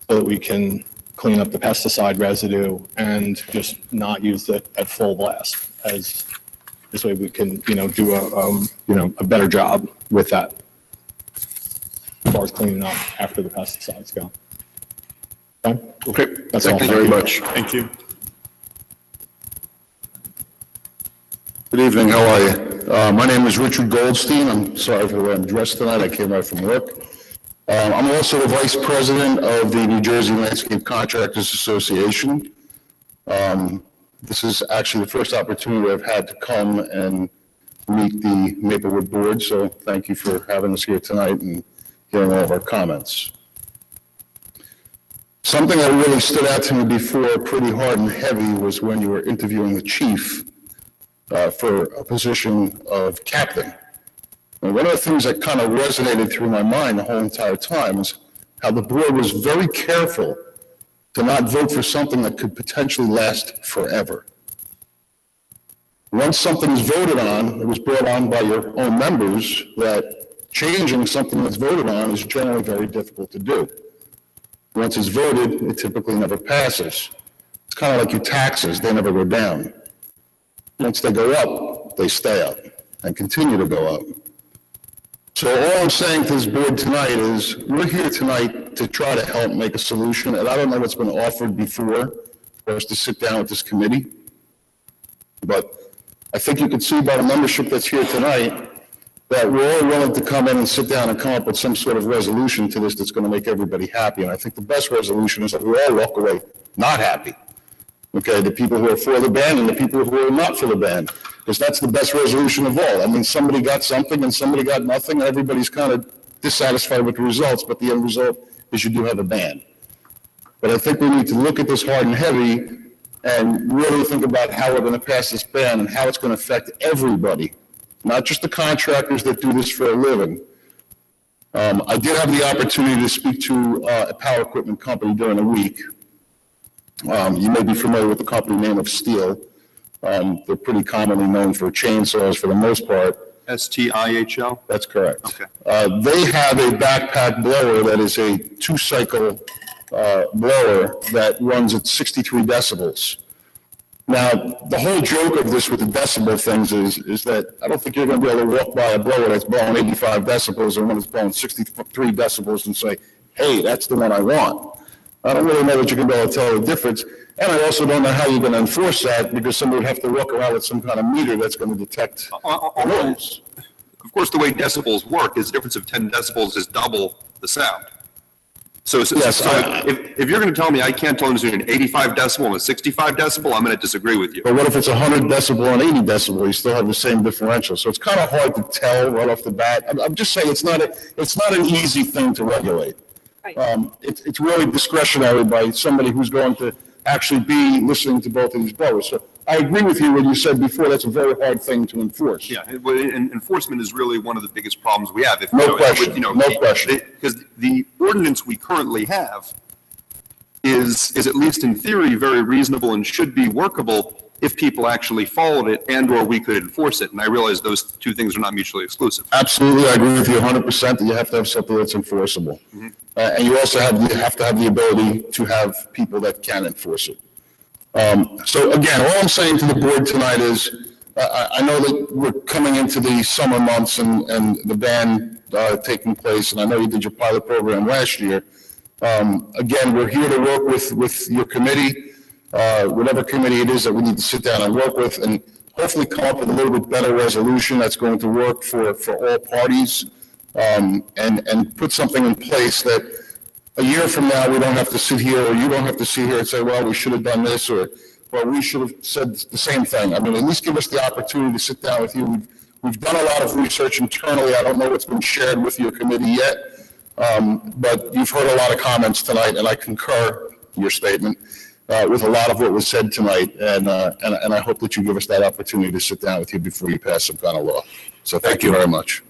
so that we can clean up the pesticide residue and just not use it at full blast. As this way we can, do a better job with that as far as cleaning up after the pesticides go. Okay, That's all. thank you very much. Thank you. Good evening, how are you? My name is Richard Goldstein. I'm sorry for the way I'm dressed tonight. I came right from work. I'm also the vice president of the New Jersey Landscape Contractors Association. This is actually the first opportunity I've had to come and meet the Maplewood board, so thank you for having us here tonight and hearing all of our comments. Something that really stood out to me before pretty hard and heavy was when you were interviewing the chief for a position of captain. And one of the things that kind of resonated through my mind the whole entire time is how the board was very careful to not vote for something that could potentially last forever. Once something is voted on, it was brought on by your own members, that changing something that's voted on is generally very difficult to do. Once it's voted, it typically never passes. It's kind of like your taxes, they never go down. Once they go up, they stay up and continue to go up. So all I'm saying to this board tonight is, we're here tonight to try to help make a solution, and I don't know what's been offered before for us to sit down with this committee. But I think you can see by the membership that's here tonight that we're all willing to come in and sit down and come up with some sort of resolution to this that's going to make everybody happy. And I think the best resolution is that we all walk away not happy. Okay, the people who are for the ban and the people who are not for the ban. Because that's the best resolution of all. I mean, somebody got something and somebody got nothing, and everybody's kind of dissatisfied with the results, but the end result is you do have a ban. But I think we need to look at this hard and heavy and really think about how we're going to pass this ban and how it's going to affect everybody, not just the contractors that do this for a living. I did have the opportunity to speak to a power equipment company during the week. You may be familiar with the company name of Steel. They're pretty commonly known for chainsaws for the most part. STIHL? That's correct. Okay. They have a backpack blower that is a two-cycle blower that runs at 63 decibels. Now, the whole joke of this with the decibel things is that I don't think you're going to be able to walk by a blower that's blowing 85 decibels and one that's blowing 63 decibels and say, hey, that's the one I want. I don't really know that you can be able to tell the difference. And I also don't know how you're going to enforce that, because somebody would have to walk around with some kind of meter that's going to detect noise. Of course, the way decibels work is the difference of 10 decibels is double the sound. So if you're going to tell me I can't tell them between an 85 decibel and a 65 decibel, I'm going to disagree with you. But what if it's 100 decibel and 80 decibel? You still have the same differential. So it's kind of hard to tell right off the bat. I'm just saying it's not an easy thing to regulate. It's really discretionary by somebody who's going to actually be listening to both of these blowers. So I agree with you when you said before that's a very hard thing to enforce. Yeah, and enforcement is really one of the biggest problems we have. No question. Because the ordinance we currently have is at least in theory very reasonable and should be workable if people actually followed it and/or we could enforce it. And I realize those two things are not mutually exclusive. Absolutely, I agree with you 100% that you have to have something that's enforceable. Mm-hmm. And you also have to have the ability to have people that can enforce it. So again, all I'm saying to the board tonight is, I know that we're coming into the summer months and the ban taking place, and I know you did your pilot program last year. Again, we're here to work with your committee, whatever committee it is that we need to sit down and work with, and hopefully come up with a little bit better resolution that's going to work for all parties, and put something in place that a year from now, we don't have to sit here, or you don't have to sit here and say, well, we should have done this, or, well, we should have said the same thing. I mean, at least give us the opportunity to sit down with you. We've done a lot of research internally. I don't know what's been shared with your committee yet, but you've heard a lot of comments tonight, and I concur your statement with a lot of what was said tonight, and I hope that you give us that opportunity to sit down with you before you pass some kind of law. So thank you very much.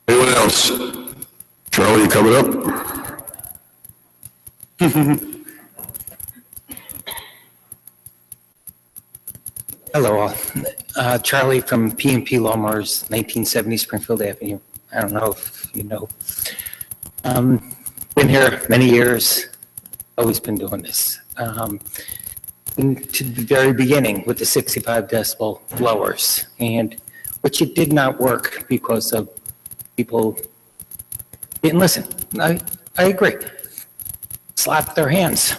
Anyone else? Charlie, you coming up? Hello, all. Charlie from P&P Lawnmowers, 1970 Springfield Avenue. I don't know if you know. Been here many years, always been doing this. And to the very beginning with the 65 decibel blowers, and which it did not work because of people didn't listen. I agree. Slap their hands.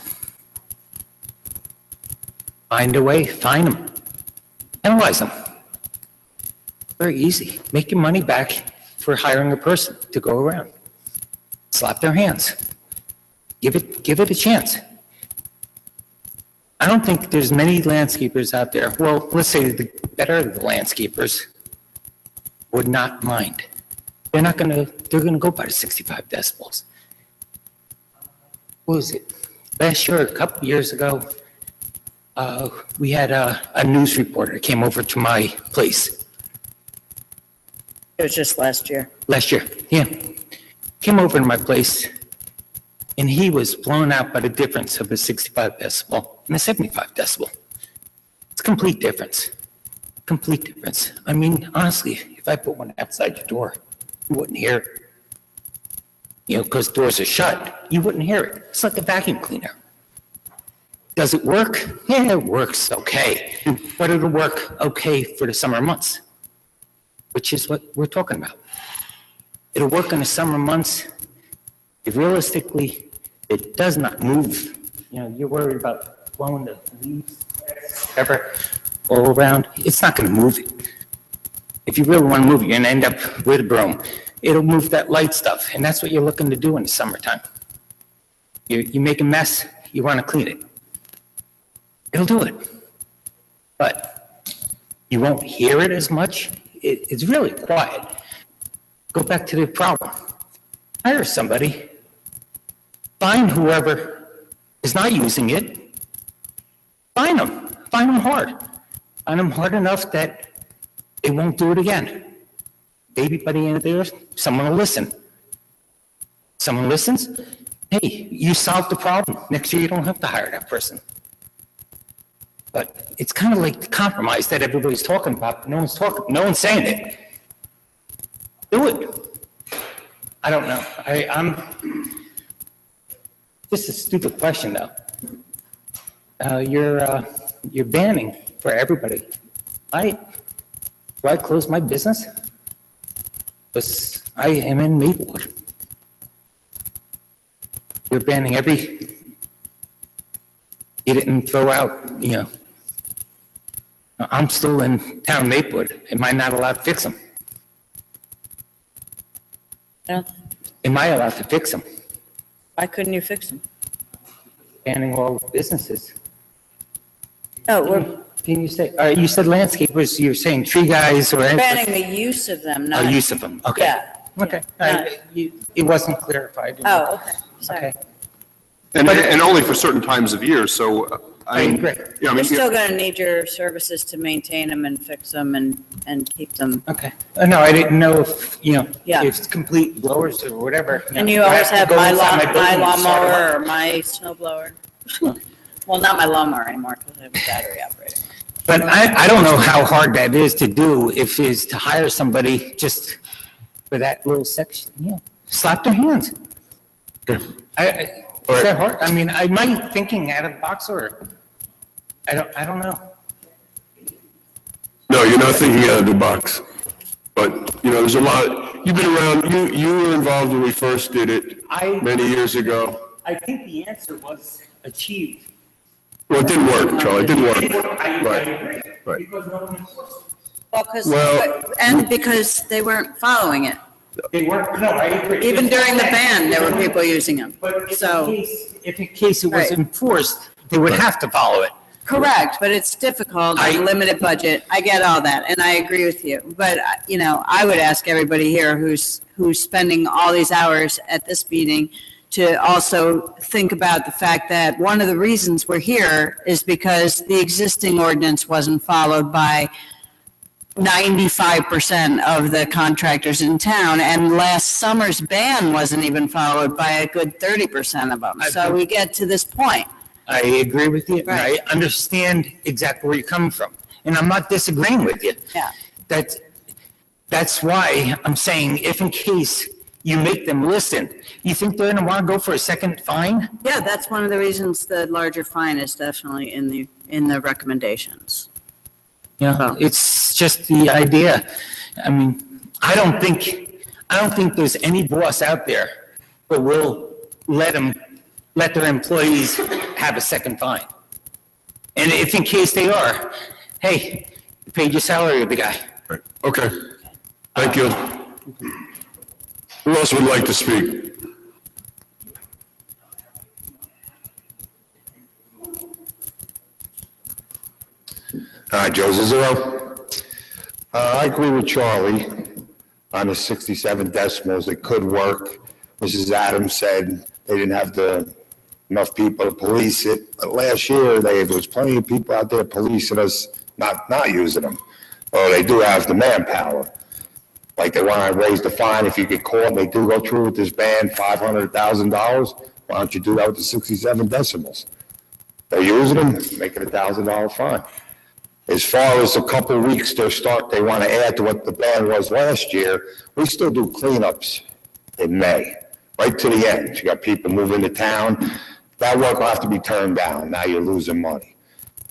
Find a way, fine them. Penalize them. Very easy. Make your money back for hiring a person to go around. Slap their hands. Give it a chance. I don't think there's many landscapers out there. Well, let's say the better of the landscapers would not mind. They're gonna go by the 65 decibels. What was it? Last year, a couple years ago, we had a news reporter came over to my place. It was just last year. Last year, yeah. Came over to my place, and he was blown out by the difference of a 65 decibel and a 75 decibel. It's a complete difference. Complete difference. I mean, honestly, if I put one outside your door, you wouldn't hear it. You know, because doors are shut, you wouldn't hear it. It's like a vacuum cleaner. Does it work? Yeah, it works okay. But it'll work okay for the summer months, which is what we're talking about. It'll work in the summer months. If realistically, it does not move. You know, you're worried about blowing the leaves, whatever, all around. It's not going to move it. If you really want to move it, you're going to end up with a broom. It'll move that light stuff, and that's what you're looking to do in the summertime. You make a mess, you want to clean it. It'll do it. But you won't hear it as much. It's really quiet. Go back to the problem. Hire somebody. Find whoever is not using it. Find them. Find them hard. Find them hard enough that they won't do it again. Maybe by the end of the year, someone will listen. Someone listens. Hey, you solved the problem. Next year, you don't have to hire that person. But it's kind of like the compromise that everybody's talking about. No one's saying it. Do it. I don't know. I'm. This is a stupid question, though. You're banning for everybody. Do I close my business? Because I am in Maplewood. You're banning you didn't throw out, I'm still in town Maplewood. Am I not allowed to fix them? No. Am I allowed to fix them? Why couldn't you fix them? Banning all businesses. Oh, Can you say, you said landscapers, you're saying tree guys or we're anything? banning the use of them, not. Use of them, okay. Yeah. Okay. It wasn't clarified. Oh, okay, sorry. Okay. And only for certain times of year, so, I agree. Yeah, I You're mean, still gonna need your services to maintain them and fix them and keep them. Okay. No, I didn't know if, Yeah. if it's complete blowers or whatever. And you I always to have go my inside building and start them lawnmower up. or my snow blower. Well, not my lawnmower anymore because I have a battery operated. But I don't know how hard that is to do if is to hire somebody just for that little section. Yeah, slap their hands. Is that hard? I mean, am I thinking out of the box or, I don't know. No, you're not thinking out of the box. But, there's a lot, you've been around, you were involved when we first did it many years ago. I think the answer was achieved. Well, it didn't work, Charlie, it didn't work. I Right, agree. right. Because no one enforced it. Well- And because they weren't following it. They weren't, no, I agree. Even during the ban, there were people using them. But So, if in case it was Right. enforced, they would have to follow it. correct, but it's difficult, limited budget. I get all that, and I agree with you. But, I would ask everybody here who's spending all these hours at this meeting to also think about the fact that one of the reasons we're here is because the existing ordinance wasn't followed by 95% of the contractors in town, and last summer's ban wasn't even followed by a good 30% of them. So we get to this point. I agree with you, and I Right. understand exactly where you're coming from, and I'm not disagreeing with you. Yeah. That's why I'm saying, if in case you make them listen, you think they're gonna wanna go for a second fine? Yeah, that's one of the reasons the larger fine is definitely in the recommendations. Yeah, it's just the idea. I mean, I don't think there's any boss out there that will let their employees have a second fine. And if in case they are, hey, you paid your salary of the guy. Right. Okay, thank you. Who else would like to speak? Hi, Joe Zizzo. I agree with Charlie on the 67 decimals. It could work. Mrs. Adams said they didn't have enough people to police it. But last year, there was plenty of people out there policing us, not using them. Well, they do have the manpower. Like they want to raise the fine if you get caught, they do go through with this ban, $500,000. Why don't you do that with the 67 decimals? They're using them, make it $1,000 fine. As far as a couple of weeks they want to add to what the ban was last year, we still do cleanups in May, right to the end. You got people moving to town, that work will have to be turned down. Now you're losing money.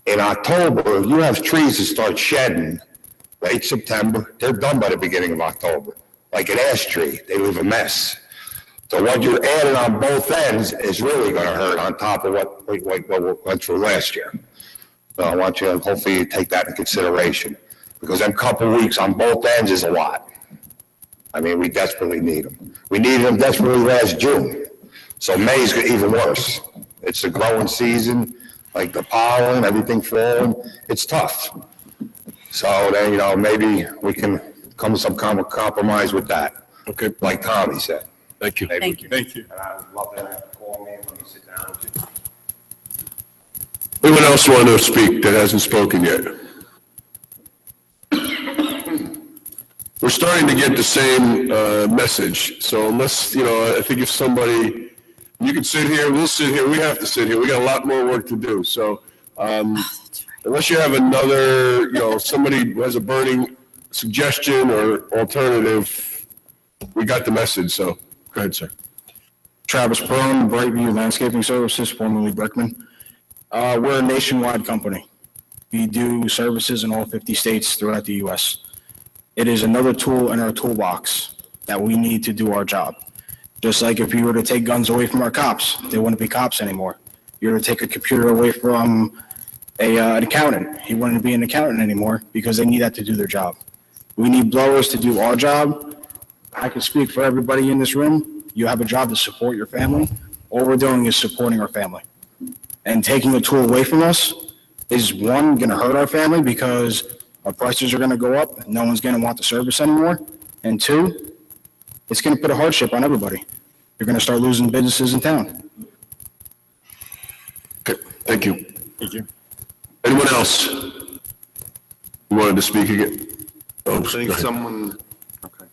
In October, you have trees that start shedding late September. They're done by the beginning of October. Like an ash tree, they leave a mess. So what you're adding on both ends is really going to hurt on top of what we went through last year. So I want you to hopefully take that into consideration, because them couple weeks on both ends is a lot. I mean, we desperately need them. We needed them desperately last June. So May's even worse. It's the growing season, like the pollen, everything falling. It's tough. So then, you know, maybe we can come to some kind of compromise with that. Okay. Like Tommy said. Thank you. Thank you. Thank you. And I would love to have you call me when you sit down. Anyone else want to speak that hasn't spoken yet? We're starting to get the same message. So unless, you know, I think if somebody, you can sit here, we'll sit here, we have to sit here. We got a lot more work to do. So unless you have another, you know, somebody who has a burning suggestion or alternative, we got the message. So go ahead, sir. Travis Perone, Brightview Landscaping Services, formerly Brickman. We're a nationwide company. We do services in all 50 states throughout the U.S. It is another tool in our toolbox that we need to do our job. Just like if you were to take guns away from our cops, they wouldn't be cops anymore. You were to take a computer away from an accountant, he wouldn't be an accountant anymore because they need that to do their job. We need blowers to do our job. I can speak for everybody in this room. You have a job to support your family. All we're doing is supporting our family. And taking a tool away from us is, one, going to hurt our family because our prices are going to go up. No one's going to want the service anymore. And two, it's going to put a hardship on everybody. You're going to start losing businesses in town. Okay, thank you. Thank you. Anyone else who wanted to speak again? Oh, I think go ahead. someone, okay.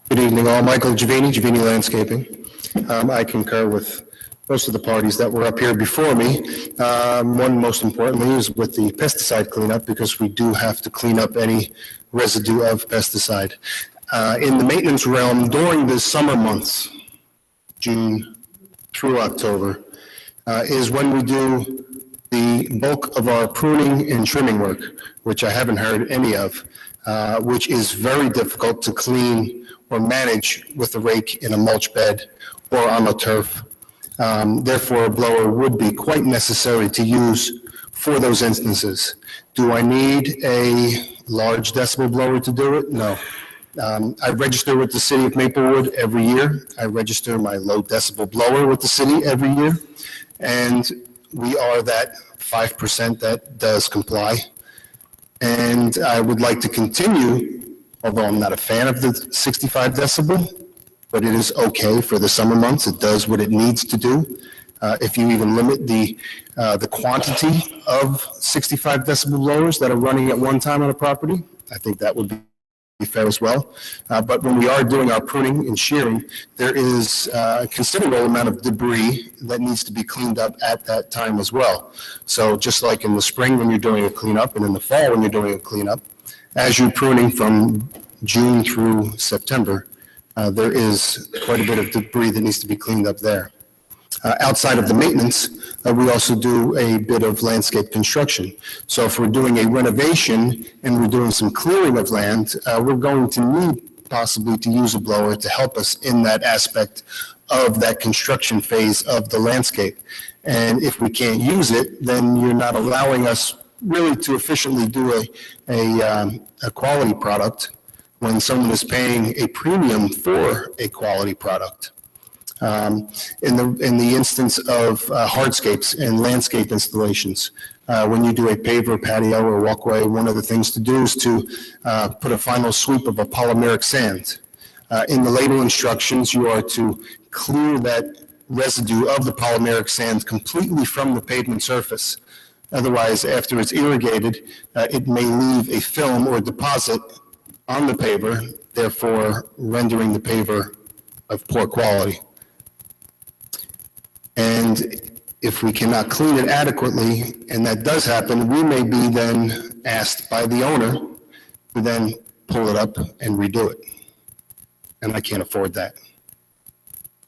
Good evening, all. Michael Giovanni Landscaping. I concur with most of the parties that were up here before me. One, most importantly, is with the pesticide cleanup, because we do have to clean up any residue of pesticide. In the maintenance realm, during the summer months, June through October, is when we do the bulk of our pruning and trimming work, which I haven't heard any of, which is very difficult to clean or manage with a rake in a mulch bed or on the turf. Therefore, a blower would be quite necessary to use for those instances. Do I need a large decibel blower to do it? No. I register with the city of Maplewood every year. I register my low decibel blower with the city every year. And we are that 5% that does comply. And I would like to continue, although I'm not a fan of the 65 decibel, but it is okay for the summer months. It does what it needs to do. If you even limit the quantity of 65 decibel blowers that are running at one time on a property, I think that would be fair as well. But when we are doing our pruning and shearing, there is a considerable amount of debris that needs to be cleaned up at that time as well. So just like in the spring when you're doing a cleanup, and in the fall when you're doing a cleanup, as you're pruning from June through September, there is quite a bit of debris that needs to be cleaned up there. Outside of the maintenance, we also do a bit of landscape construction. So if we're doing a renovation and we're doing some clearing of land, we're going to need possibly to use a blower to help us in that aspect of that construction phase of the landscape. And if we can't use it, then you're not allowing us really to efficiently do a quality product when someone is paying a premium for a quality product. In the instance of hardscapes and landscape installations, when you do a paver, patio, or walkway, one of the things to do is to put a final sweep of a polymeric sand. In the label instructions, you are to clear that residue of the polymeric sand completely from the pavement surface. Otherwise, after it's irrigated, it may leave a film or deposit on the paver, therefore rendering the paver of poor quality. And if we cannot clean it adequately, and that does happen, we may be then asked by the owner to then pull it up and redo it. And I can't afford that.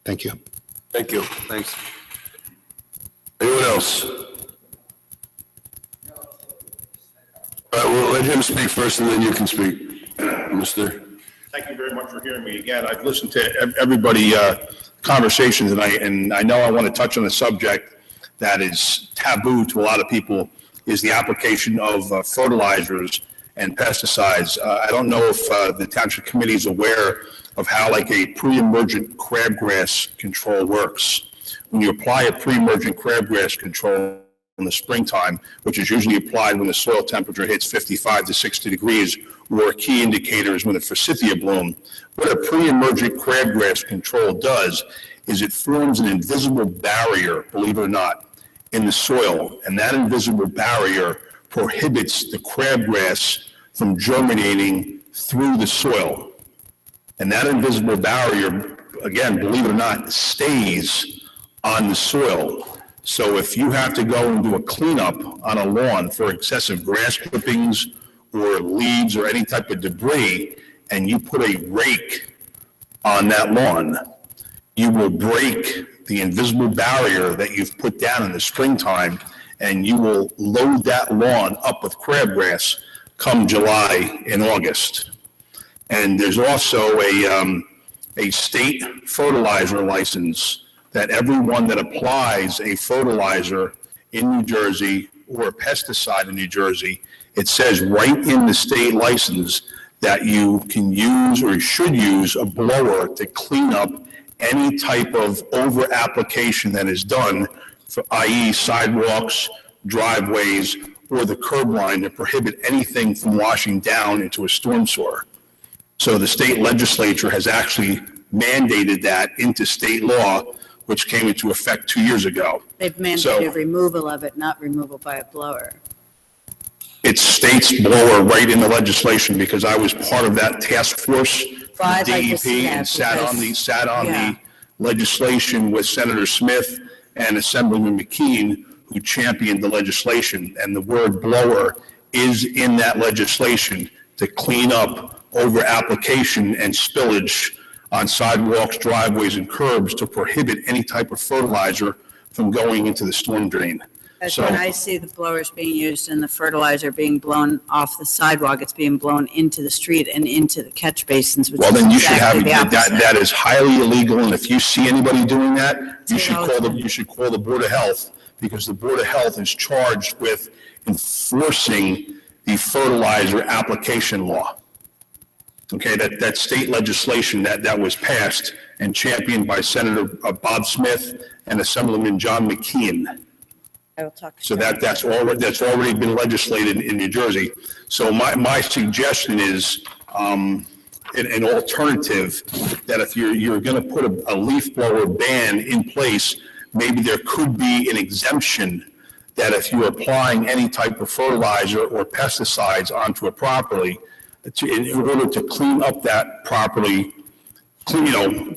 Thank you. Thank you. Thanks. Anyone else? All right, we'll let him speak first and then you can speak, Mr. Thank you very much for hearing me again. I've listened to everybody conversations tonight, and I know I want to touch on a subject that is taboo to a lot of people, is the application of fertilizers and pesticides. I don't know if the Township Committee is aware of how like a pre-emergent crabgrass control works. When you apply a pre-emergent crabgrass control in the springtime, which is usually applied when the soil temperature hits 55 to 60 degrees, or key indicators when the forsythia bloom, what a pre-emergent crabgrass control does is it forms an invisible barrier, believe it or not, in the soil, and that invisible barrier prohibits the crabgrass from germinating through the soil. And that invisible barrier, again, believe it or not, stays on the soil. So if you have to go and do a cleanup on a lawn for excessive grass clippings or leaves or any type of debris, and you put a rake on that lawn, you will break the invisible barrier that you've put down in the springtime, and you will load that lawn up with crabgrass come July and August. And there's also a state fertilizer license that everyone that applies a fertilizer in New Jersey or a pesticide in New Jersey, it says right in the state license that you can use or should use a blower to clean up any type of over application that is done, for, i.e. sidewalks, driveways, or the curb line, to prohibit anything from washing down into a storm sewer. So the state legislature has actually mandated that into state law, which came into effect 2 years ago. They've mandated removal of it, not removal by a blower. It states blower right in the legislation, because I was part of that task force for I'd the like to DEP see that and sat on yeah. the legislation with Senator Smith and Assemblyman McKean, who championed the legislation. And the word blower is in that legislation to clean up over application and spillage on sidewalks, driveways, and curbs, to prohibit any type of fertilizer from going into the storm drain. That's So- when I see the blowers being used and the fertilizer being blown off the sidewalk, it's being blown into the street and into the catch basins, which Well, is then you should have, exactly the opposite. that is highly illegal, and if you see anybody doing that, you should all call the the, you should call the Board of Health, because the Board of Health is charged with enforcing the fertilizer application law. Okay, that state legislation that was passed and championed by Senator Bob Smith and Assemblyman John McKean. I will talk. So that's already been legislated in New Jersey. So my suggestion is, an alternative, that if you're gonna put a leaf blower ban in place, maybe there could be an exemption that if you're applying any type of fertilizer or pesticides onto a property, in order to clean up that property,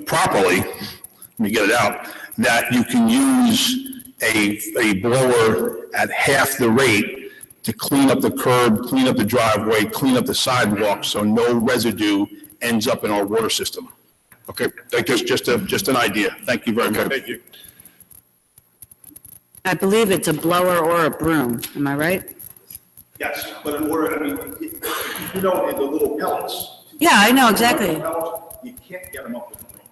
properly, let me get it out, that you can use a blower at half the rate to clean up the curb, clean up the driveway, clean up the sidewalk, so no residue ends up in our water system. Okay, that's just an idea. Thank you very much. Thank you. I believe it's a blower or a broom, am I right? Yes, but in order, I mean, in the little pellets. Yeah, I know, exactly. You can't get them up with the broom.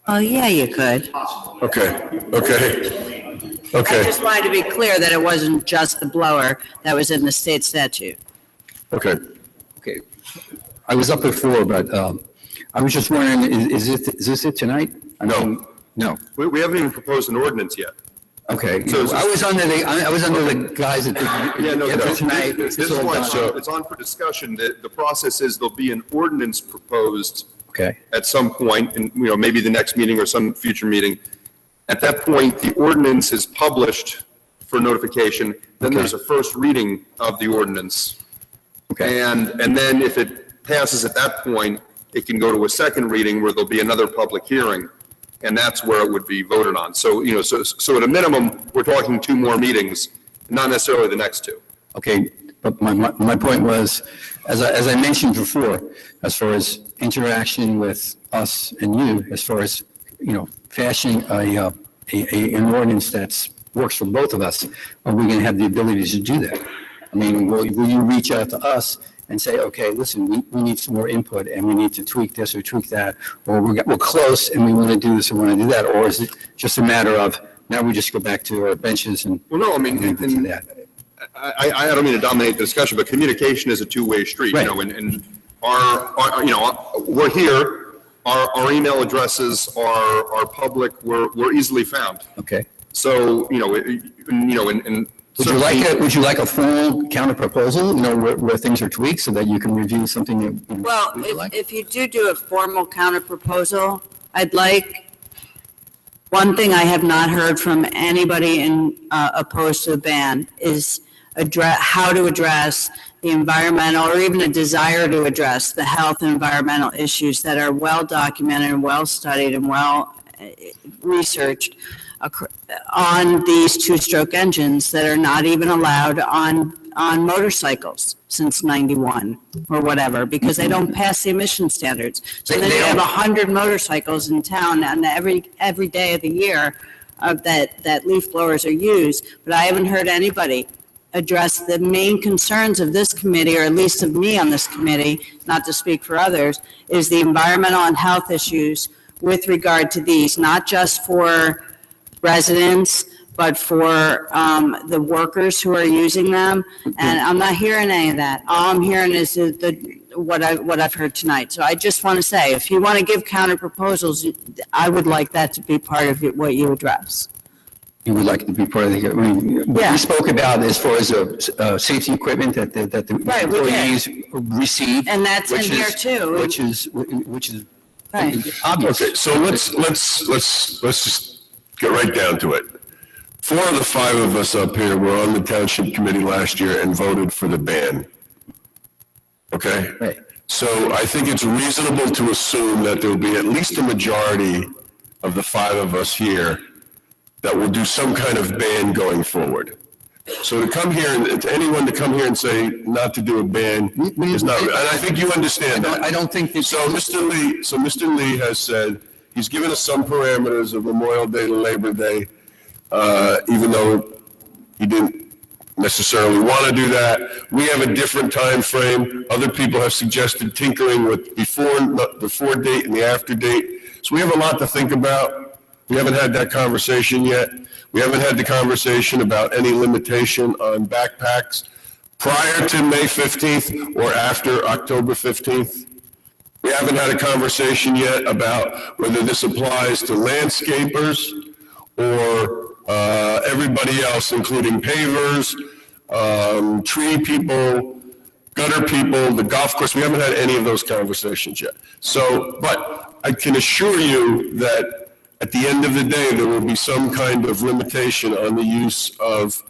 Oh, yeah, you could. Okay, I okay, just wanted to be clear that it wasn't just the blower that was in the state statute. okay. Okay. I was up before, but I was just wondering, is this it tonight? No. No. We haven't even proposed an ordinance yet. Okay. So is this- I was under the guys that did. Yeah, no, for tonight. this It's is all why done. it's on for discussion. The process is there'll be an ordinance proposed Okay. at some point, in, maybe the next meeting or some future meeting. At that point, the ordinance is published for notification, then there's a first reading of the ordinance. Okay. And then if it passes at that point, it can go to a second reading where there'll be another public hearing, and that's where it would be voted on. So, so at a minimum, we're talking 2 more meetings, not necessarily the next 2. Okay, but my point was, as I mentioned before, as far as interaction with us and you, as far as fashioning an ordinance works for both of us, are we going to have the ability to do that? I mean, will you reach out to us and say, okay, listen, we need some more input and we need to tweak this or tweak that, or we're close and we want to do this or want to do that, or is it just a matter of now we just go back to our benches and? Well, no, I mean, I don't mean to dominate the discussion, but communication is a two-way street, Right. and we're here, our email addresses are public, we're easily found. Okay. So, and Would you like a full counter proposal, where things are tweaked so that you can review something that? Well, if you do a formal counter proposal, I'd like, one thing I have not heard from anybody opposed to the ban is how to address the environmental, or even a desire to address the health and environmental issues that are well documented and well studied and well researched on these two-stroke engines that are not even allowed on motorcycles since 91 or whatever, because they don't pass the emission standards. So then you have 100 motorcycles in town and every day of the year that leaf blowers are used, but I haven't heard anybody address the main concerns of this committee, or at least of me on this committee, not to speak for others, is the environmental and health issues with regard to these, not just for residents, but for the workers who are using them. And I'm not hearing any of that. All I'm hearing is what I've heard tonight. So I just want to say, if you want to give counter proposals, I would like that to be part of what you address. You would like to be part of what we spoke about as far as safety equipment that the Right, we did. employees receive. And that's in here too. Which is Right. obvious. Okay, so let's just get right down to it. 4 of the 5 of us up here were on the Township Committee last year and voted for the ban. Okay? Right. So I think it's reasonable to assume that there will be at least a majority of the 5 of us here that will do some kind of ban going forward. So to come here, and to anyone to come here and say not to do a ban is not, and I think you understand that. I don't think that. So Mr. Lee has said, he's given us some parameters of Memorial Day to Labor Day, even though he didn't necessarily want to do that. We have a different time frame. Other people have suggested tinkering with the before date and the after date. So we have a lot to think about. We haven't had that conversation yet. We haven't had the conversation about any limitation on backpacks prior to May 15th or after October 15th. We haven't had a conversation yet about whether this applies to landscapers or everybody else, including pavers, tree people, gutter people, the golf course. We haven't had any of those conversations yet. So, but I can assure you that at the end of the day, there will be some kind of limitation on the use of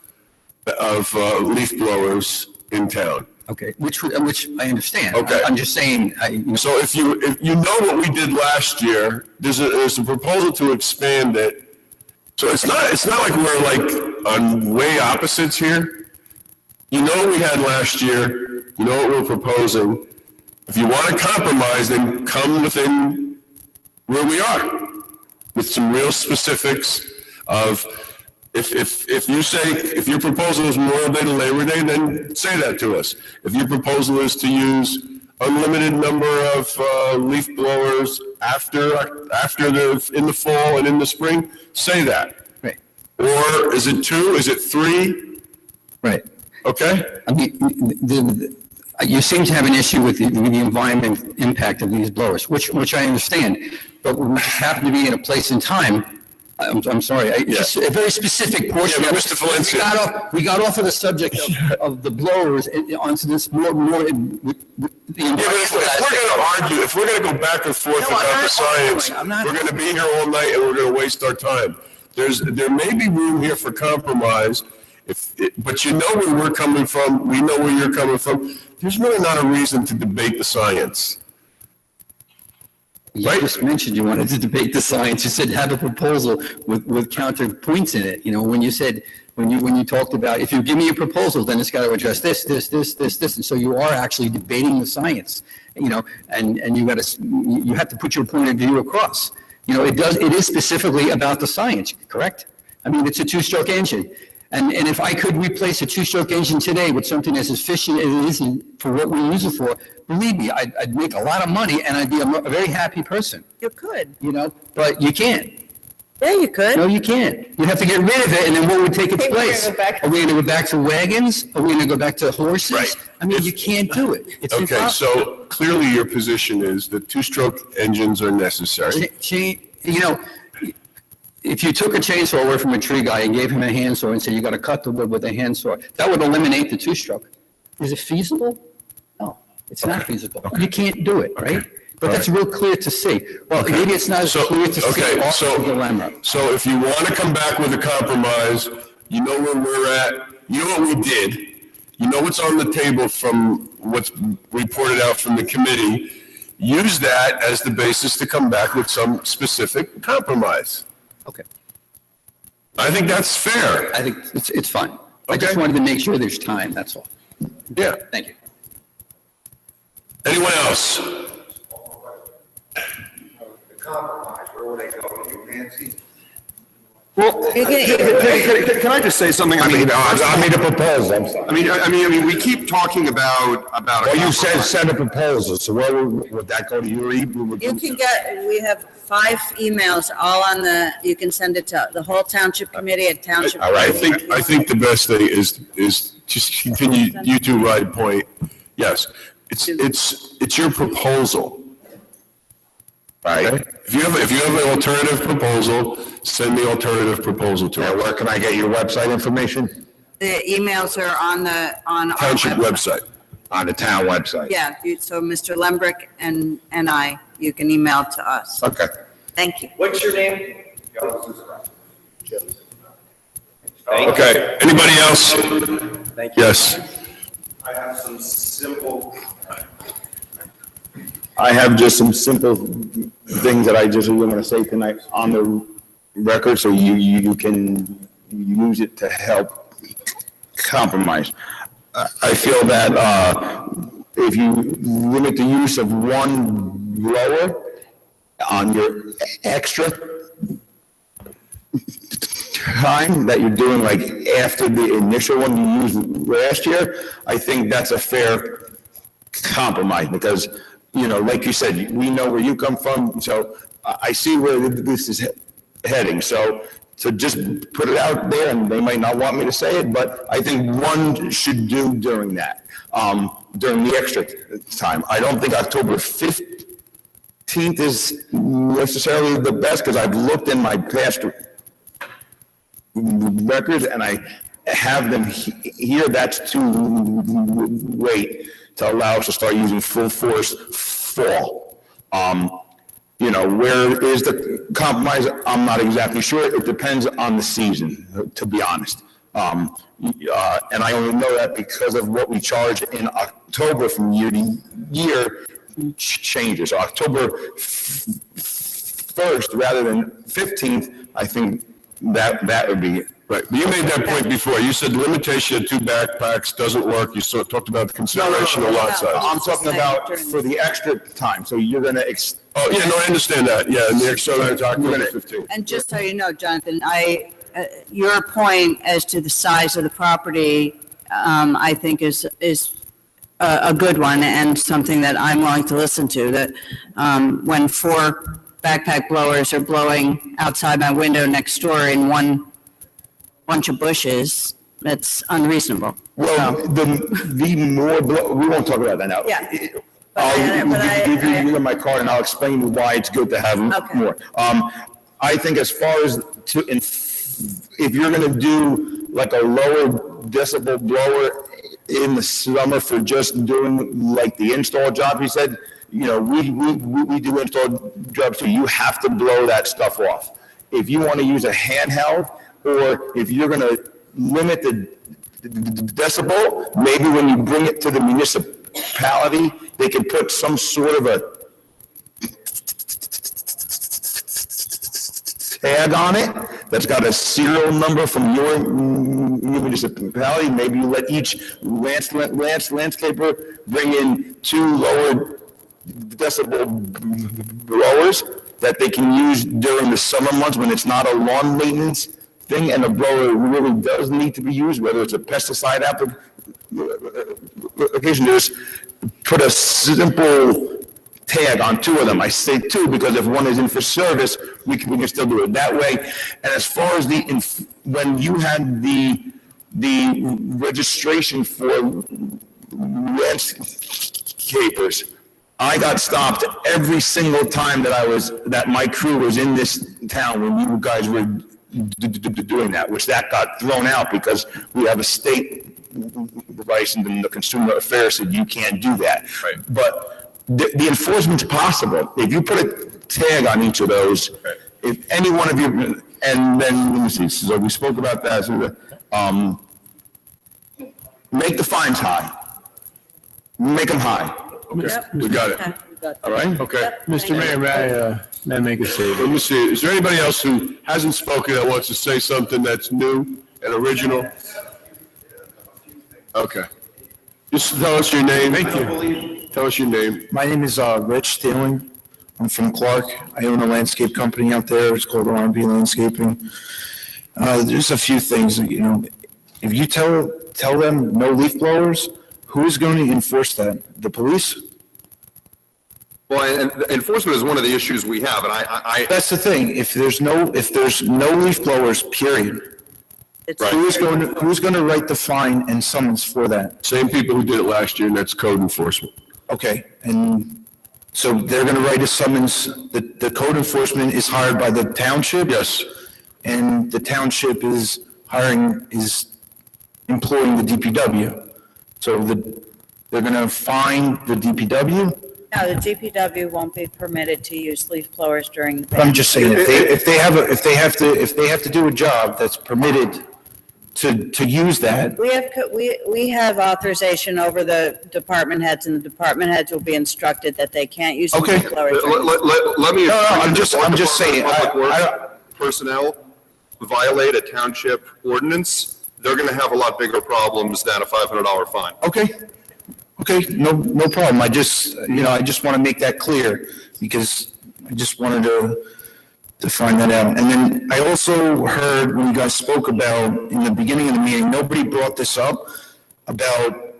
leaf blowers in town. Okay, which I understand. Okay. I'm just saying. So if you know what we did last year, there's a proposal to expand it. So it's not like we're like on way opposites here. You know what we had last year. You know what we're proposing. If you want to compromise, then come within where we are, with some real specifics of, if you say, if your proposal is Memorial Day to Labor Day, then say that to us. If your proposal is to use unlimited number of leaf blowers in the fall and in the spring, say that. Right. Or is it 2? Is it 3? Right. Okay? I mean, you seem to have an issue with the environment impact of these blowers, which I understand, but we happen to be in a place and time. I'm sorry, just a very specific portion. Yeah, but Mr. Valencia. We got off of the subject of the blowers and onto this more. If we're going to go back and forth about the science, we're going to be here all night and we're going to waste our time. There may be room here for compromise, but you know where we're coming from. We know where you're coming from. There's really not a reason to debate the science. You just mentioned you wanted to debate the science. You said have a proposal with counterpoints in it. You know, when you said, when you talked about, if you give me a proposal, then it's got to address this. And so you are actually debating the science, you know, and you have to put your point of view across. You know, it is specifically about the science, correct? I mean, it's a two-stroke engine. And if I could replace a two-stroke engine today with something as efficient as it is for what we use it for, believe me, I'd make a lot of money and I'd be a very happy person, You could. you know, but you can't. Yeah, you could. No, you can't. You'd have to get rid of it, and then what would take its place? Are we gonna go back to wagons? Are we gonna go back to horses? Right. I mean, you can't do it. It's Okay, impossible. so clearly your position is that two-stroke engines are necessary. You know, if you took a chainsaw away from a tree guy and gave him a handsaw and said, you gotta cut the wood with a handsaw, that would eliminate the two-stroke. Is it feasible? No, it's not feasible. You can't do it, right? But that's real clear to see. Well, maybe it's not as clear to see off the dilemma. So if you want to come back with a compromise, you know where we're at, you know what we did, you know what's on the table from what's reported out from the committee, use that as the basis to come back with some specific compromise. Okay. I think that's fair. I think it's fine. I just wanted to make sure there's time, that's all. Yeah. Thank you. Anyone else? Compromise, where will they go? You, Nancy? Well, can I just say something? I mean the proposal, I'm sorry. I mean, we keep talking about. Well, you said send a proposal, so where would that go to you? You can get, we have 5 emails all on you can send it to the whole township committee at township. All right, I think the best thing is just continue, you two ride point. Yes, it's your proposal. Right. If you have an alternative proposal, send the alternative proposal to us. Where can I get your website information? The emails are on our Township website. On the town website? Yeah, so Mr. Lembrick and I, you can email to us. Okay. Thank you. What's your name? Okay, anybody else? Thank you. Yes. I have just some simple things that I just want to say tonight on the record, so you can use it to help compromise. I feel that if you limit the use of one blower on your extra time that you're doing, like after the initial one you used last year, I think that's a fair compromise, because, you know, like you said, we know where you come from, so I see where this is heading. So just put it out there, and they might not want me to say it, but I think one should do during that, during the extra time. I don't think October 15th is necessarily the best, because I've looked in my past records and I have them here. That's too late to allow us to start using full force fall. You know, where is the compromise? I'm not exactly sure. It depends on the season, to be honest. And I only know that because of what we charge in October from year to year changes. October 1st rather than 15th, I think that would be. Right, but you made that point before. You said the limitation of 2 backpacks doesn't work. You talked about the consideration of lot size. I'm talking about for the extra time, so you're gonna. Oh, yeah, no, I understand that, yeah, and the extra time is October 15th. And just so you know, Jonathan, your point as to the size of the property, I think is a good one, and something that I'm willing to listen to, that when 4 backpack blowers are blowing outside my window next door in one bunch of bushes, that's unreasonable. Well, the more, we won't talk about that now. Yeah. I'll give you my card and I'll explain why it's good to have more. I think as far as if you're gonna do like a lower decibel blower in the summer for just doing like the install job, he said, you know, we do install jobs too. You have to blow that stuff off. If you want to use a handheld, or if you're going to limit the decibel, maybe when you bring it to the municipality, they can put some sort of a tag on it that's got a serial number from your municipality. Maybe you let each landscaper bring in 2 lower decibel blowers, that they can use during the summer months when it's not a lawn maintenance thing and the blower really does need to be used, whether it's a pesticide application, just put a simple tag on two of them. I say two because if one is in for service, we can still do it that way. And as far as when you had the registration for landscapers, I got stopped every single time that my crew was in this town when you guys were doing that, which that got thrown out because we have a state license and the Consumer Affairs said you can't do that. Right. But the enforcement's possible. If you put a tag on each of those, if any one of you, and then, let me see, so we spoke about that, so make the fines high. Make them high. Okay, we got it. All right? Okay. Mr. Mayor, may I make a statement? Let me see, is there anybody else who hasn't spoken that wants to say something that's new and original? Okay. Just tell us your name. Thank you. Tell us your name. My name is Rich Steeling. I'm from Clark. I own a landscape company out there. It's called R&B Landscaping. There's a few things, if you tell them no leaf blowers, who's going to enforce that? The police? Well, and enforcement is one of the issues we have, and I That's the thing. If there's no leaf blowers, period, who's going to write the fine and summons for that? Same people who did it last year, and that's code enforcement. Okay, and so they're going to write a summons. The code enforcement is hired by the township? Yes. And the township is employing the DPW. So they're going to fine the DPW? No, the DPW won't be permitted to use leaf blowers during the. I'm just saying, if they have to do a job that's permitted to use that. We have authorization over the department heads, and the department heads will be instructed that they can't use Okay. leaf blowers. let me. I'm just saying. Public Works personnel violate a township ordinance, they're going to have a lot bigger problems than a $500 fine. Okay, no problem. I just want to make that clear because I just wanted to find that out. And then I also heard when you guys spoke about, in the beginning of the meeting, nobody brought this up, about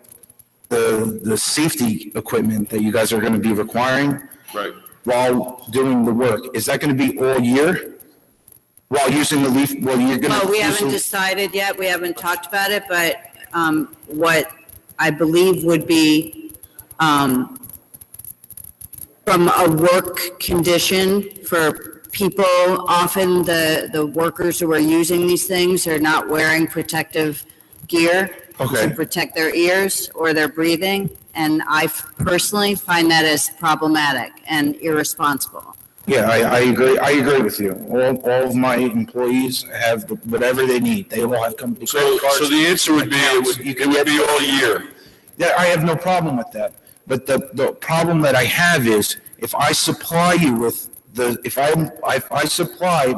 the safety equipment that you guys are going to be requiring. Right. While doing the work. Is that going to be all year? While using the leaf, you're going to. Well, we haven't decided yet. We haven't talked about it, but what I believe would be from a work condition for people, often the workers who are using these things are not wearing protective gear to protect their ears or their breathing. And I personally find that as problematic and irresponsible. Yeah, I agree. I agree with you. All of my employees have whatever they need. They all have company credit cards. So the answer would be, it would be all year. Yeah, I have no problem with that. But the problem that I have is if I supply you with if I supply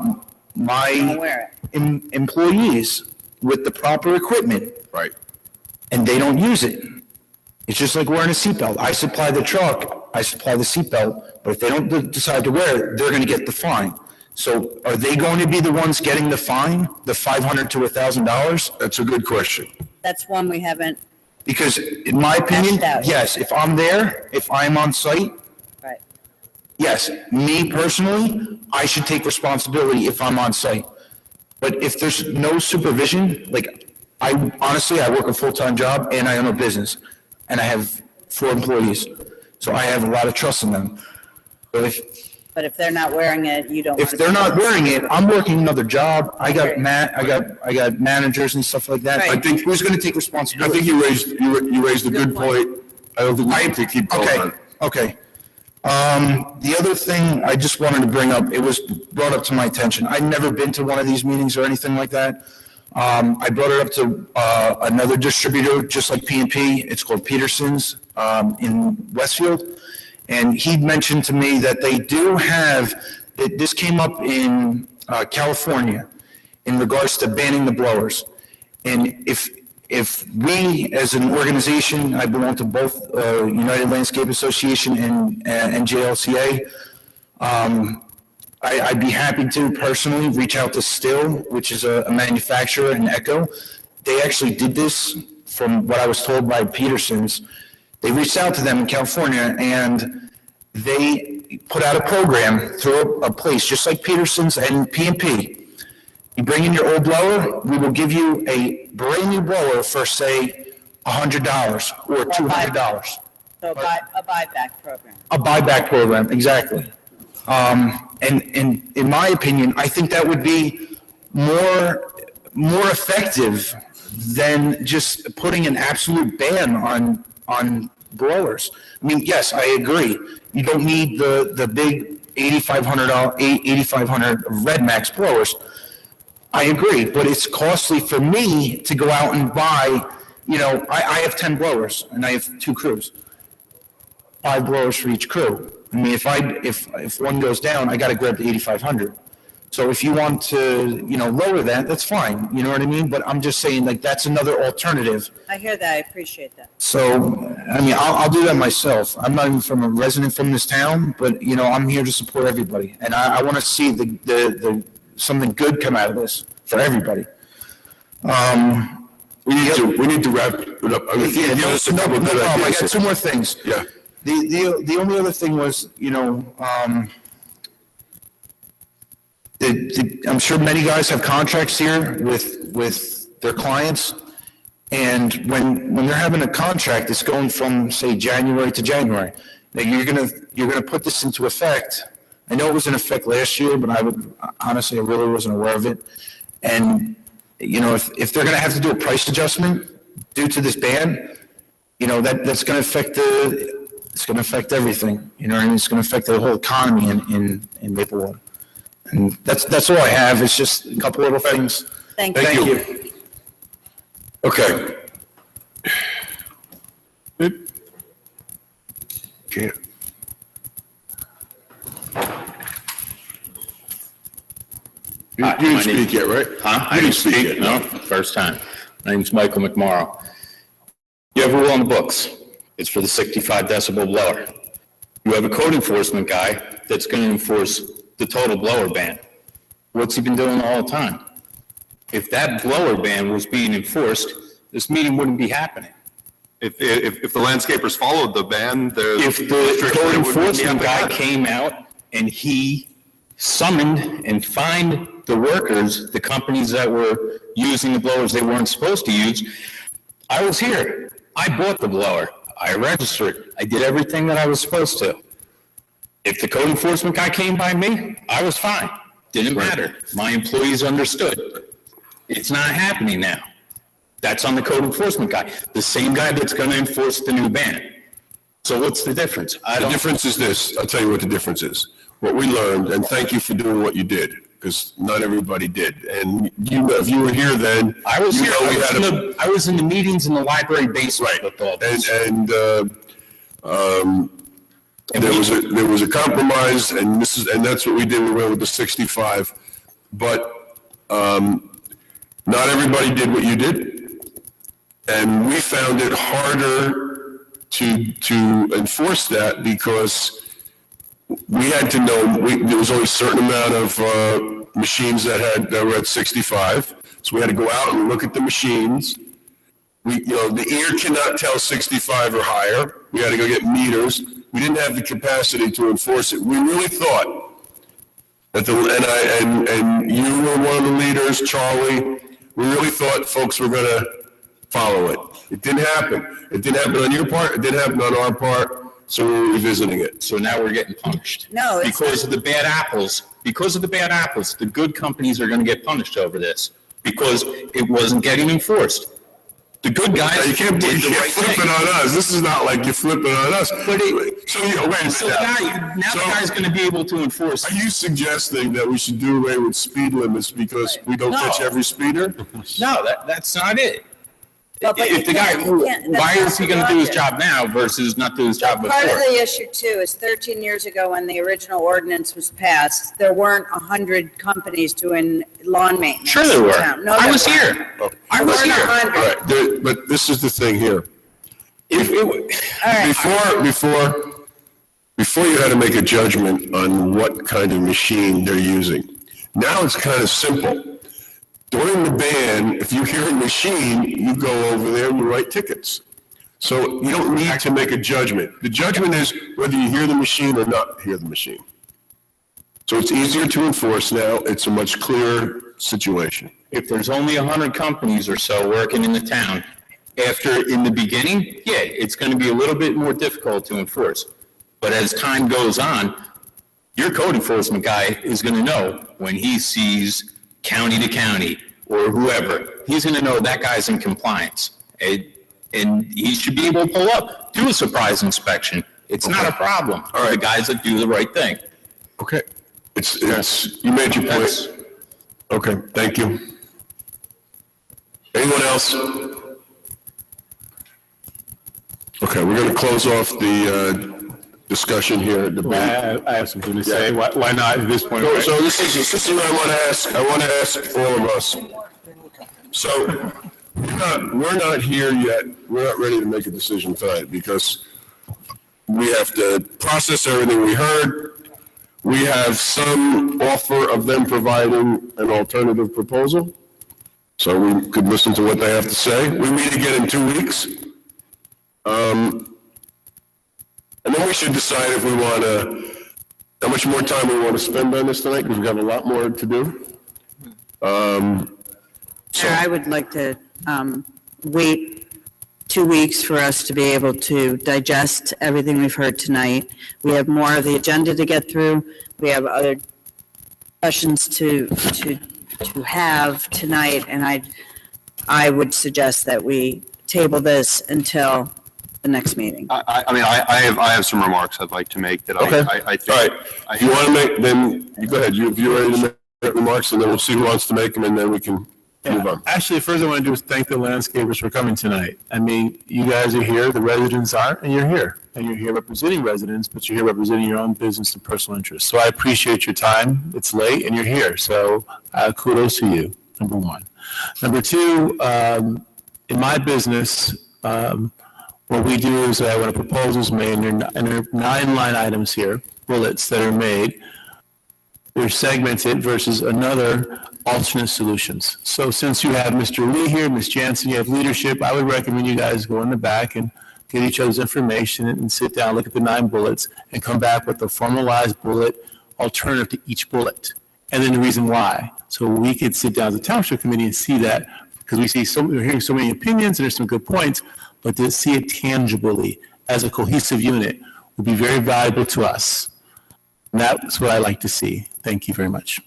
my employees with the proper equipment. Right. And they don't use it. It's just like wearing a seatbelt. I supply the truck, I supply the seatbelt, but if they don't decide to wear it, they're going to get the fine. So are they going to be the ones getting the fine, the $500 to $1,000? That's a good question. That's one we haven't. Because in my opinion, yes, if I'm there, if I'm on site, Right. yes, me personally, I should take responsibility if I'm on site. But if there's no supervision, like I work a full-time job and I own a business and I have 4 employees. So I have a lot of trust in them. But if they're not wearing it, you don't. If they're not wearing it, I'm working another job. I got managers and stuff like that. Right. I think who's going to take responsibility? I think you raised a good point. I don't think we have to keep going on it. Okay. The other thing I just wanted to bring up, it was brought up to my attention. I've never been to one of these meetings or anything like that. I brought it up to another distributor, just like P&P. It's called Peterson's in Westfield. And he mentioned to me that they do have, this came up in California in regards to banning the blowers. And if we, as an organization, I belong to both United Landscape Association and JLCA, I'd be happy to personally reach out to Still, which is a manufacturer in Echo. They actually did this from what I was told by Peterson's. They reached out to them in California and they put out a program through a place just like Peterson's and P&P. You bring in your old blower, we will give you a brand new blower for say $100 or $200. So a buyback program. A buyback program, exactly. And in my opinion, I think that would be more effective than just putting an absolute ban on blowers. I mean, yes, I agree. You don't need the big $8,500 Red Max blowers. I agree, but it's costly for me to go out and buy, I have 10 blowers and I have 2 crews. 5 blowers for each crew. I mean, if one goes down, I got to grab the 8,500. So if you want to, lower that, that's fine. You know what I mean? But I'm just saying, like, that's another alternative. I hear that, I appreciate that. So, I mean, I'll do that myself. I'm not even a resident from this town, but, I'm here to support everybody. And I want to see the something good come out of this for everybody. We need to wrap it up. I mean, No problem. I got 2 more things. Yeah. The only other thing was, I'm sure many guys have contracts here with their clients. And when they're having a contract, it's going from, say, January to January. Now, you're gonna put this into effect. I know it was in effect last year, but I really wasn't aware of it. And, if they're gonna have to do a price adjustment due to this ban, that's gonna affect it's gonna affect everything. It's gonna affect the whole economy in Maplewood. And that's all I have. It's just a couple little things. Thank you. Okay. Good. Can't. You didn't speak yet, right? Huh? I You didn't speak yet. no, first time. My name's Michael McMorrow. You have a rule on the books. It's for the 65 decibel blower. You have a code enforcement guy that's going to enforce the total blower ban. What's he been doing all the time? If that blower ban was being enforced, this meeting wouldn't be happening. If the landscapers followed the ban, If the code enforcement guy came out and he summoned and fined the workers, the companies that were using the blowers they weren't supposed to use, I was here. I bought the blower. I registered. I did everything that I was supposed to. If the code enforcement guy came by me, I was fine. Didn't matter. My employees understood. It's not happening now. That's on the code enforcement guy, the same guy that's going to enforce the new ban. So what's the difference? The difference is this. I'll tell you what the difference is. What we learned, and thank you for doing what you did, because not everybody did. And if you were here then. I was here. I was in the meetings in the library basement with all this. And there was a compromise, and that's what we did. We went with the 65, but not everybody did what you did, and we found it harder to enforce that because we had to know there was only a certain amount of machines that were at 65, so we had to go out and look at the machines. The ear cannot tell 65 or higher. We had to go get meters. We didn't have the capacity to enforce it. We really thought that and you were one of the leaders, Charlie. We really thought folks were going to follow it. It didn't happen. It didn't happen on your part. It didn't happen on our part. So we're revisiting it. So now we're getting punished. No, it's because of the bad apples. Because of the bad apples, the good companies are going to get punished over this because it wasn't getting enforced. The good guys you can't did the right flip thing. it on us. This is not like you're flipping on us. But the guy's going to be able to enforce. Are you suggesting that we should do away with speed limits because we don't catch every speeder? No, that's not it. But If the guy, why is he going to do his job now versus not do his job before? Part of the issue too is 13 years ago when the original ordinance was passed, there weren't 100 companies doing lawn maintenance. Sure there in were. town. No, I there was weren't. here. Oh. I was There here. weren't 100. All right, but this is the thing here. Before before you had to make a judgment on what kind of machine they're using. Now it's kind of simple. During the ban, if you hear a machine, you go over there and you write tickets. So you don't need to make a judgment. The judgment is whether you hear the machine or not hear the machine. So it's easier to enforce now. It's a much clearer situation. If there's only 100 companies or so working in the town, in the beginning, yeah, it's going to be a little bit more difficult to enforce. But as time goes on, your code enforcement guy is going to know when he sees county to county or whoever, he's going to know that guy's in compliance. And he should be able to pull up, do a surprise inspection. It's not a problem for the guys that do the right thing. Okay. You made your point. Okay, thank you. Anyone else? Okay, we're going to close off the discussion here at the board. I have something to say. Why not at this point? So this is what I want to ask. I want to ask all of us. So we're not here yet. We're not ready to make a decision tonight because we have to process everything we heard. We have some offer of them providing an alternative proposal. So we could listen to what they have to say. We meet again in 2 weeks. And then we should decide if we want to, how much more time we want to spend on this tonight, because we have a lot more to do. Chair, I would like to wait 2 weeks for us to be able to digest everything we've heard tonight. We have more of the agenda to get through. We have other questions to have tonight, and I would suggest that we table this until the next meeting. I have some remarks I'd like to make that I think. All right. If you want to make, then you go ahead. If you're ready to make remarks, and then we'll see who wants to make them, and then we can move on. Actually, first I want to do is thank the landscapers for coming tonight. I mean, you guys are here, the residents aren't, and you're here. And you're here representing residents, but you're here representing your own business and personal interests. So I appreciate your time. It's late and you're here. So kudos to you, number one. Number two, in my business, what we do is when a proposal is made, and there are 9 line items here, bullets that are made, they're segmented versus another alternate solutions. So since you have Mr. Lee here, Ms. Jansen, you have leadership, I would recommend you guys go in the back and get each other's information and sit down, look at the 9 bullets, and come back with a formalized bullet alternative to each bullet. And then the reason why. So we could sit down as a township committee and see that, because we're hearing so many opinions and there's some good points, but to see it tangibly as a cohesive unit would be very valuable to us. And that's what I like to see. Thank you very much.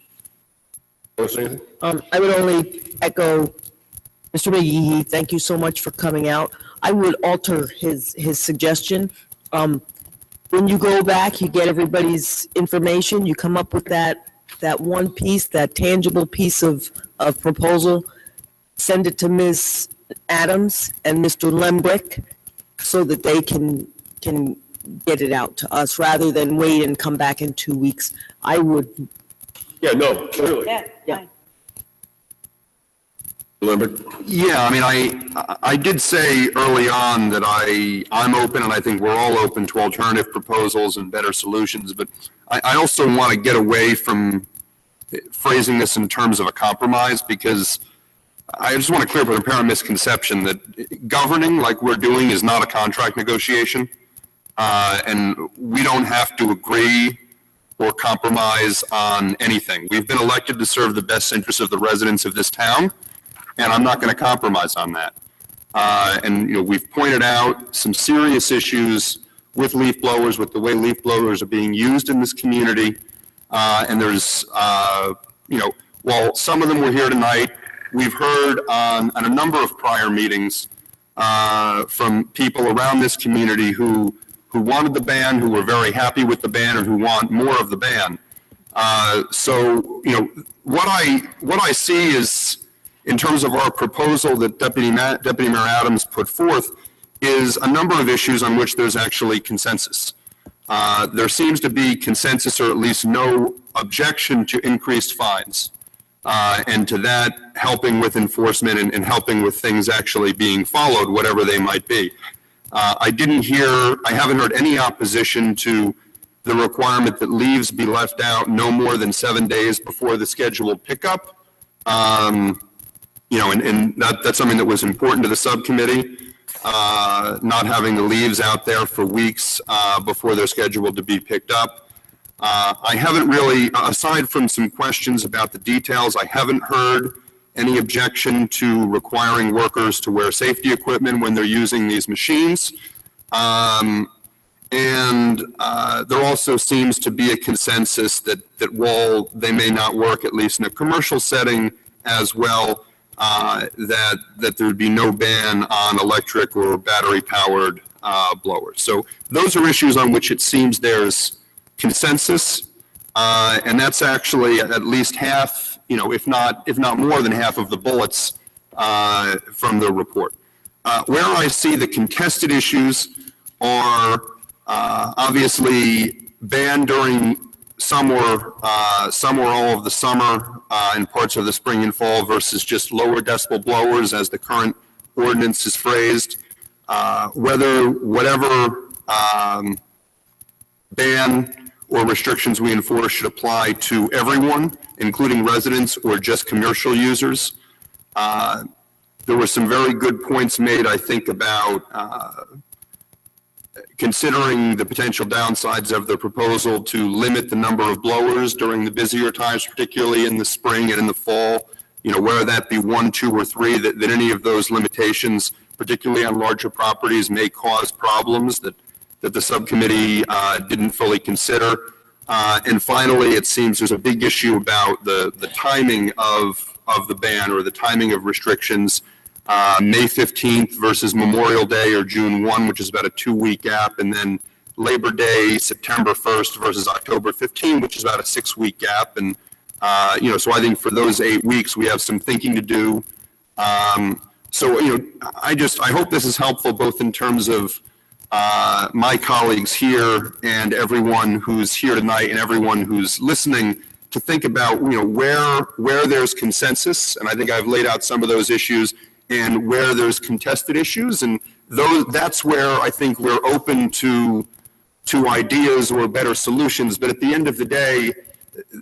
I would only echo Mr. McGee. Thank you so much for coming out. I would alter his suggestion. When you go back, you get everybody's information, you come up with that one piece, that tangible piece of proposal, send it to Ms. Adams and Mr. Lembrick so that they can get it out to us rather than wait and come back in 2 weeks. I would. Yeah, no, clearly. Yeah. Yeah, I mean, I did say early on that I'm open, and I think we're all open to alternative proposals and better solutions, but I also want to get away from phrasing this in terms of a compromise, because I just want to clear up an apparent misconception that governing like we're doing is not a contract negotiation, and we don't have to agree or compromise on anything. We've been elected to serve the best interests of the residents of this town, and I'm not going to compromise on that. And we've pointed out some serious issues with leaf blowers, with the way leaf blowers are being used in this community. And there's, while some of them were here tonight, we've heard on a number of prior meetings from people around this community who wanted the ban, who were very happy with the ban, and who want more of the ban. So what I see is, in terms of our proposal that Deputy Mayor Adams put forth, is a number of issues on which there's actually consensus. There seems to be consensus, or at least no objection to increased fines, and to that helping with enforcement and helping with things actually being followed, whatever they might be. I haven't heard any opposition to the requirement that leaves be left out no more than 7 days before the scheduled pickup. You know, and that's something that was important to the subcommittee, not having the leaves out there for weeks before they're scheduled to be picked up. I haven't really, aside from some questions about the details, I haven't heard any objection to requiring workers to wear safety equipment when they're using these machines. And there also seems to be a consensus that while they may not work, at least in a commercial setting as well, that there would be no ban on electric or battery-powered blowers. So those are issues on which it seems there's consensus, and that's actually at least half, you know, if not more than half of the bullets from the report. Where I see the contested issues are obviously banned during some or all of the summer and parts of the spring and fall versus just lower decibel blowers as the current ordinance is phrased. Whatever ban or restrictions we enforce should apply to everyone, including residents or just commercial users. There were some very good points made, I think, about considering the potential downsides of the proposal to limit the number of blowers during the busier times, particularly in the spring and in the fall, you know, whether that be 1, 2, or 3, that any of those limitations, particularly on larger properties, may cause problems that the subcommittee didn't fully consider. And finally, it seems there's a big issue about the timing of the ban or the timing of restrictions. May 15th versus Memorial Day or June 1, which is about a 2-week gap, and then Labor Day, September 1st versus October 15, which is about a 6-week gap. And, you know, so I think for those 8 weeks, we have some thinking to do. So, you know, I hope this is helpful both in terms of my colleagues here and everyone who's here tonight and everyone who's listening to think about, you know, where there's consensus, and I think I've laid out some of those issues, and where there's contested issues, and that's where I think we're open to ideas or better solutions. But at the end of the day,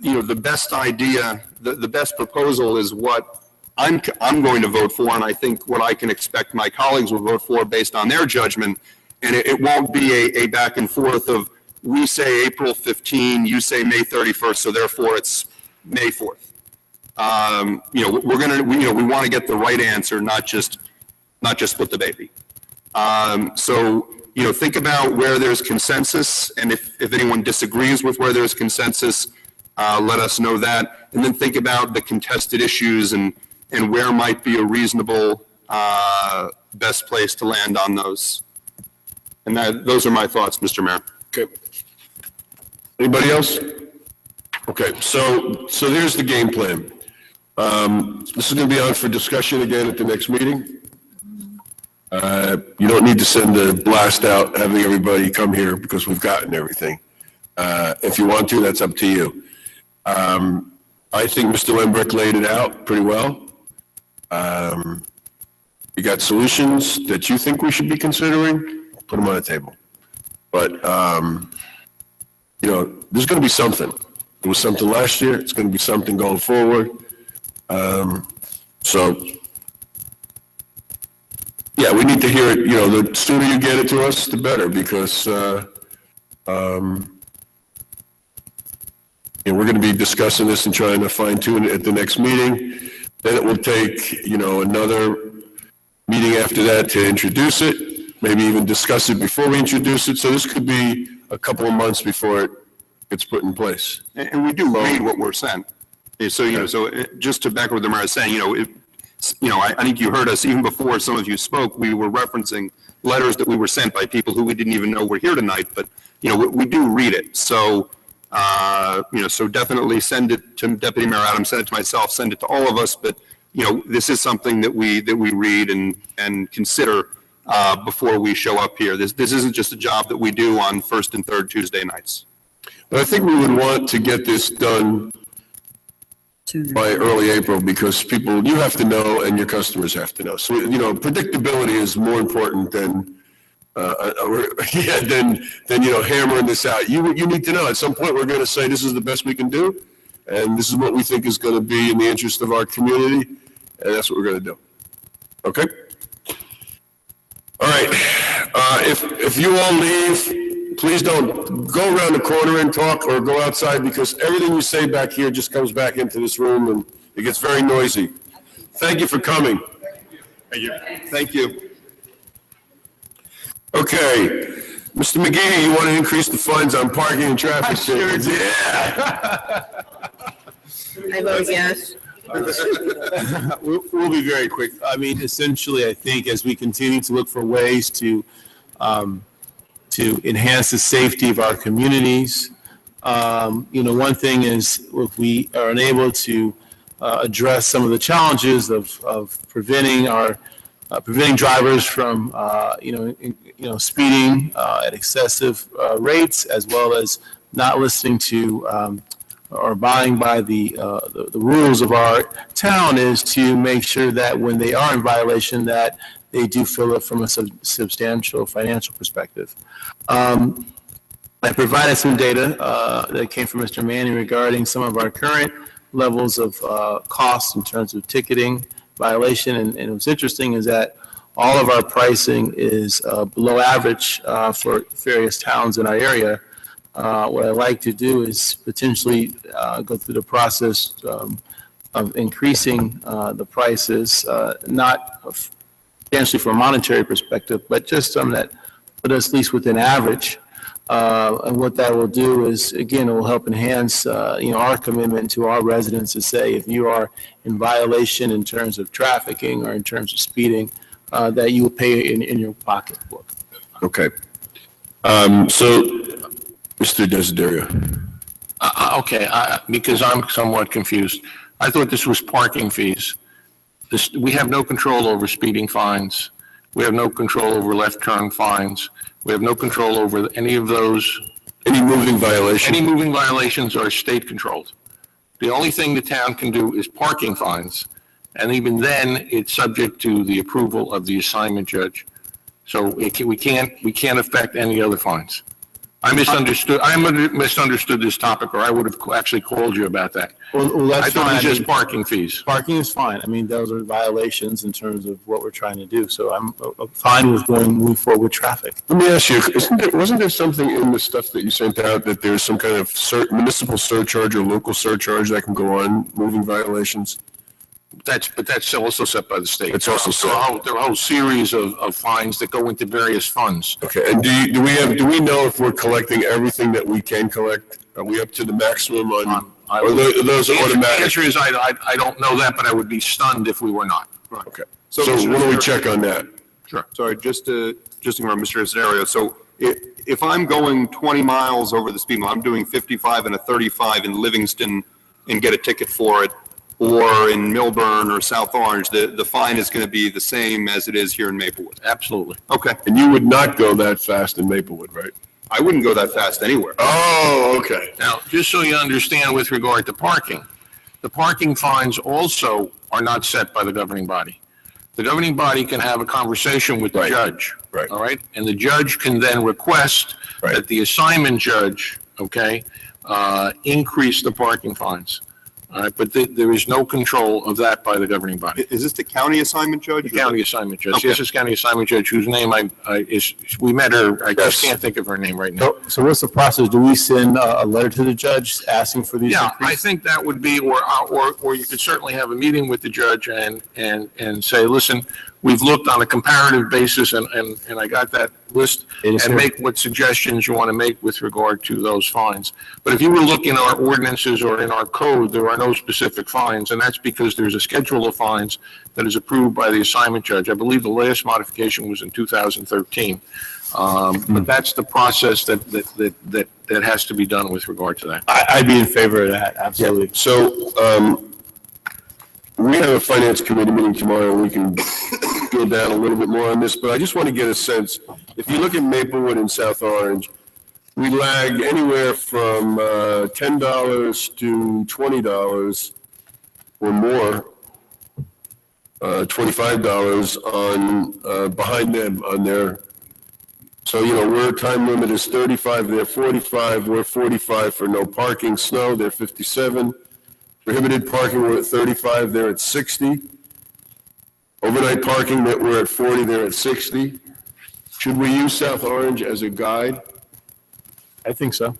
you know, the best idea, the best proposal is what I'm going to vote for, and I think what I can expect my colleagues will vote for based on their judgment. And it won't be a back and forth of we say April 15, you say May 31st, so therefore it's May 4th. You know, we want to get the right answer, not just split the baby. So, you know, think about where there's consensus, and if anyone disagrees with where there's consensus, let us know that, and then think about the contested issues and where might be a reasonable best place to land on those. And those are my thoughts, Mr. Mayor. Okay. Anybody else? Okay, so here's the game plan. This is going to be on for discussion again at the next meeting. You don't need to send a blast out having everybody come here because we've gotten everything. If you want to, that's up to you. I think Mr. Lembrick laid it out pretty well. You got solutions that you think we should be considering, put them on the table. But, you know, there's going to be something. There was something last year. It's going to be something going forward. So, yeah, we need to hear it. You know, the sooner you get it to us, the better, because you know, we're going to be discussing this and trying to fine tune it at the next meeting. Then it will take, you know, another meeting after that to introduce it, maybe even discuss it before we introduce it. So this could be a couple of months before it gets put in place. And we do read what we're sent. So, you know, just to back what the mayor is saying, I think you heard us even before some of you spoke, we were referencing letters that we were sent by people who we didn't even know were here tonight, but, you know, we do read it. So, you know, so definitely send it to Deputy Mayor Adams, send it to myself, send it to all of us, but, you know, this is something that we read and consider before we show up here. This isn't just a job that we do on first and third Tuesday nights. But I think we would want to get this done by early April, because people, you have to know and your customers have to know. So, you know, predictability is more important than yeah, then hammering this out. You need to know at some point we're going to say this is the best we can do, and this is what we think is going to be in the interest of our community, and that's what we're going to do. Okay. All right. If you all leave, please don't go around the corner and talk or go outside, because everything you say back here just comes back into this room and it gets very noisy. Thank you for coming. Thank you. Thank you. Okay, Mr. McGee, you want to increase the fines on parking and traffic tickets? I vote yes. We'll be very quick. I mean, essentially, I think as we continue to look for ways to enhance the safety of our communities, one thing is if we are unable to address some of the challenges of preventing drivers from, speeding at excessive rates, as well as not listening to or abiding by the rules of our town, is to make sure that when they are in violation, that they do fill it from a substantial financial perspective. I provided some data that came from Mr. Manning regarding some of our current levels of costs in terms of ticketing violation, and what's interesting is that all of our pricing is below average for various towns in our area. What I'd like to do is potentially go through the process of increasing the prices, not potentially from a monetary perspective, but just some that put us at least within average. And what that will do is, again, it will help enhance, our commitment to our residents to say, if you are in violation in terms of trafficking or in terms of speeding, that you will pay in your pocketbook. Okay. So, Mr. Desiderio. Okay, because I'm somewhat confused. I thought this was parking fees. We have no control over speeding fines. We have no control over left turn fines. We have no control over any of those. Any moving violations? Any moving violations are state controlled. The only thing the town can do is parking fines. And even then, it's subject to the approval of the assignment judge. So we can't affect any other fines. I misunderstood this topic, or I would have actually called you about that. Well, that's I thought it was fine. just parking fees. Parking is fine. I mean, those are violations in terms of what we're trying to do. So I'm fine with moving forward with traffic. Let me ask you, wasn't there something in the stuff that you sent out that there's some kind of municipal surcharge or local surcharge that can go on moving violations? But that's also set by the state. It's also set. There are a whole series of fines that go into various funds. Okay, and do we know if we're collecting everything that we can collect? Are we up to the maximum on, or those are automatic? The answer is I don't know that, but I would be stunned if we were not. Right. Okay, so why don't we check on that? Sure. Sorry, just to remember, Mr. Desiderio, so if I'm going 20 miles over the speed limit, I'm doing 55 and a 35 in Livingston and get a ticket for it, or in Milburn or South Orange, the fine is going to be the same as it is here in Maplewood. Absolutely. Okay. And you would not go that fast in Maplewood, right? I wouldn't go that fast anywhere. Oh, okay. Now, just so you understand with regard to parking, the parking fines also are not set by the governing body. The governing body can have a conversation with the judge. Right. All right? And the judge can then request that the assignment judge, increase the parking fines. All right, but there is no control of that by the governing body. Is this the county assignment judge? The county assignment judge. Okay. Yes, this county assignment judge, whose name we met her, I just can't think of her name right now. So what's the process? Do we send a letter to the judge asking for these Yeah, increases? I think that would be, or you could certainly have a meeting with the judge and say, listen, we've looked on a comparative basis and I got that list, and make what suggestions you want to make with regard to those fines. But if you were looking in our ordinances or in our code, there are no specific fines, and that's because there's a schedule of fines that is approved by the assignment judge. I believe the last modification was in 2013. But that's the process that has to be done with regard to that. I'd be in favor of that, absolutely. So, we have a finance committee meeting tomorrow, and we can go down a little bit more on this, but I just want to get a sense. If you look at Maplewood and South Orange, we lag anywhere from $10 to $20 or more, $25 on behind them on their So, we're time limit is 35, they're 45, we're 45 for no parking, snow, they're 57. Prohibited parking, we're at 35, they're at 60. Overnight parking, we're at 40, they're at 60. Should we use South Orange as a guide? I think so.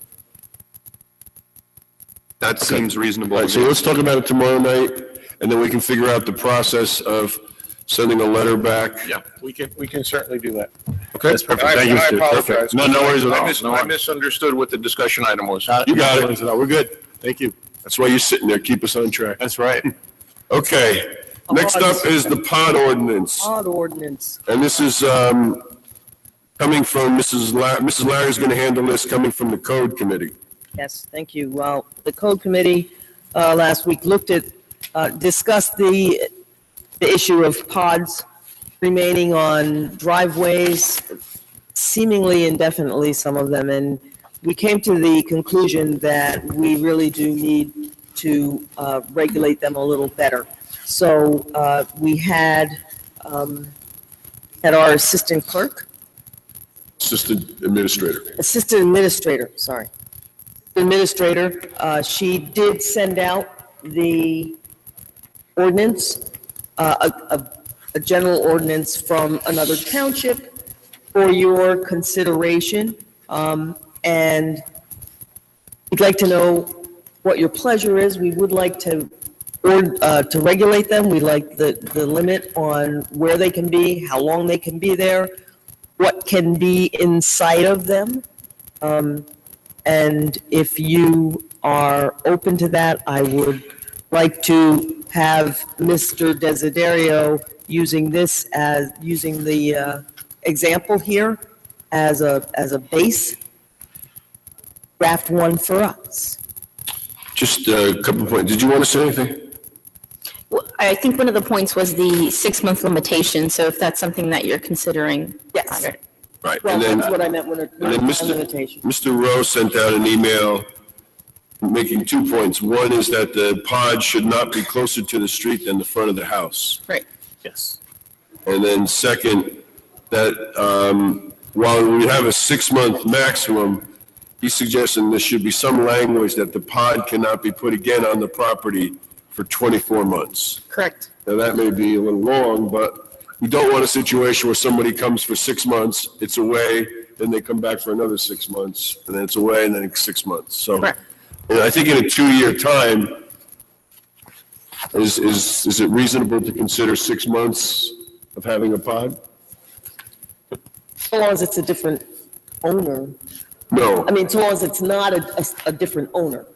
That seems reasonable. All right, so let's talk about it tomorrow night, and then we can figure out the process of sending a letter back. Yeah, we can certainly do that. Okay? That's I apologize. Perfect. No worries at all. I misunderstood what the discussion item was. You got it. We're good. Thank you. That's why you're sitting there, keep us on track. That's right. Okay, next up is the pod ordinance. Pod ordinance. And this is coming from Mrs. Larry's going to handle this, coming from the Code Committee. Yes, thank you. Well, the Code Committee last week discussed the issue of pods remaining on driveways, seemingly indefinitely, some of them, and we came to the conclusion that we really do need to regulate them a little better. So we had our assistant clerk. Assistant administrator, sorry. Administrator, she did send out the ordinance, a general ordinance from another township for your consideration. And we'd like to know what your pleasure is. We would like to regulate them. We like the limit on where they can be, how long they can be there, what can be inside of them. And if you are open to that, I would like to have Mr. Desiderio using the example here as a base, draft one for us. Just a couple of points. Did you want to say anything? Well, I think one of the points was the 6-month limitation, so if that's something that you're considering. Yes. Right. Well, And then, that's what I meant when and then limitation. Mr. Rowe sent out an email making 2 points. One is that the pod should not be closer to the street than the front of the house. Right. Yes. And then second, that while we have a 6-month maximum, he's suggesting there should be some language that the pod cannot be put again on the property for 24 months. Correct. Now, that may be a little long, but we don't want a situation where somebody comes for 6 months, it's away, then they come back for another 6 months, and then it's away, and then it's 6 months. So, and I think in a 2-year time, is it reasonable to consider 6 months of having a pod? So long as it's a different owner. No. I mean, so long as it's not a different owner.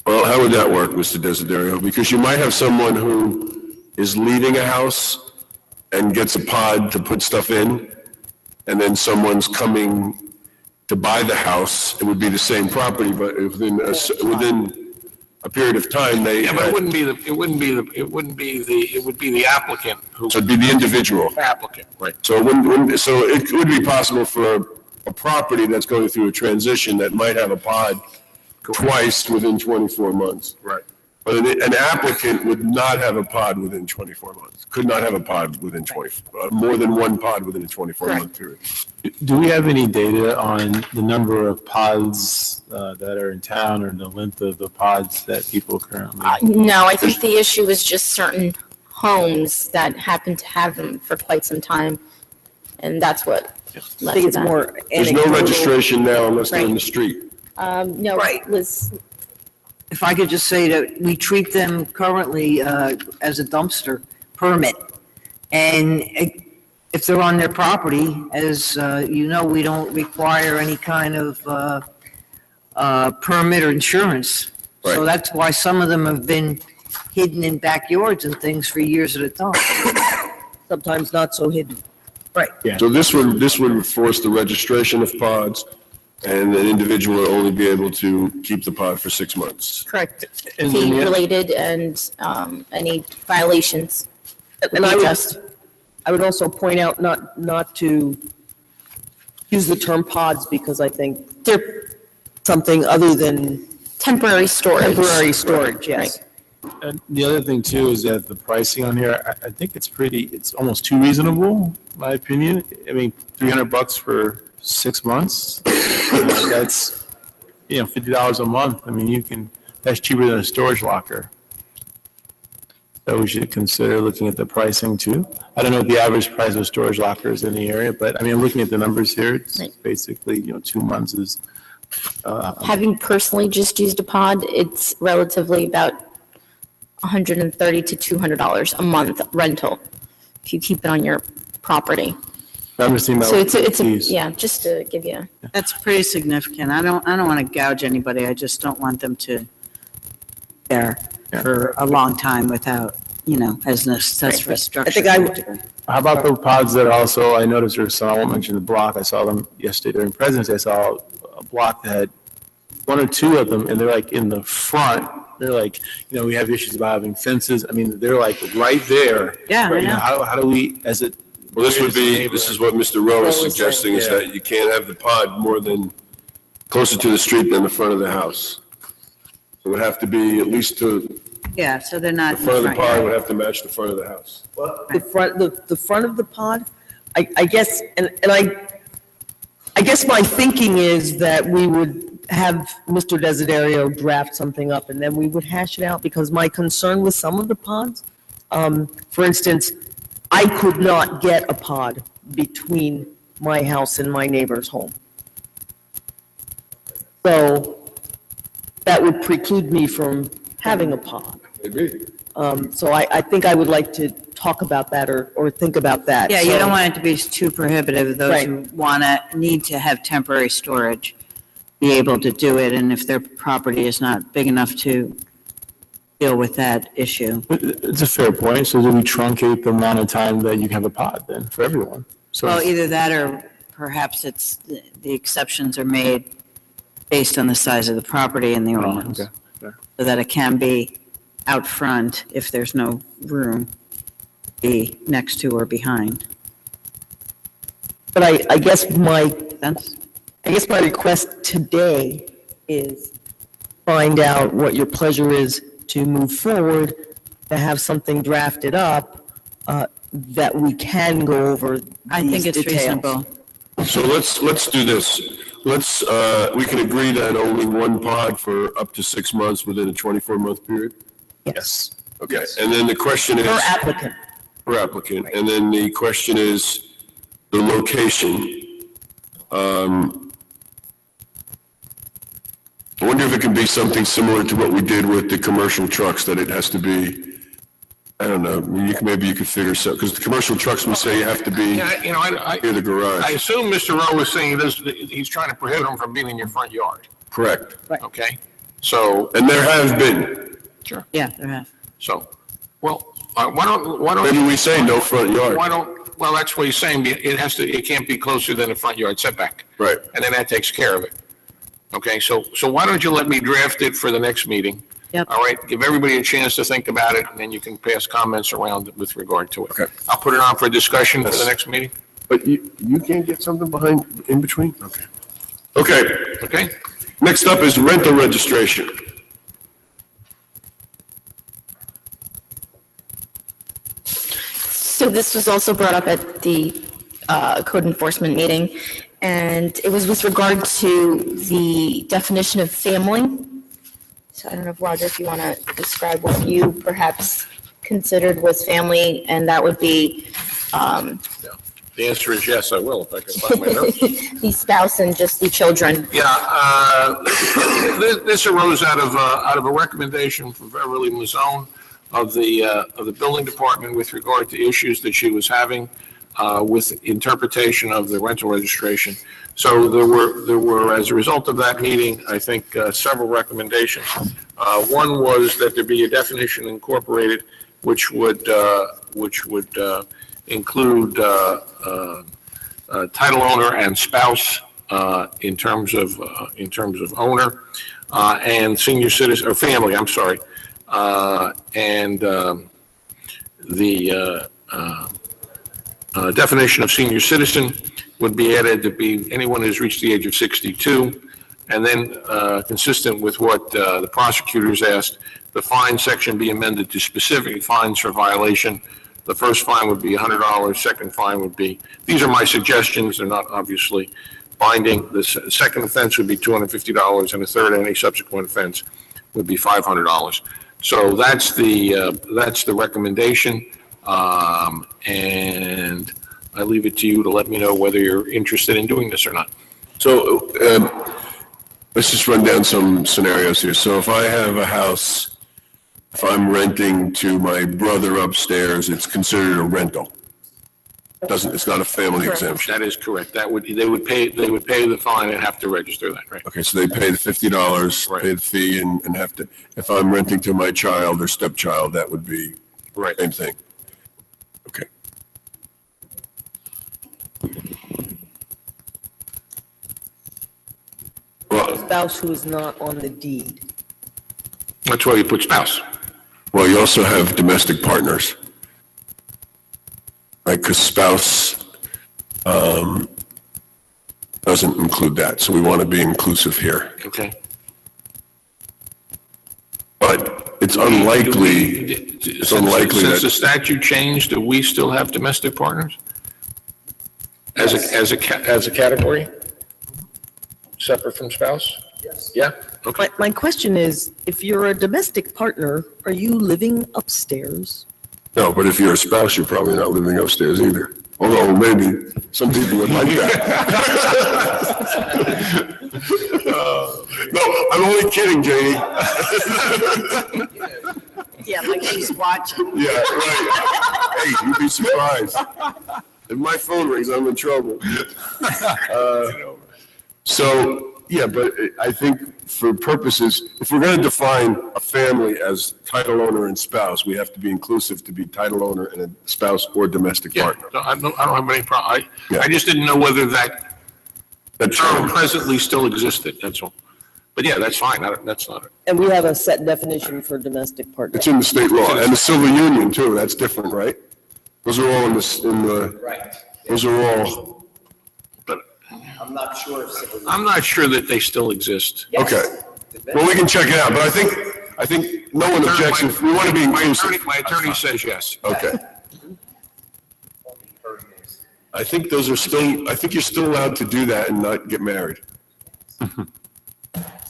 Well, how would that work, Mr. Desiderio? Because you might have someone who is leaving a house and gets a pod to put stuff in, and then someone's coming to buy the house. It would be the same property, but within a period of time, they. Yeah, but it would be the applicant who. So it'd be the individual. Applicant, right. So it would be possible for a property that's going through a transition that might have a pod twice within 24 months. Right. But an applicant would not have a pod within 24 months, could not have a pod within more than one pod within a 24-month period. Do we have any data on the number of pods that are in town or the length of the pods that people currently? No, I think the issue is just certain homes that happen to have them for quite some time, and that's what led to that. There's no registration now unless they're in the street. No, Liz. If I could just say that we treat them currently as a dumpster permit. And if they're on their property, as we don't require any kind of permit or insurance. So that's why some of them have been hidden in backyards and things for years at a time. Sometimes not so hidden. Right. So this would force the registration of pods, and an individual will only be able to keep the pod for 6 months. Correct. Fee related and any violations. And I would also point out not to use the term pods because I think they're something other than temporary storage. Temporary storage, yes. And the other thing too is that the pricing on here, I think it's almost too reasonable, in my opinion. I mean, $300 for 6 months, that's, $50 a month. I mean, that's cheaper than a storage locker. So we should consider looking at the pricing too. I don't know what the average price of storage lockers in the area, but I mean, looking at the numbers here, it's basically, 2 months is. Having personally just used a pod, it's relatively about $130 to $200 a month rental if you keep it on your property. So yeah, just to give you. That's pretty significant. I don't want to gouge anybody. I just don't want them to there for a long time without, as an accessory structure. How about the pods that also, I noticed there's some, I won't mention the block, I saw them yesterday during President's Day, I saw a block that had one or two of them, and they're like in the front. They're like, we have issues about having fences. I mean, they're like right there. Yeah, I know. How do we, as it. Well, this is what Mr. Rowe is suggesting, is that you can't have the pod more than closer to the street than the front of the house. It would have to be at least to, Yeah, so they're not. the front of the pod would have to match the front of the house. The front of the pod, I guess, and I guess my thinking is that we would have Mr. Desiderio draft something up and then we would hash it out, because my concern with some of the pods, for instance, I could not get a pod between my house and my neighbor's home. So that would preclude me from having a pod. Maybe. So I think I would like to talk about that or think about that. Yeah, you So- don't want it to be too prohibitive. Those Right. who need to have temporary storage, be able to do it, and if their property is not big enough to deal with that issue. It's a fair point. So do we truncate the amount of time that you can have a pod then for everyone? So Well, either that or perhaps the exceptions are made based on the size of the property and the ordinance. okay, fair. So that it can be out front if there's no room, be next to or behind. But I guess my Sense? request today is find out what your pleasure is to move forward, to have something drafted up that we can go over I think these it's details. reasonable. So let's do this. We can agree that only one pod for up to 6 months within a 24-month period? Yes. Okay, and then the question is. Per applicant. Per applicant, and then the question is the location. I wonder if it can be something similar to what we did with the commercial trucks, that it has to be, I don't know, maybe you could figure something, because the commercial trucks, we say you have to be near the garage. I assume Mr. Rowe was saying he's trying to prohibit them from being in your front yard, Correct. okay? So, And there have been. sure. Yeah, there have. So, well, why don't. Maybe we say no front yard. Well, that's what he's saying, it can't be closer than the front yard setback. Right. And then that takes care of it. Okay, so why don't you let me draft it for the next meeting? Yep. All right, give everybody a chance to think about it, and then you can pass comments around with regard to it. Okay. I'll put it on for discussion for the next meeting. But you can't get something in between? Okay. Okay, Okay? next up is rental registration. So this was also brought up at the code enforcement meeting, and it was with regard to the definition of family. So I don't know if, Roger, if you want to describe what you perhaps considered was family, and that would be The answer is yes, I will, if I can find my notes. the spouse and just the children. Yeah, this arose out of a recommendation from Beverly Mazzone of the building department with regard to issues that she was having with interpretation of the rental registration. So there were, as a result of that meeting, I think, several recommendations. One was that there be a definition incorporated which would include title owner and spouse in terms of owner and senior citizen or family. I'm sorry, and the definition of senior citizen would be added to be anyone who's reached the age of 62, And then, consistent with what the prosecutors asked, the fine section be amended to specific fines for violation. The first fine would be $100, second fine would be, these are my suggestions, they're not obviously binding. The second offense would be $250, and the third, any subsequent offense, would be $500. So that's the recommendation, and I leave it to you to let me know whether you're interested in doing this or not. So let's just run down some scenarios here. So if I have a house, if I'm renting to my brother upstairs, it's considered a rental. It's not a family exemption. That is correct. They would pay the fine and have to register that, right? Okay, so they pay the $50, pay the fee, and have to, if I'm renting to my child or stepchild, that would be right. Same thing. Okay. Spouse who is not on the deed. That's why you put spouse. Well, you also have domestic partners, right? Because spouse doesn't include that, so we want to be inclusive here. Okay. But it's unlikely, Since the statute changed, do we still have domestic partners? As a category? Separate from spouse? Yes. Yeah? Okay. My question is, if you're a domestic partner, are you living upstairs? No, but if you're a spouse, you're probably not living upstairs either. Although maybe some people would like that. No, I'm only kidding, Janie. Yeah, like she's watching. Yeah, right. Hey, you'd be surprised. If my phone rings, I'm in trouble. So, yeah, but I think for purposes, if we're going to define a family as title owner and spouse, we have to be inclusive to be title owner and a spouse or domestic partner. No, I don't have any problem. I just didn't know whether that term presently still existed, that's all. But yeah, that's fine, that's not it. And we have a set definition for domestic partner. It's in the state law, and the civil union too, that's different, right? Those are all in the. Right. Those are all. I'm not sure if civil. I'm not sure that they still exist. Okay. Well, we can check it out, but I think no one objects if we want to be inclusive. My attorney says yes. Okay. I think those are still, I think you're still allowed to do that and not get married.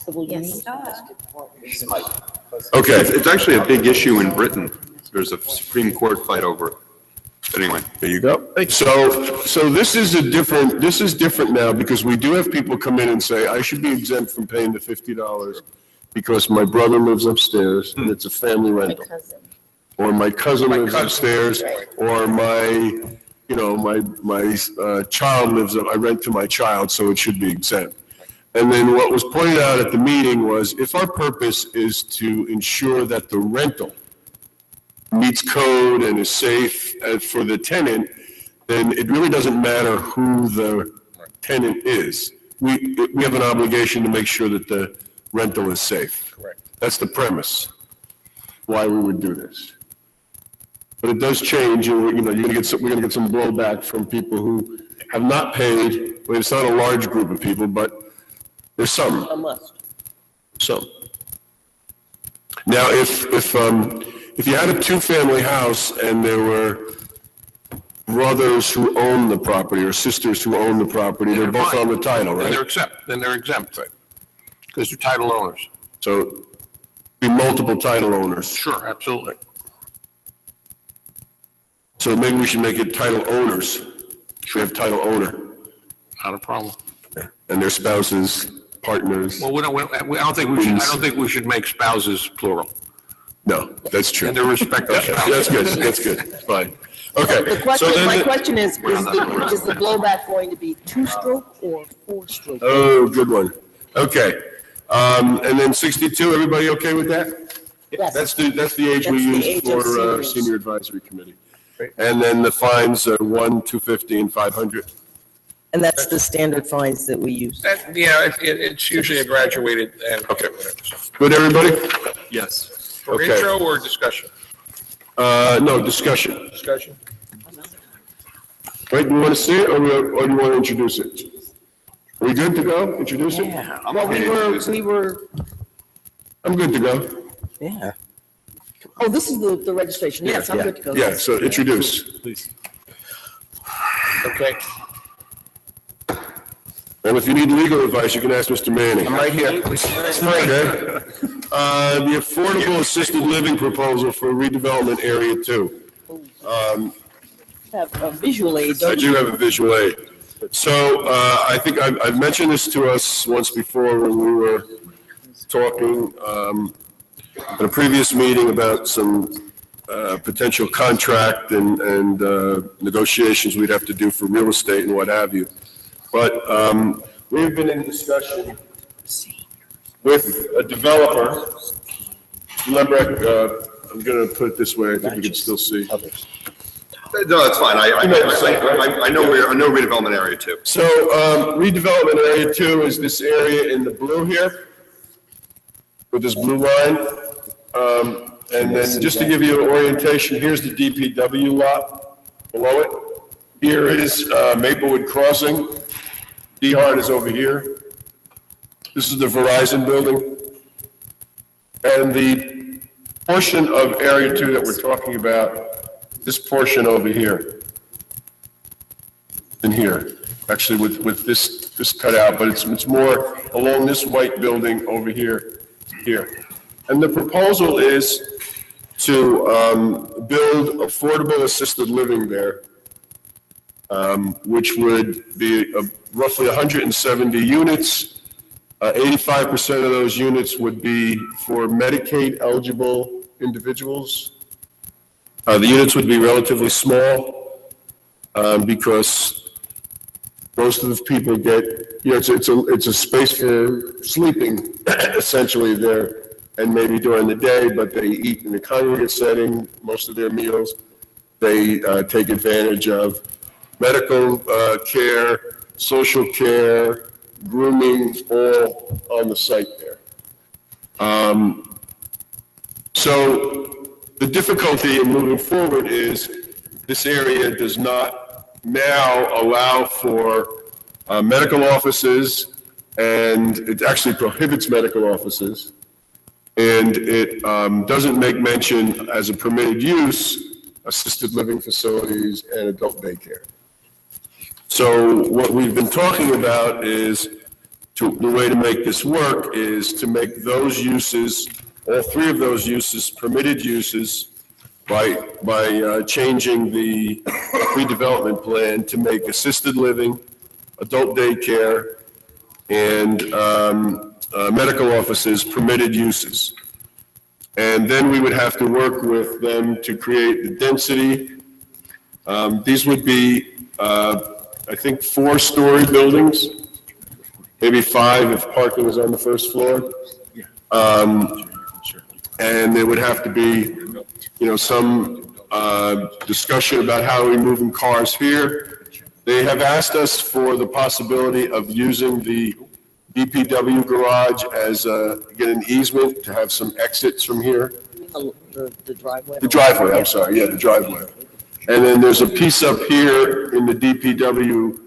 Yes. Okay. It's actually a big issue in Britain. There's a Supreme Court fight over it. But anyway. There you go. So this is different now because we do have people come in and say, I should be exempt from paying the $50 because my brother lives upstairs and it's a family rental. Or my cousin lives upstairs, or my child lives up, I rent to my child, so it should be exempt. And then what was pointed out at the meeting was if our purpose is to ensure that the rental meets code and is safe for the tenant, then it really doesn't matter who the tenant is. We have an obligation to make sure that the rental is safe. Correct. That's the premise, why we would do this. But it does change, and we're gonna get some blowback from people who have not paid. Well, it's not a large group of people, but there's some. Some. Now, if you had a two-family house and there were brothers who own the property or sisters who own the property, they're both on the title, right? Then they're exempt, right? Because they're title owners. So, be multiple title owners. Sure, absolutely. So maybe we should make it title owners. We have title owner. Not a problem. And their spouses, partners. Well, I don't think we should make spouses plural. No, that's true. And to respect their spouses. That's good, fine. Okay. My question is the blowback going to be two-stroke or four-stroke? Oh, good one. Okay. And then 62, everybody okay with that? Yes. That's the age we use for senior advisory committee. And then the fines are $1, $250, and $500. And that's the standard fines that we use? Yeah, it's usually a graduated and. Okay. Good, everybody? Yes. For Okay. intro or discussion? No, discussion. Wait, do you want to see it or do you want to introduce it? We We good to go? Introduce it? Yeah, well, we were, I'm good to go. yeah. Oh, this is the registration. Yes, I'm good to go. Yeah, so introduce, please. Okay. And if you need legal advice, you can ask Mr. Manning. I'm right here. Okay. The affordable assisted living proposal for redevelopment area 2. Have a visual aid, I don't do you? have a visual aid. So I think I've mentioned this to us once before when we were talking at a previous meeting about some potential contract and negotiations we'd have to do for real estate and what have you. But we've been in discussion with a developer. Remember, I'm going to put it this way, I think you can still see. No, that's fine. I know redevelopment area 2. So redevelopment area 2 is this area in the blue here, with this blue line. And then just to give you an orientation, here's the DPW lot below it. Here is Maplewood Crossing. D-Hart is over here. This is the Verizon building. And the portion of area 2 that we're talking about, this portion over here, in here, actually with this cut out, but it's more along this white building over here. And the proposal is to build affordable assisted living there, which would be roughly 170 units. 85% of those units would be for Medicaid eligible individuals. The units would be relatively small because most of the people get, it's a space for sleeping essentially there, and maybe during the day, but they eat in a congregate setting most of their meals. They take advantage of medical care, social care, grooming, all on the site there. So the difficulty in moving forward is this area does not now allow for medical offices, and it actually prohibits medical offices, and it doesn't make mention as a permitted use assisted living facilities and adult daycare. So what we've been talking about is the way to make this work is to make those uses, all 3 of those uses, permitted uses by changing the redevelopment plan to make assisted living, adult daycare, and medical offices permitted uses. And then we would have to work with them to create the density. These would be, I think, 4-story buildings, maybe 5 if parking is on the first floor. And there would have to be, some discussion about how we're moving cars here. They have asked us for the possibility of using the DPW garage as, get an easement to have some exits from here. The driveway. The driveway, I'm sorry, yeah, the driveway. And then there's a piece up here in the DPW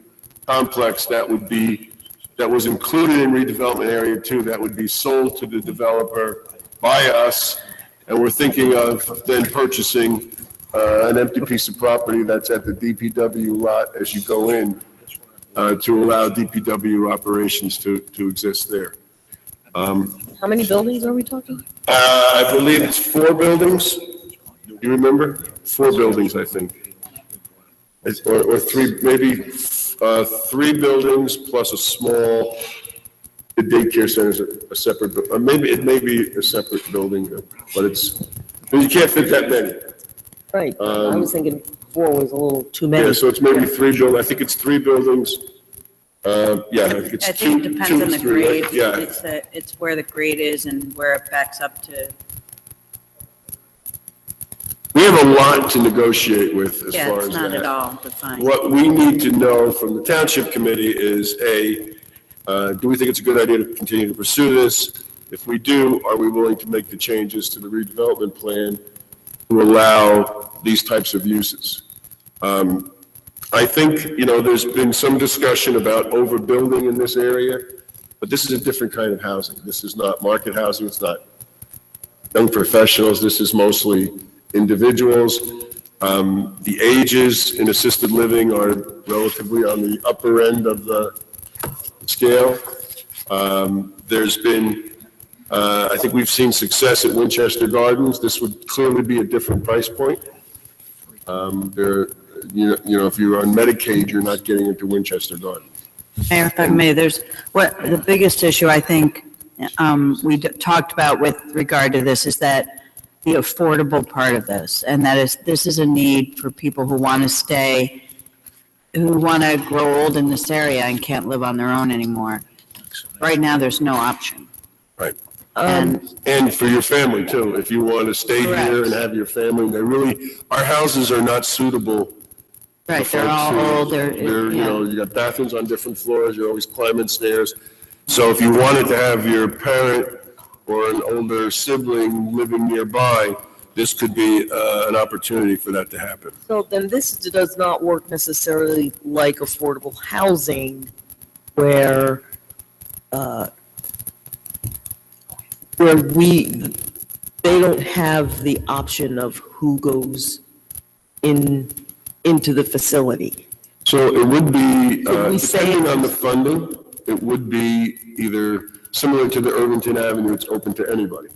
complex that was included in redevelopment area 2 that would be sold to the developer by us. And we're thinking of then purchasing an empty piece of property that's at the DPW lot as you go in to allow DPW operations to exist there. How many buildings are we talking? I believe it's 4 buildings. You remember? 4 buildings, I think. Or 3, maybe 3 buildings plus a small, the daycare center is a separate, or maybe it may be a separate building, but you can't fit that many. Right, I was thinking 4 was a little too many. Yeah, so it's maybe 3 buildings, I think it's 3 buildings. Yeah, I think it's I think it depends on the 3, grade. right? Yeah. It's where the grade is and where it backs up to. We have a lot to negotiate with as Yeah, far it's as not that. at all defined. What we need to know from the Township Committee is, do we think it's a good idea to continue to pursue this? If we do, are we willing to make the changes to the redevelopment plan to allow these types of uses? I think, there's been some discussion about overbuilding in this area, but this is a different kind of housing. This is not market housing, it's not young professionals, this is mostly individuals. The ages in assisted living are relatively on the upper end of the scale. There's been, I think we've seen success at Winchester Gardens. This would clearly be a different price point. If you're on Medicaid, you're not getting into Winchester Gardens. Mayor, if I may, the biggest issue I think we talked about with regard to this is that the affordable part of this, and this is a need for people who want to stay, who want to grow old in this area and can't live on their own anymore. Right now, there's no option. Right. And for your family too, if you want to stay here and have your family, our houses are not suitable. Right, they're all old, you got bathrooms on different floors, you're always climbing stairs. So if you wanted to have your parent or an older sibling living nearby, this could be an opportunity for that to happen. So then this does not work necessarily like affordable housing where they don't have the option of who goes into the facility. So it would be, we say- depending on the funding, it would be either similar to the Irvington Avenue, it's open to anybody.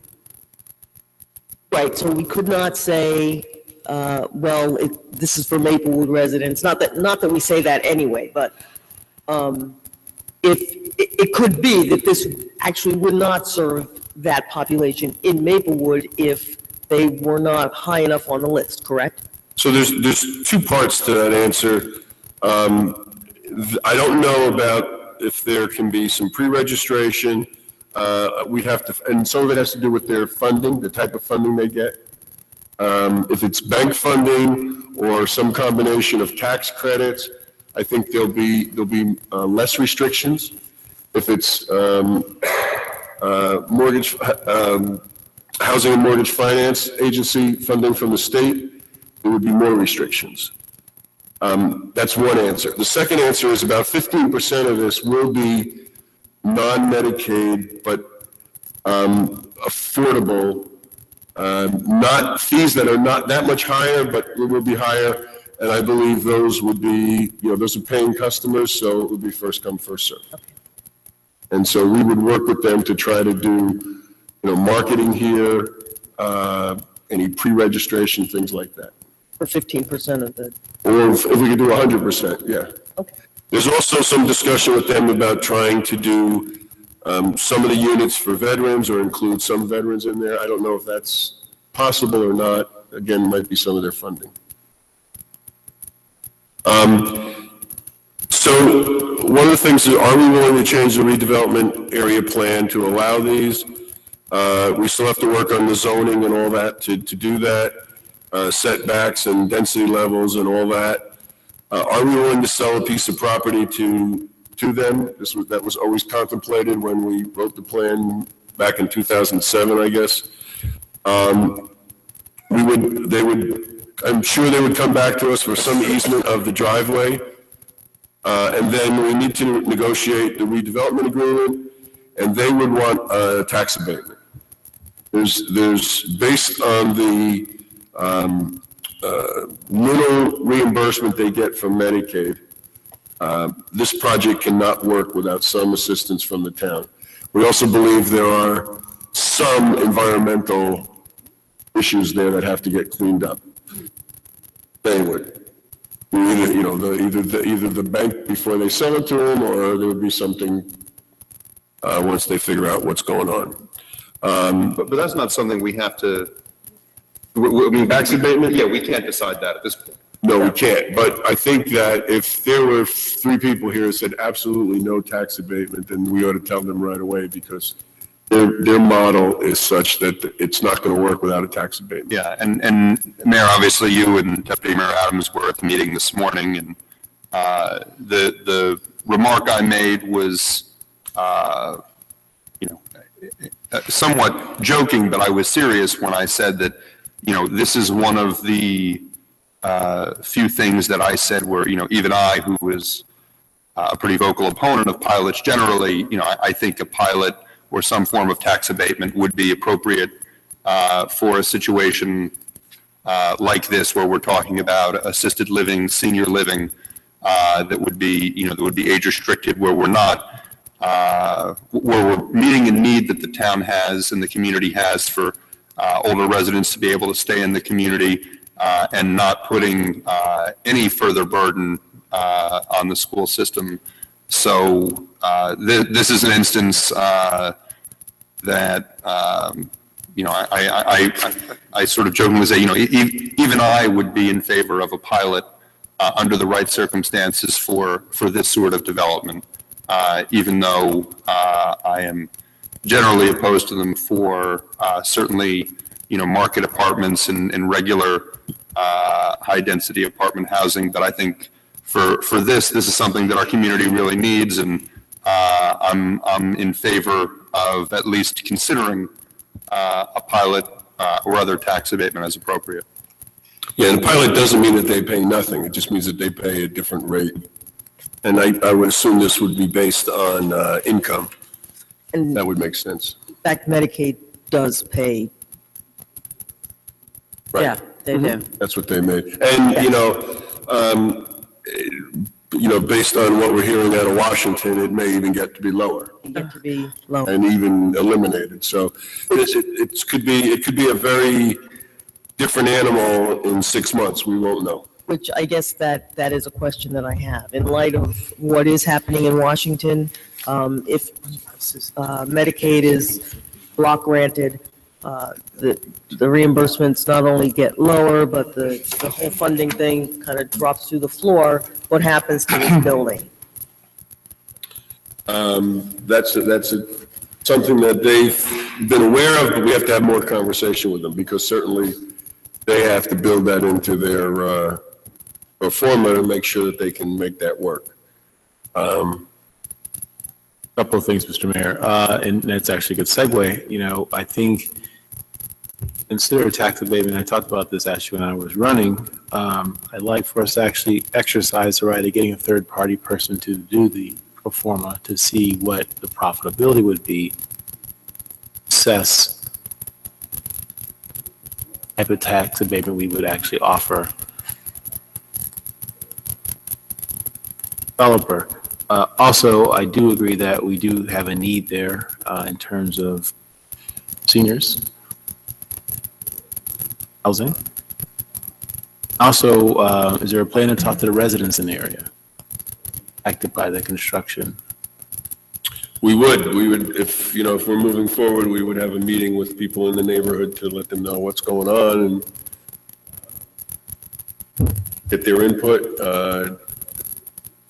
Right, so we could not say, this is for Maplewood residents, not that we say that anyway, but if, it could be that this actually would not serve that population in Maplewood if they were not high enough on the list, correct? So there's two parts to that answer. I don't know about if there can be some pre-registration. We'd have to, and some of it has to do with their funding, the type of funding they get. If it's bank funding or some combination of tax credits, I think there'll be less restrictions. If it's mortgage, housing and mortgage finance agency funding from the state, there would be more restrictions. That's one answer. The second answer is about 15% of this will be non-Medicaid, but affordable, not fees that are not that much higher, but it will be higher. And I believe those would be, those are paying customers, so it would be first come, first served. Okay. And so we would work with them to try to do, marketing here, any pre-registration, things like that. For 15% of the. Or if we could do 100%, yeah. Okay. There's also some discussion with them about trying to do some of the units for veterans or include some veterans in there. I don't know if that's possible or not. Again, it might be some of their funding. So one of the things is, are we willing to change the redevelopment area plan to allow these? We still have to work on the zoning and all that to do that, setbacks and density levels and all that. Are we willing to sell a piece of property to them? That was always contemplated when we wrote the plan back in 2007, I guess. I'm sure they would come back to us for some easement of the driveway. And then we need to negotiate the redevelopment agreement, and they would want a tax abatement. There's based on the little reimbursement they get from Medicaid, this project cannot work without some assistance from the town. We also believe there are some environmental issues there that have to get cleaned up. They would. Either the bank before they sell it to them, or there would be something once they figure out what's going on. But that's not something we have to. Tax abatement? Yeah, we can't decide that at this point. No, we can't. But I think that if there were 3 people here who said absolutely no tax abatement, then we ought to tell them right away, because their model is such that it's not going to work without a tax abatement. Yeah, and Mayor, obviously you and Deputy Mayor Adams were at the meeting this morning, and the remark I made was, somewhat joking, but I was serious when I said that, this is one of the few things that I said were, even I, who was a pretty vocal opponent of pilots generally, I think a pilot or some form of tax abatement would be appropriate for a situation like this, where we're talking about assisted living, senior living, that would be age restricted, where we're not, where we're meeting a need that the town has and the community has for older residents to be able to stay in the community, and not putting any further burden on the school system. So this is an instance that I sort of jokingly say, even I would be in favor of a pilot under the right circumstances for this sort of development, even though I am generally opposed to them for certainly, market apartments and regular high-density apartment housing. But I think for this is something that our community really needs, and I'm in favor of at least considering a pilot or other tax abatement as appropriate. Yeah, and the pilot doesn't mean that they pay nothing. It just means that they pay a different rate. And I would assume this would be based on income. And that would make sense. in fact, Medicaid does pay. Right. Yeah, they do. That's what they made. And, based on what we're hearing out of Washington, it may even get to be lower. Get to be low. And even eliminated. So it could be a very different animal in 6 months. We won't know. Which I guess that is a question that I have. In light of what is happening in Washington, if Medicaid is block granted, the reimbursements not only get lower, but the whole funding thing kind of drops through the floor. What happens to this building? That's something that they've been aware of, but we have to have more conversation with them, because certainly they have to build that into their pro forma to make sure that they can make that work. Couple of things, Mr. Mayor, and that's actually a good segue. I think consider tax abatement. I talked about this actually when I was running. I'd like for us to actually exercise the right of getting a third-party person to do the pro forma to see what the profitability would be, assess type of tax abatement we would actually offer developer. Also, I do agree that we do have a need there in terms of seniors housing. Also, is there a plan to talk to the residents in the area affected by the construction? We would, if we're moving forward, we would have a meeting with people in the neighborhood to let them know what's going on and get their input.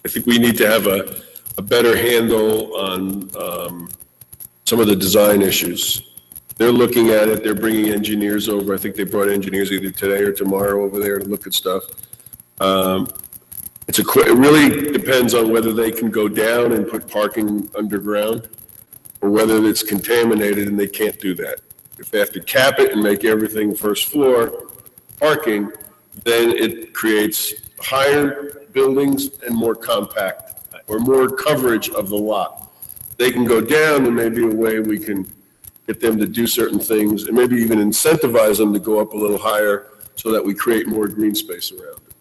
I think we need to have a better handle on some of the design issues. They're looking at it, they're bringing engineers over. I think they brought engineers either today or tomorrow over there to look at stuff. It really depends on whether they can go down and put parking underground, or whether it's contaminated and they can't do that. If they have to cap it and make everything first floor parking, then it creates higher buildings and more compact, or more coverage of the lot. They can go down, and maybe a way we can get them to do certain things, and maybe even incentivize them to go up a little higher so that we create more green space around it.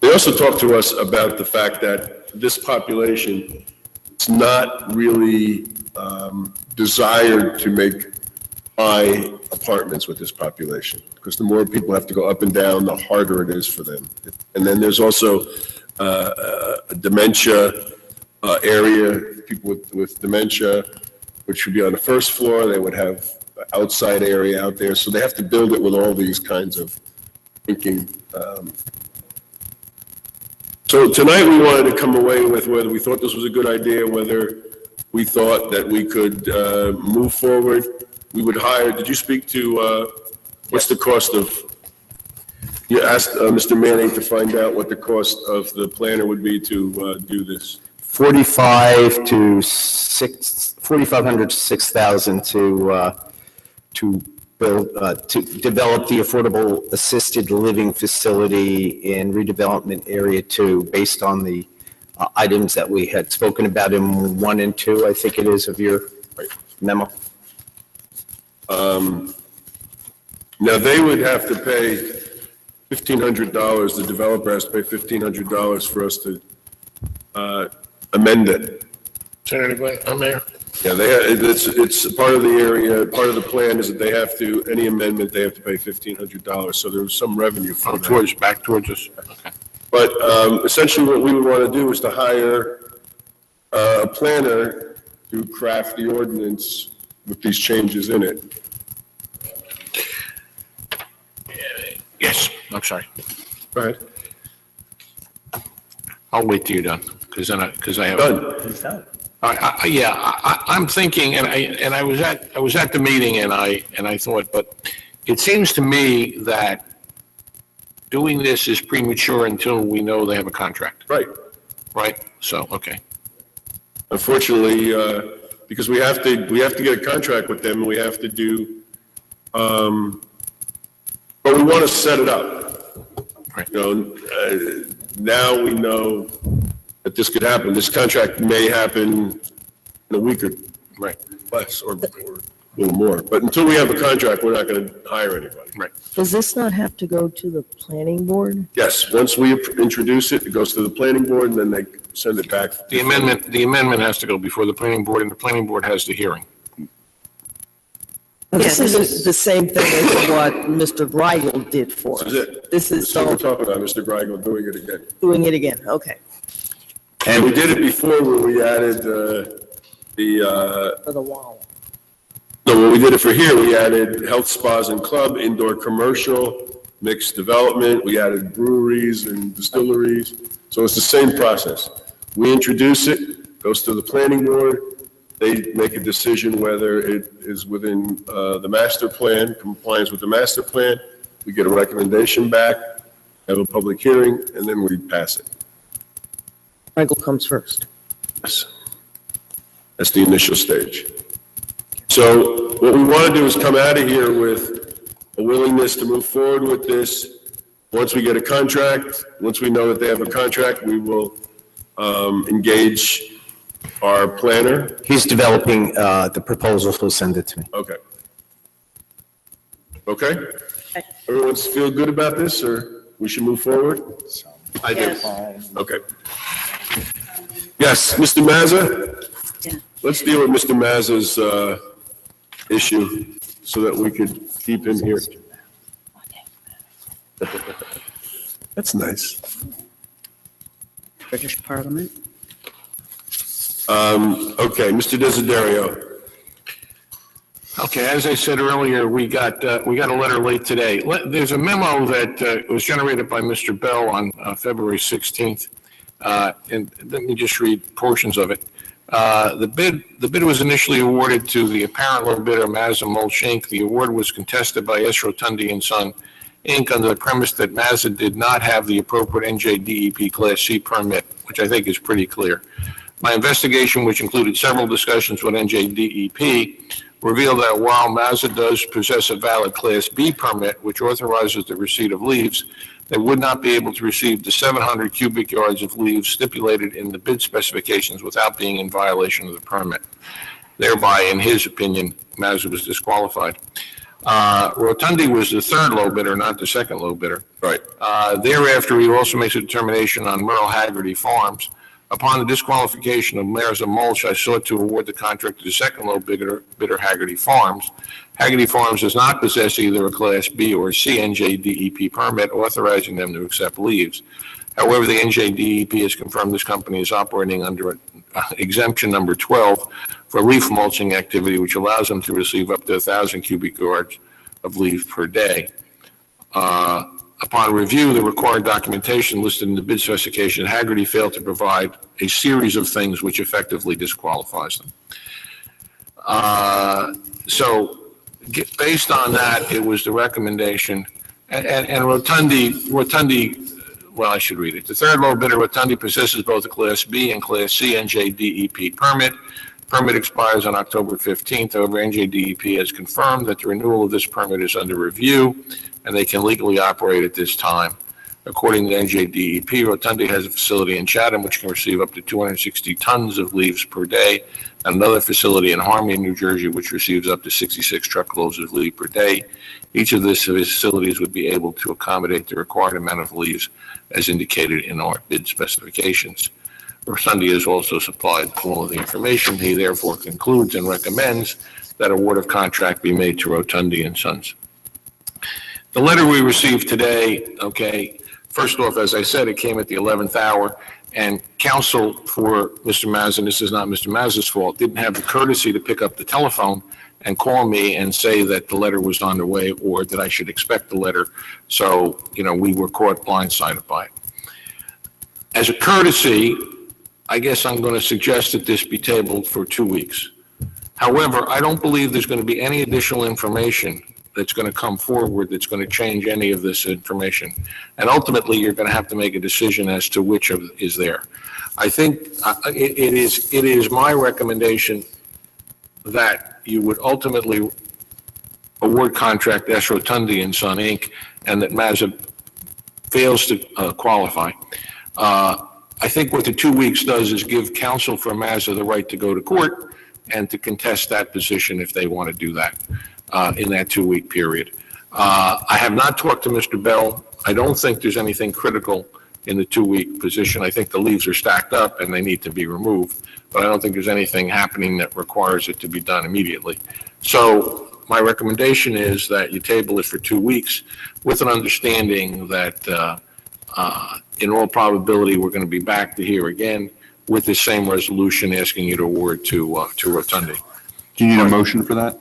They also talked to us about the fact that this population is not really desired to make high apartments with this population, because the more people have to go up and down, the harder it is for them. And then there's also a dementia area, people with dementia, which would be on the first floor. They would have an outside area out there. So they have to build it with all these kinds of thinking. So tonight we wanted to come away with whether we thought this was a good idea, whether we thought that we could move forward. We would hire, did you speak to, what's the cost of, you asked Mr. Manning to find out what the cost of the planner would be to do this. $4,500 to $6,000 to to develop the affordable assisted living facility in redevelopment area 2 based on the items that we had spoken about in 1 and 2, I think it is, of your memo. Now, they would have to pay $1,500, the developer has to pay $1,500 for us to amend it. Senator, I'm there. Yeah, it's part of the area, part of the plan is that they have to, any amendment, they have to pay $1,500, so there was some revenue from that. Back towards us, okay. But essentially what we would want to do is to hire a planner to craft the ordinance with these changes in it. Yes, I'm sorry. Go ahead. I'll wait till you're done, because I have. Done. I'm thinking, and I was at the meeting, and I thought, but it seems to me that doing this is premature until we know they have a contract. Right. Right? So, okay. Unfortunately, because we have to get a contract with them, and we have to do, but we want to set it up. Right. You know, now we know that this could happen. This contract may happen in a week or less, or a little more. But until we have a contract, we're not going to hire anybody. Right. Does this not have to go to the planning board? Yes, once we introduce it, it goes to the planning board, and then they send it back. The amendment has to go before the planning board, and the planning board has the hearing. This is the same thing as what Mr. Greigel did for us. This is it. This is So we're talking about Mr. Greigel doing it again. doing it again, okay. And we did it before where we added For the wall. no, when we did it for here, we added health spas and club, indoor commercial, mixed development. We added breweries and distilleries. So it's the same process. We introduce it, goes to the planning board. They make a decision whether it is within the master plan, compliance with the master plan. We get a recommendation back, have a public hearing, and then we pass it. Greigel comes first. Yes. That's the initial stage. So what we want to do is come out of here with a willingness to move forward with this. Once we get a contract, once we know that they have a contract, we will engage our planner. He's developing the proposals, he'll send it to me. Okay. Okay? Everyone's feel good about this, or we should move forward? I do. Okay. Yes, Mr. Mazza? Yeah. Let's deal with Mr. Mazza's issue so that we could keep him here. That's nice. British Parliament. Okay, Mr. Desiderio. Okay, as I said earlier, we got a letter late today. There's a memo that was generated by Mr. Bell on February 16th, and let me just read portions of it. The bid was initially awarded to the apparent low bidder, Mazza Mulch Inc. The award was contested by S. Rotundi and Son, Inc. under the premise that Mazza did not have the appropriate NJDEP Class C permit, which I think is pretty clear. My investigation, which included several discussions with NJDEP, revealed that while Mazza does possess a valid Class B permit, which authorizes the receipt of leaves, they would not be able to receive the 700 cubic yards of leaves stipulated in the bid specifications without being in violation of the permit. Thereby, in his opinion, Mazza was disqualified. Rotundi was the third low bidder, not the second low bidder. Right. Thereafter, he also makes a determination on Merle Haggerty Farms. Upon the disqualification of Mazza Mulch, I sought to award the contract to the second low bidder, Haggerty Farms. Haggerty Farms does not possess either a Class B or C NJDEP permit authorizing them to accept leaves. However, the NJDEP has confirmed this company is operating under exemption number 12 for leaf mulching activity, which allows them to receive up to 1,000 cubic yards of leaves per day. Upon review, the required documentation listed in the bid specification, Haggerty failed to provide a series of things which effectively disqualifies them. Based on that, it was the recommendation, and Rotundi, well, I should read it. The third low bidder, Rotundi, possesses both a Class B and Class C NJDEP permit. Permit expires on October 15th. However, NJDEP has confirmed that the renewal of this permit is under review and they can legally operate at this time. According to NJDEP, Rotundi has a facility in Chatham which can receive up to 260 tons of leaves per day, and another facility in Harmony, New Jersey, which receives up to 66 truckloads of leaves per day. Each of these facilities would be able to accommodate the required amount of leaves as indicated in our bid specifications. Rotundi has also supplied all of the information. He therefore concludes and recommends that award of contract be made to Rotundi and Sons. The letter we received today, okay, first off, as I said, it came at the 11th hour, and counsel for Mr. Mazza, and this is not Mr. Mazza's fault, didn't have the courtesy to pick up the telephone and call me and say that the letter was on the way or that I should expect the letter. So, we were caught blindsided by it. As a courtesy, I guess I'm going to suggest that this be tabled for 2 weeks. However, I don't believe there's going to be any additional information that's going to come forward that's going to change any of this information. And ultimately, you're going to have to make a decision as to which of is there. I think it is my recommendation that you would ultimately award contract S. Rotundi and Son, Inc., and that Mazza fails to qualify. I think what the 2 weeks does is give counsel for Mazza the right to go to court and to contest that position if they want to do that in that 2 week period. I have not talked to Mr. Bell. I don't think there's anything critical in the 2 week position. I think the leaves are stacked up and they need to be removed, but I don't think there's anything happening that requires it to be done immediately. So my recommendation is that you table it for 2 weeks with an understanding that in all probability, we're going to be back to here again with the same resolution asking you to award to Rotundi. Do you need a motion for that?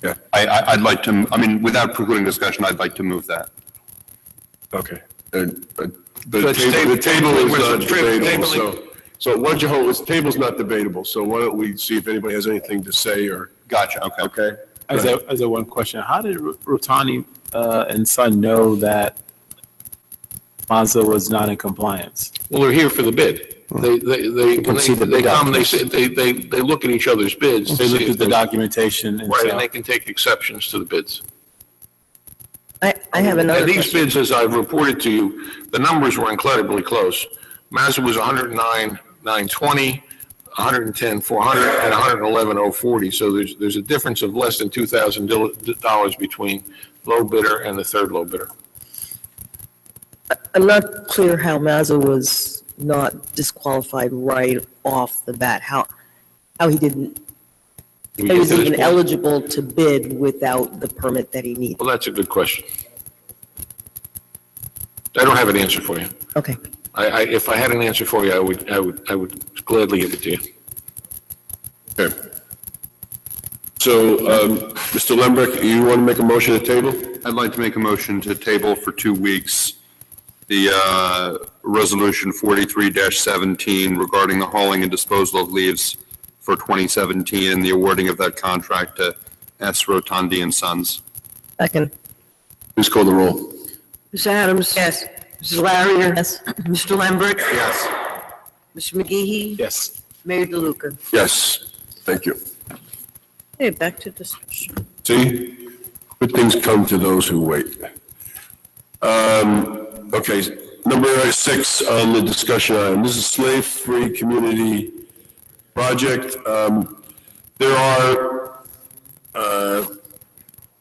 Yeah. I'd like to, without precluding discussion, I'd like to move that. Okay. So The it's table is not tabling. debatable, so why don't you hold, this table's not debatable, so why don't we see if anybody has anything to say or. Gotcha, okay. As a one question, how did Rotundi and Son know that Mazza was not in compliance? Well, they're here for the bid. They come, they look at each other's bids. They look at the documentation. Right, and they can take exceptions to the bids. I have another And these question. bids, as I've reported to you, the numbers were incredibly close. Mazda was 109,920, 110,400, and 111,040. So there's a difference of less than $2,000 between low bidder and the third low bidder. I'm not clear how Mazza was not disqualified right off the bat, how he didn't, he was even eligible to bid without the permit that he needed. Well, that's a good question. I don't have an answer for you. Okay. If I had an answer for you, I would gladly give it to you. Okay. So, Mr. Lembrick, you want to make a motion to table? I'd like to make a motion to table for 2 weeks the resolution 43-17 regarding the hauling and disposal of leaves for 2017 and the awarding of that contract to S. Rotundi and Sons. Second. Please call the roll. Ms. Adams? Yes. Mrs. Larrier? Yes. Mr. Lembrick? Yes. Mr. McGehee? Yes. Mayor DeLuca? Yes, thank you. Okay, back to discussion. See, good things come to those who wait. Okay, number 6 on the discussion item. This is slave-free community project. There are,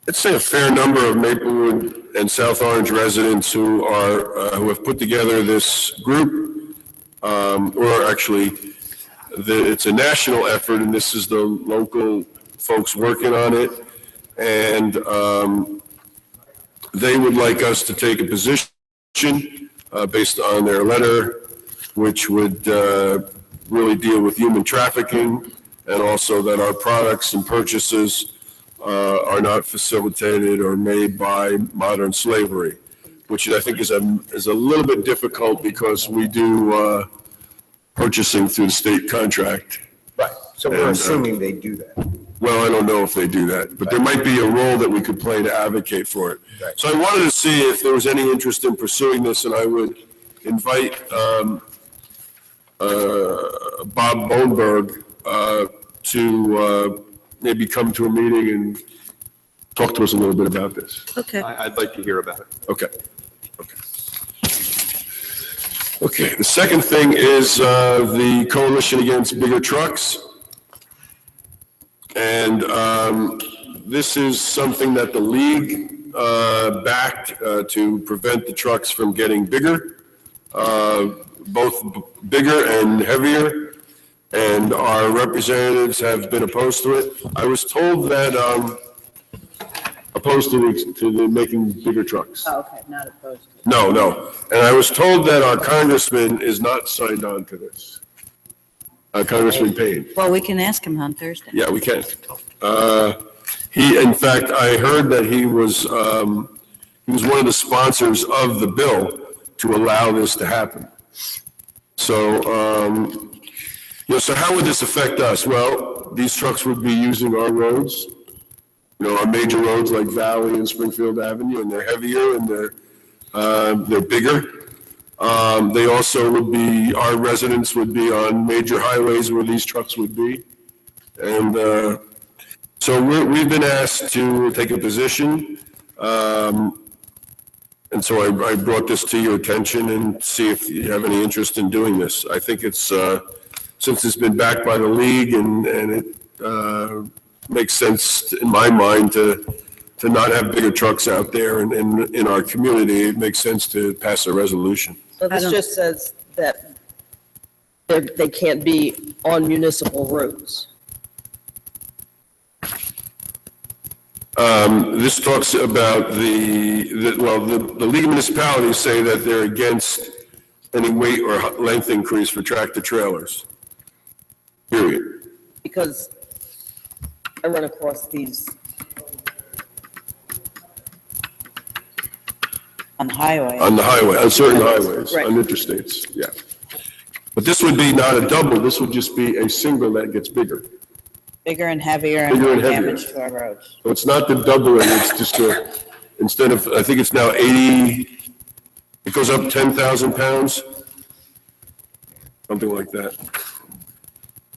let's say, a fair number of Maplewood and South Orange residents who have put together this group, or actually, it's a national effort, and this is the local folks working on it, and they would like us to take a position based on their letter, which would really deal with human trafficking, and also that our products and purchases are not facilitated or made by modern slavery, which I think is a little bit difficult because we do purchasing through the state contract. Right, so we're assuming they do that. Well, I don't know if they do that, but there might be a role that we could play to advocate for it. Right. So I wanted to see if there was any interest in pursuing this, and I would invite Bob Boneberg to maybe come to a meeting and talk to us a little bit about this. Okay. I'd like to hear about it. Okay. Okay, the second thing is the Coalition Against Bigger Trucks. And this is something that the league backed to prevent the trucks from getting bigger, both bigger and heavier. And our representatives have been opposed to it. I was told that, opposed to the making bigger trucks. Oh, okay, not opposed to it. No. And I was told that our congressman is not signed on to this. Congressman Payne. Well, we can ask him on Thursday. Yeah, we can. In fact, I heard that he was one of the sponsors of the bill to allow this to happen. So, so how would this affect us? Well, these trucks would be using our roads, our major roads like Valley and Springfield Avenue, and they're heavier and they're bigger. They also would be, our residents would be on major highways where these trucks would be. And so we've been asked to take a position. And so I brought this to your attention and see if you have any interest in doing this. I think it's, since it's been backed by the league and it makes sense in my mind to not have bigger trucks out there and in our community, it makes sense to pass a resolution. So this just says that they can't be on municipal roads. This talks about the League of Municipalities say that they're against any weight or length increase for tractor trailers. Period. Because I run across these. On the highway. On the highway, on certain highways, Right. on interstates, yeah. But this would be not a double, this would just be a single that gets bigger. Bigger and heavier and Bigger more and heavier. damage to our roads. So it's not the doubling, it's just instead of, I think it's now 80, it goes up 10,000 pounds, something like that.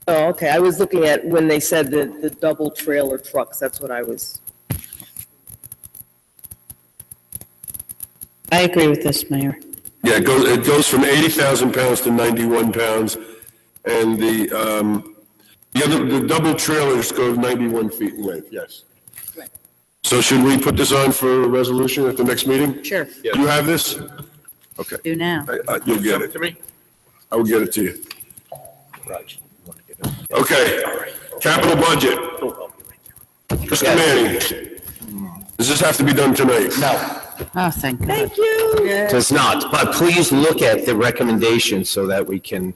Oh, okay. I was looking at when they said the double trailer trucks. That's what I was. I agree with this, Mayor. Yeah, it goes from 80,000 pounds to 91 pounds, and the double trailers go 91 feet in length, yes. Right. So should we put this on for a resolution at the next meeting? Sure. Do you have this? Okay. Do now. You'll get it. To me? I will get it to you. Okay, capital budget. Mr. Manning, does this have to be done tonight? No. Oh, thank God. Thank you. Does not, but please look at the recommendations so that we can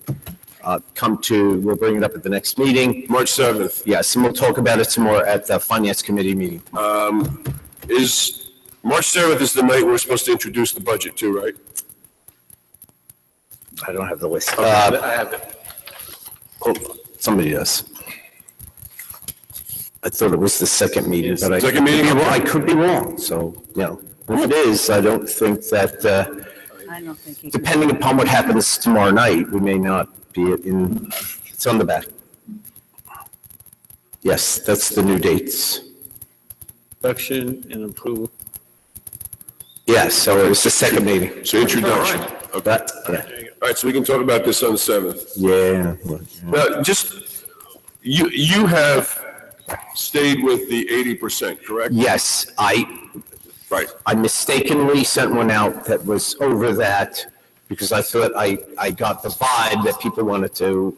we'll bring it up at the next meeting. March 7th. Yes, and we'll talk about it some more at the Finance Committee meeting. Is March 7th is the night we're supposed to introduce the budget too, right? I don't have the list. I have it. Hold on, somebody does. I thought it was the second meeting, but Second meeting? I could be wrong, so, if it is, I don't think that, I don't think you can. depending upon what happens tomorrow night, we may not be it's on the back. Yes, that's the new dates. Introduction and approval. Yes, so it was the second meeting. So introduction. Okay. Yeah. All right, so we can talk about this on the 7th. Yeah. Now, just, you have stayed with the 80%, correct? Yes, Right. I mistakenly sent one out that was over that because I thought I got the vibe that people wanted to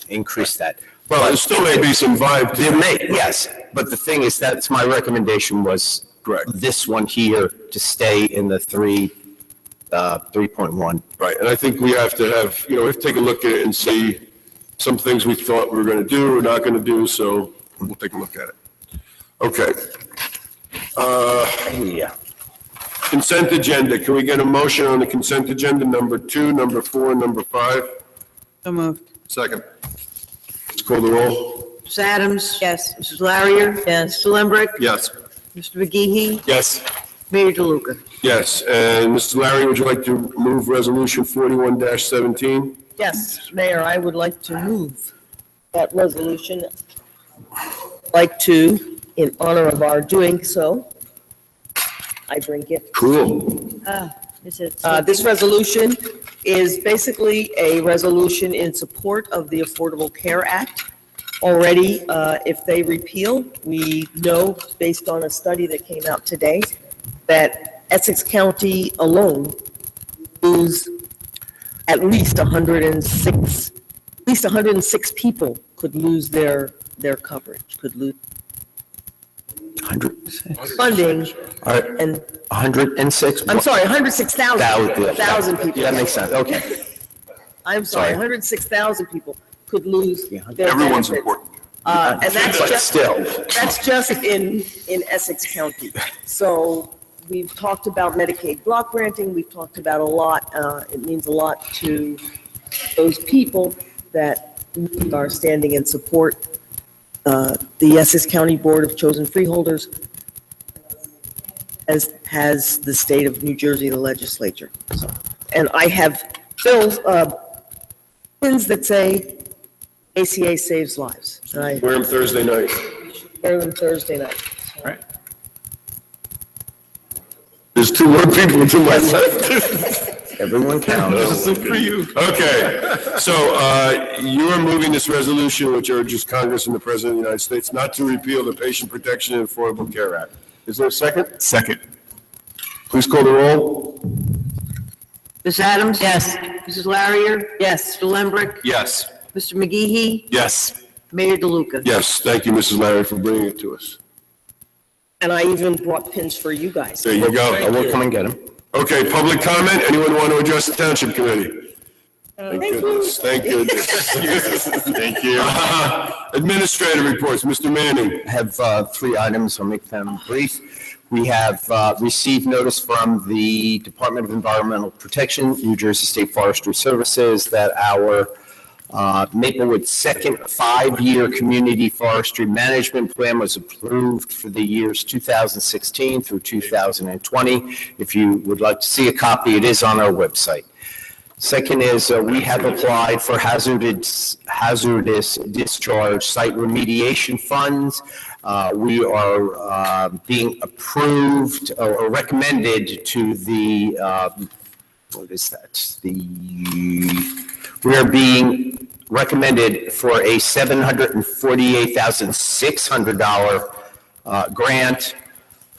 increase that. Well, there still may be some vibe to There it. may, yes, but the thing is, that's my recommendation was Correct. this one here to stay in the 3.1. Right, and I think we have to have, we have to take a look at it and see some things we thought we were going to do or not going to do, so we'll take a look at it. Okay. Yeah. Consent agenda, can we get a motion on the consent agenda, number 2, number 4, and number 5? So moved. Second. Let's call the roll. Ms. Adams? Yes. Mrs. Larrier? Yes. Mr. Limbrick? Yes. Mr. McGee? Yes. Mayor DeLuca? Yes, and Mrs. Larry, would you like to move resolution 41-17? Yes, Mayor, I would like to move that resolution like to, in honor of our doing so, I bring it. Cool. This resolution is basically a resolution in support of the Affordable Care Act. Already, if they repeal, we know, based on a study that came out today, that Essex County alone lose at least 106 people could lose their coverage, could lose 106. funding and 106. I'm sorry, 106,000 people. That makes sense, okay. I'm sorry, 106,000 people could lose their Everyone's benefits. important. And that's But just, still. that's just in Essex County. So we've talked about Medicaid block granting, we've talked about a lot, it means a lot to those people that are standing in support. The Essex County Board of Chosen Freeholders has the state of New Jersey, the legislature. So, and I have bills, pins that say ACA saves lives. And I Wear them Thursday night. wear them Thursday night. There's two more people to my left. Everyone counts. For you. Okay, so you are moving this resolution which urges Congress and the President of the United States not to repeal the Patient Protection and Affordable Care Act. Is there a second? Second. Please call the roll. Ms. Adams? Yes. Mrs. Larrier? Yes. Mr. Lembrick? Yes. Mr. McGee? Yes. Mayor DeLuca? Yes, thank you, Mrs. Larry, for bringing it to us. And I even brought pins for you guys. There you go. I will come and get them. Okay, public comment? Anyone want to address the Township Committee? Thank goodness, thank goodness. Thank you. Administrative reports, Mr. Manning. I have 3 items, I'll make them brief. We have received notice from the Department of Environmental Protection, New Jersey State Forestry Services, that our Maplewood second 5-year community forestry management plan was approved for the years 2016 through 2020. If you would like to see a copy, it is on our website. Second is we have applied for hazardous discharge site remediation funds. We are being approved or recommended to the, what is that? We are being recommended for a $748,600 grant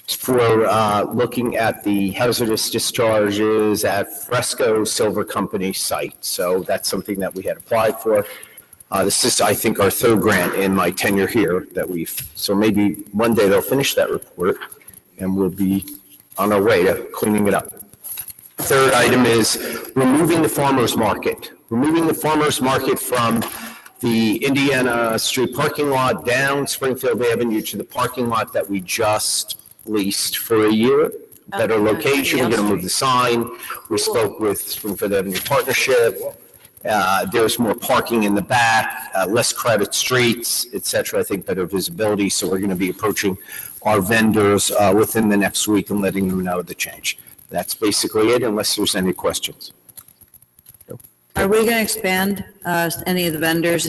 for looking at the hazardous discharges at Fresco Silver Company site. So that's something that we had applied for. This is, I think, our 3rd grant in my tenure here that so maybe one day they'll finish that report and we'll be on our way to cleaning it up. Third item is removing the farmer's market. Removing the farmer's market from the Indiana Street parking lot down Springfield Avenue to the parking lot that we just leased for a year. Better location, we're going to move the sign. We spoke with Springfield Avenue Partnership. There's more parking in the back, less crowded streets, et cetera. I think better visibility. So we're going to be approaching our vendors within the next week and letting them know the change. That's basically it, unless there's any questions. Are we going to expand any of the vendors?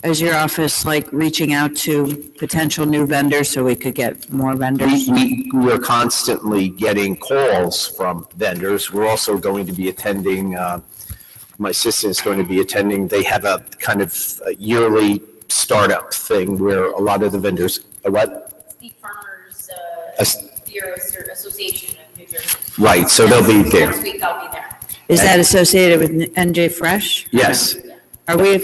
Is your office like reaching out to potential new vendors so we could get more vendors? We're constantly getting calls from vendors. We're also going to be attending, my assistant is going to be attending, they have a kind of a yearly startup thing where a lot of the vendors, what? The Farmers Bureau Association of New Jersey. Right, so they'll be there. Next week I'll be there. Is that associated with NJ Fresh? Yes. Are we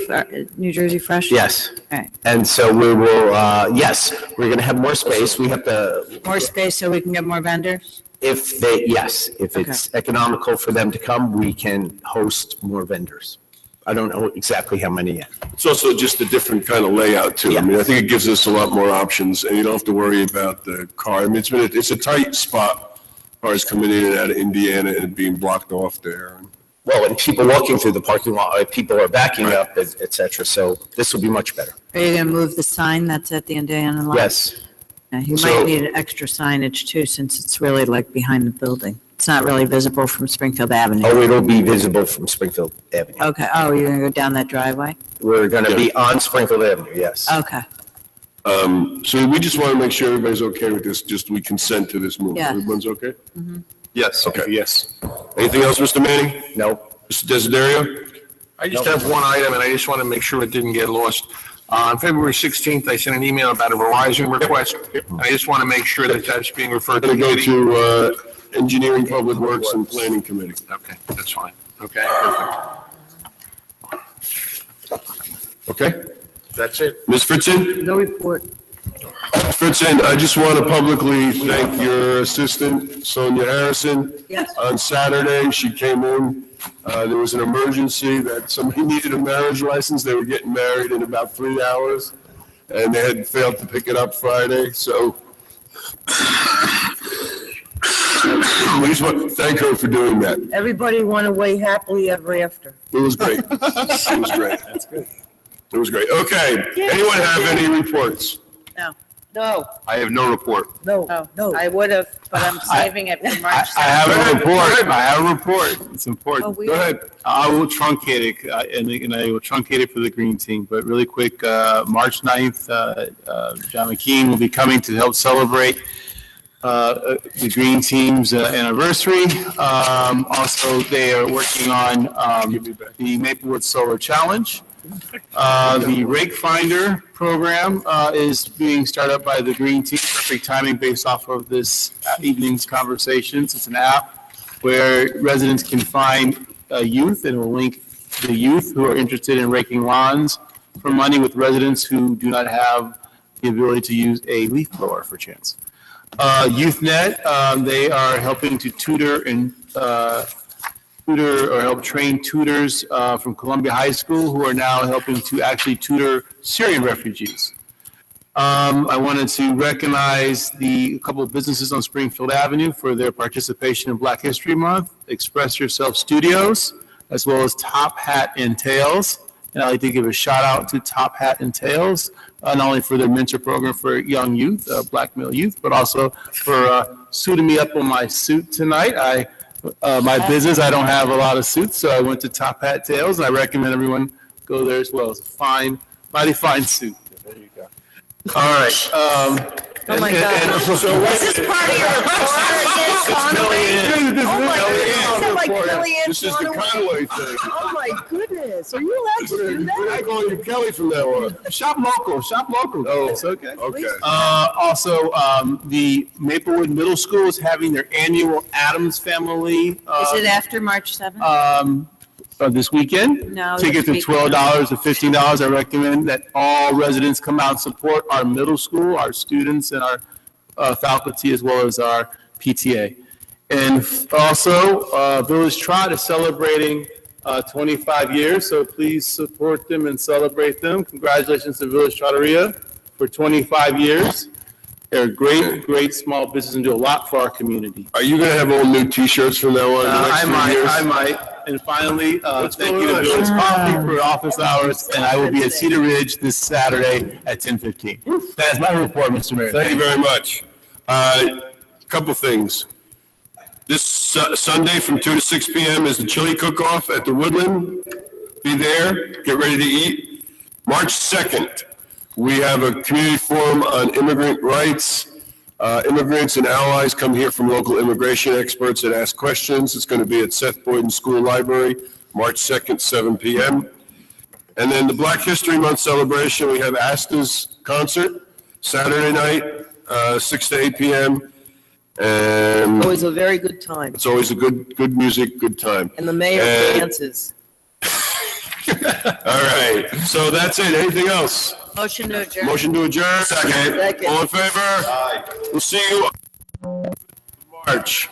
New Jersey Fresh? Yes. Okay. And so we will, yes, we're going to have more space. We have to. More space so we can get more vendors? If it's economical for them to come, we can host more vendors. I don't know exactly how many yet. It's also just a different kind of layout too. I mean, I think it gives us a lot more options and you don't have to worry about the car. I mean, it's a tight spot. Cars coming in and out of Indiana and being blocked off there. Well, and people walking through the parking lot, people are backing up, et cetera, so this will be much better. Are you going to move the sign that's at the Indiana line? Yes. Yeah, you might need extra signage too, since it's really like behind the building. It's not really visible from Springfield Avenue. Oh, it'll be visible from Springfield Avenue. Okay, oh, you're gonna go down that driveway? We're going to be on Springfield Avenue, yes. Okay, So we just want to make sure everybody's okay with this, just we consent to this move. Yeah. Everyone's okay? Yes. Okay. Yes. Anything else, Mr. Manning? No. Mr. Desiderio? I just have one item, and I just want to make sure it didn't get lost. On February 16th, I sent an email about a Verizon request. I just want to make sure that that's being referred to. Going to go committee. to Engineering, Public Works, and Planning Committee. Okay, that's fine. Okay, Okay? that's it. Ms. Fritzen? No report. Fritzen, I just want to publicly thank your assistant, Sonia Harrison. Yes. On Saturday, she came in, there was an emergency that somebody needed a marriage license. They were getting married in about 3 hours, and they had failed to pick it up Friday, so we just want to thank her for doing that. Everybody went away happily ever after. It was great. It was great. That's good. It was great. Okay, anyone have any reports? No, I have no report. no, oh, no. I would have, but I'm saving it for March I 7th. have a report. I have a report. It's Oh, important. we- Go ahead. I will truncate it, and I will truncate it for the green team, but really quick, March 9th, John McKean will be coming to help celebrate the green team's anniversary. Also, they are working on the Maplewood Solar Challenge. The Rake Finder program is being started up by the green team, perfect timing based off of this evening's conversations. It's an app where residents can find youth, and will link the youth who are interested in raking lawns for money with residents who do not have the ability to use a leaf blower for chance. YouthNet, they are helping to tutor or help train tutors from Columbia High School who are now helping to actually tutor Syrian refugees. I wanted to recognize a couple of businesses on Springfield Avenue for their participation in Black History Month, Express Yourself Studios, as well as Top Hat and Tails. And I'd like to give a shout out to Top Hat and Tails, not only for their mentor program for young youth, black male youth, but also for suiting me up on my suit tonight. My business, I don't have a lot of suits, so I went to Top Hat Tails, and I recommend everyone go there as well. It's a fine, mighty fine suit. There you go. All right. Oh my God. Is this part of your report? Oh my God. Is that like Kellyanne This is the Conway thing. Oh my goodness. Are you allowed to do We're that? not calling you Kelly from now on. Shop local, shop local. Oh, It's okay. Okay. Also, the Maplewood Middle School is having their annual Addams Family. Is it after March 7th? This weekend. No, Tickets this are weekend. $12 to $15. I recommend that all residents come out and support our middle school, our students, and our faculty, as well as our PTA. And also, Village Trot is celebrating 25 years, so please support them and celebrate them. Congratulations to Village Trattoria for 25 years. They're a great, great small business and do a lot for our community. Are you going to have all new T-shirts from now on? in the next few years? I might. And finally, thank you to going on? Village Coffee for office hours, and I will be at Cedar Ridge this Saturday at 10:15. That's my report, Mr. Mayor. Thank you very much. Couple things. This Sunday from 2 to 6 p.m. is the chili cook-off at the Woodland. Be there, get ready to eat. March 2nd, we have a community forum on immigrant rights. Immigrants and allies come here from local immigration experts and ask questions. It's going to be at Seth Boyden School Library, March 2nd, 7 p.m. And then the Black History Month celebration, we have Asta's concert, Saturday night, 6 to 8 p.m. And Always a very good time. it's always a good music, good time. And the mayor And- dances. All right, so that's it. Anything else? Motion to adjourn. Motion to adjourn? Second. All in favor? Aye. We'll see you March.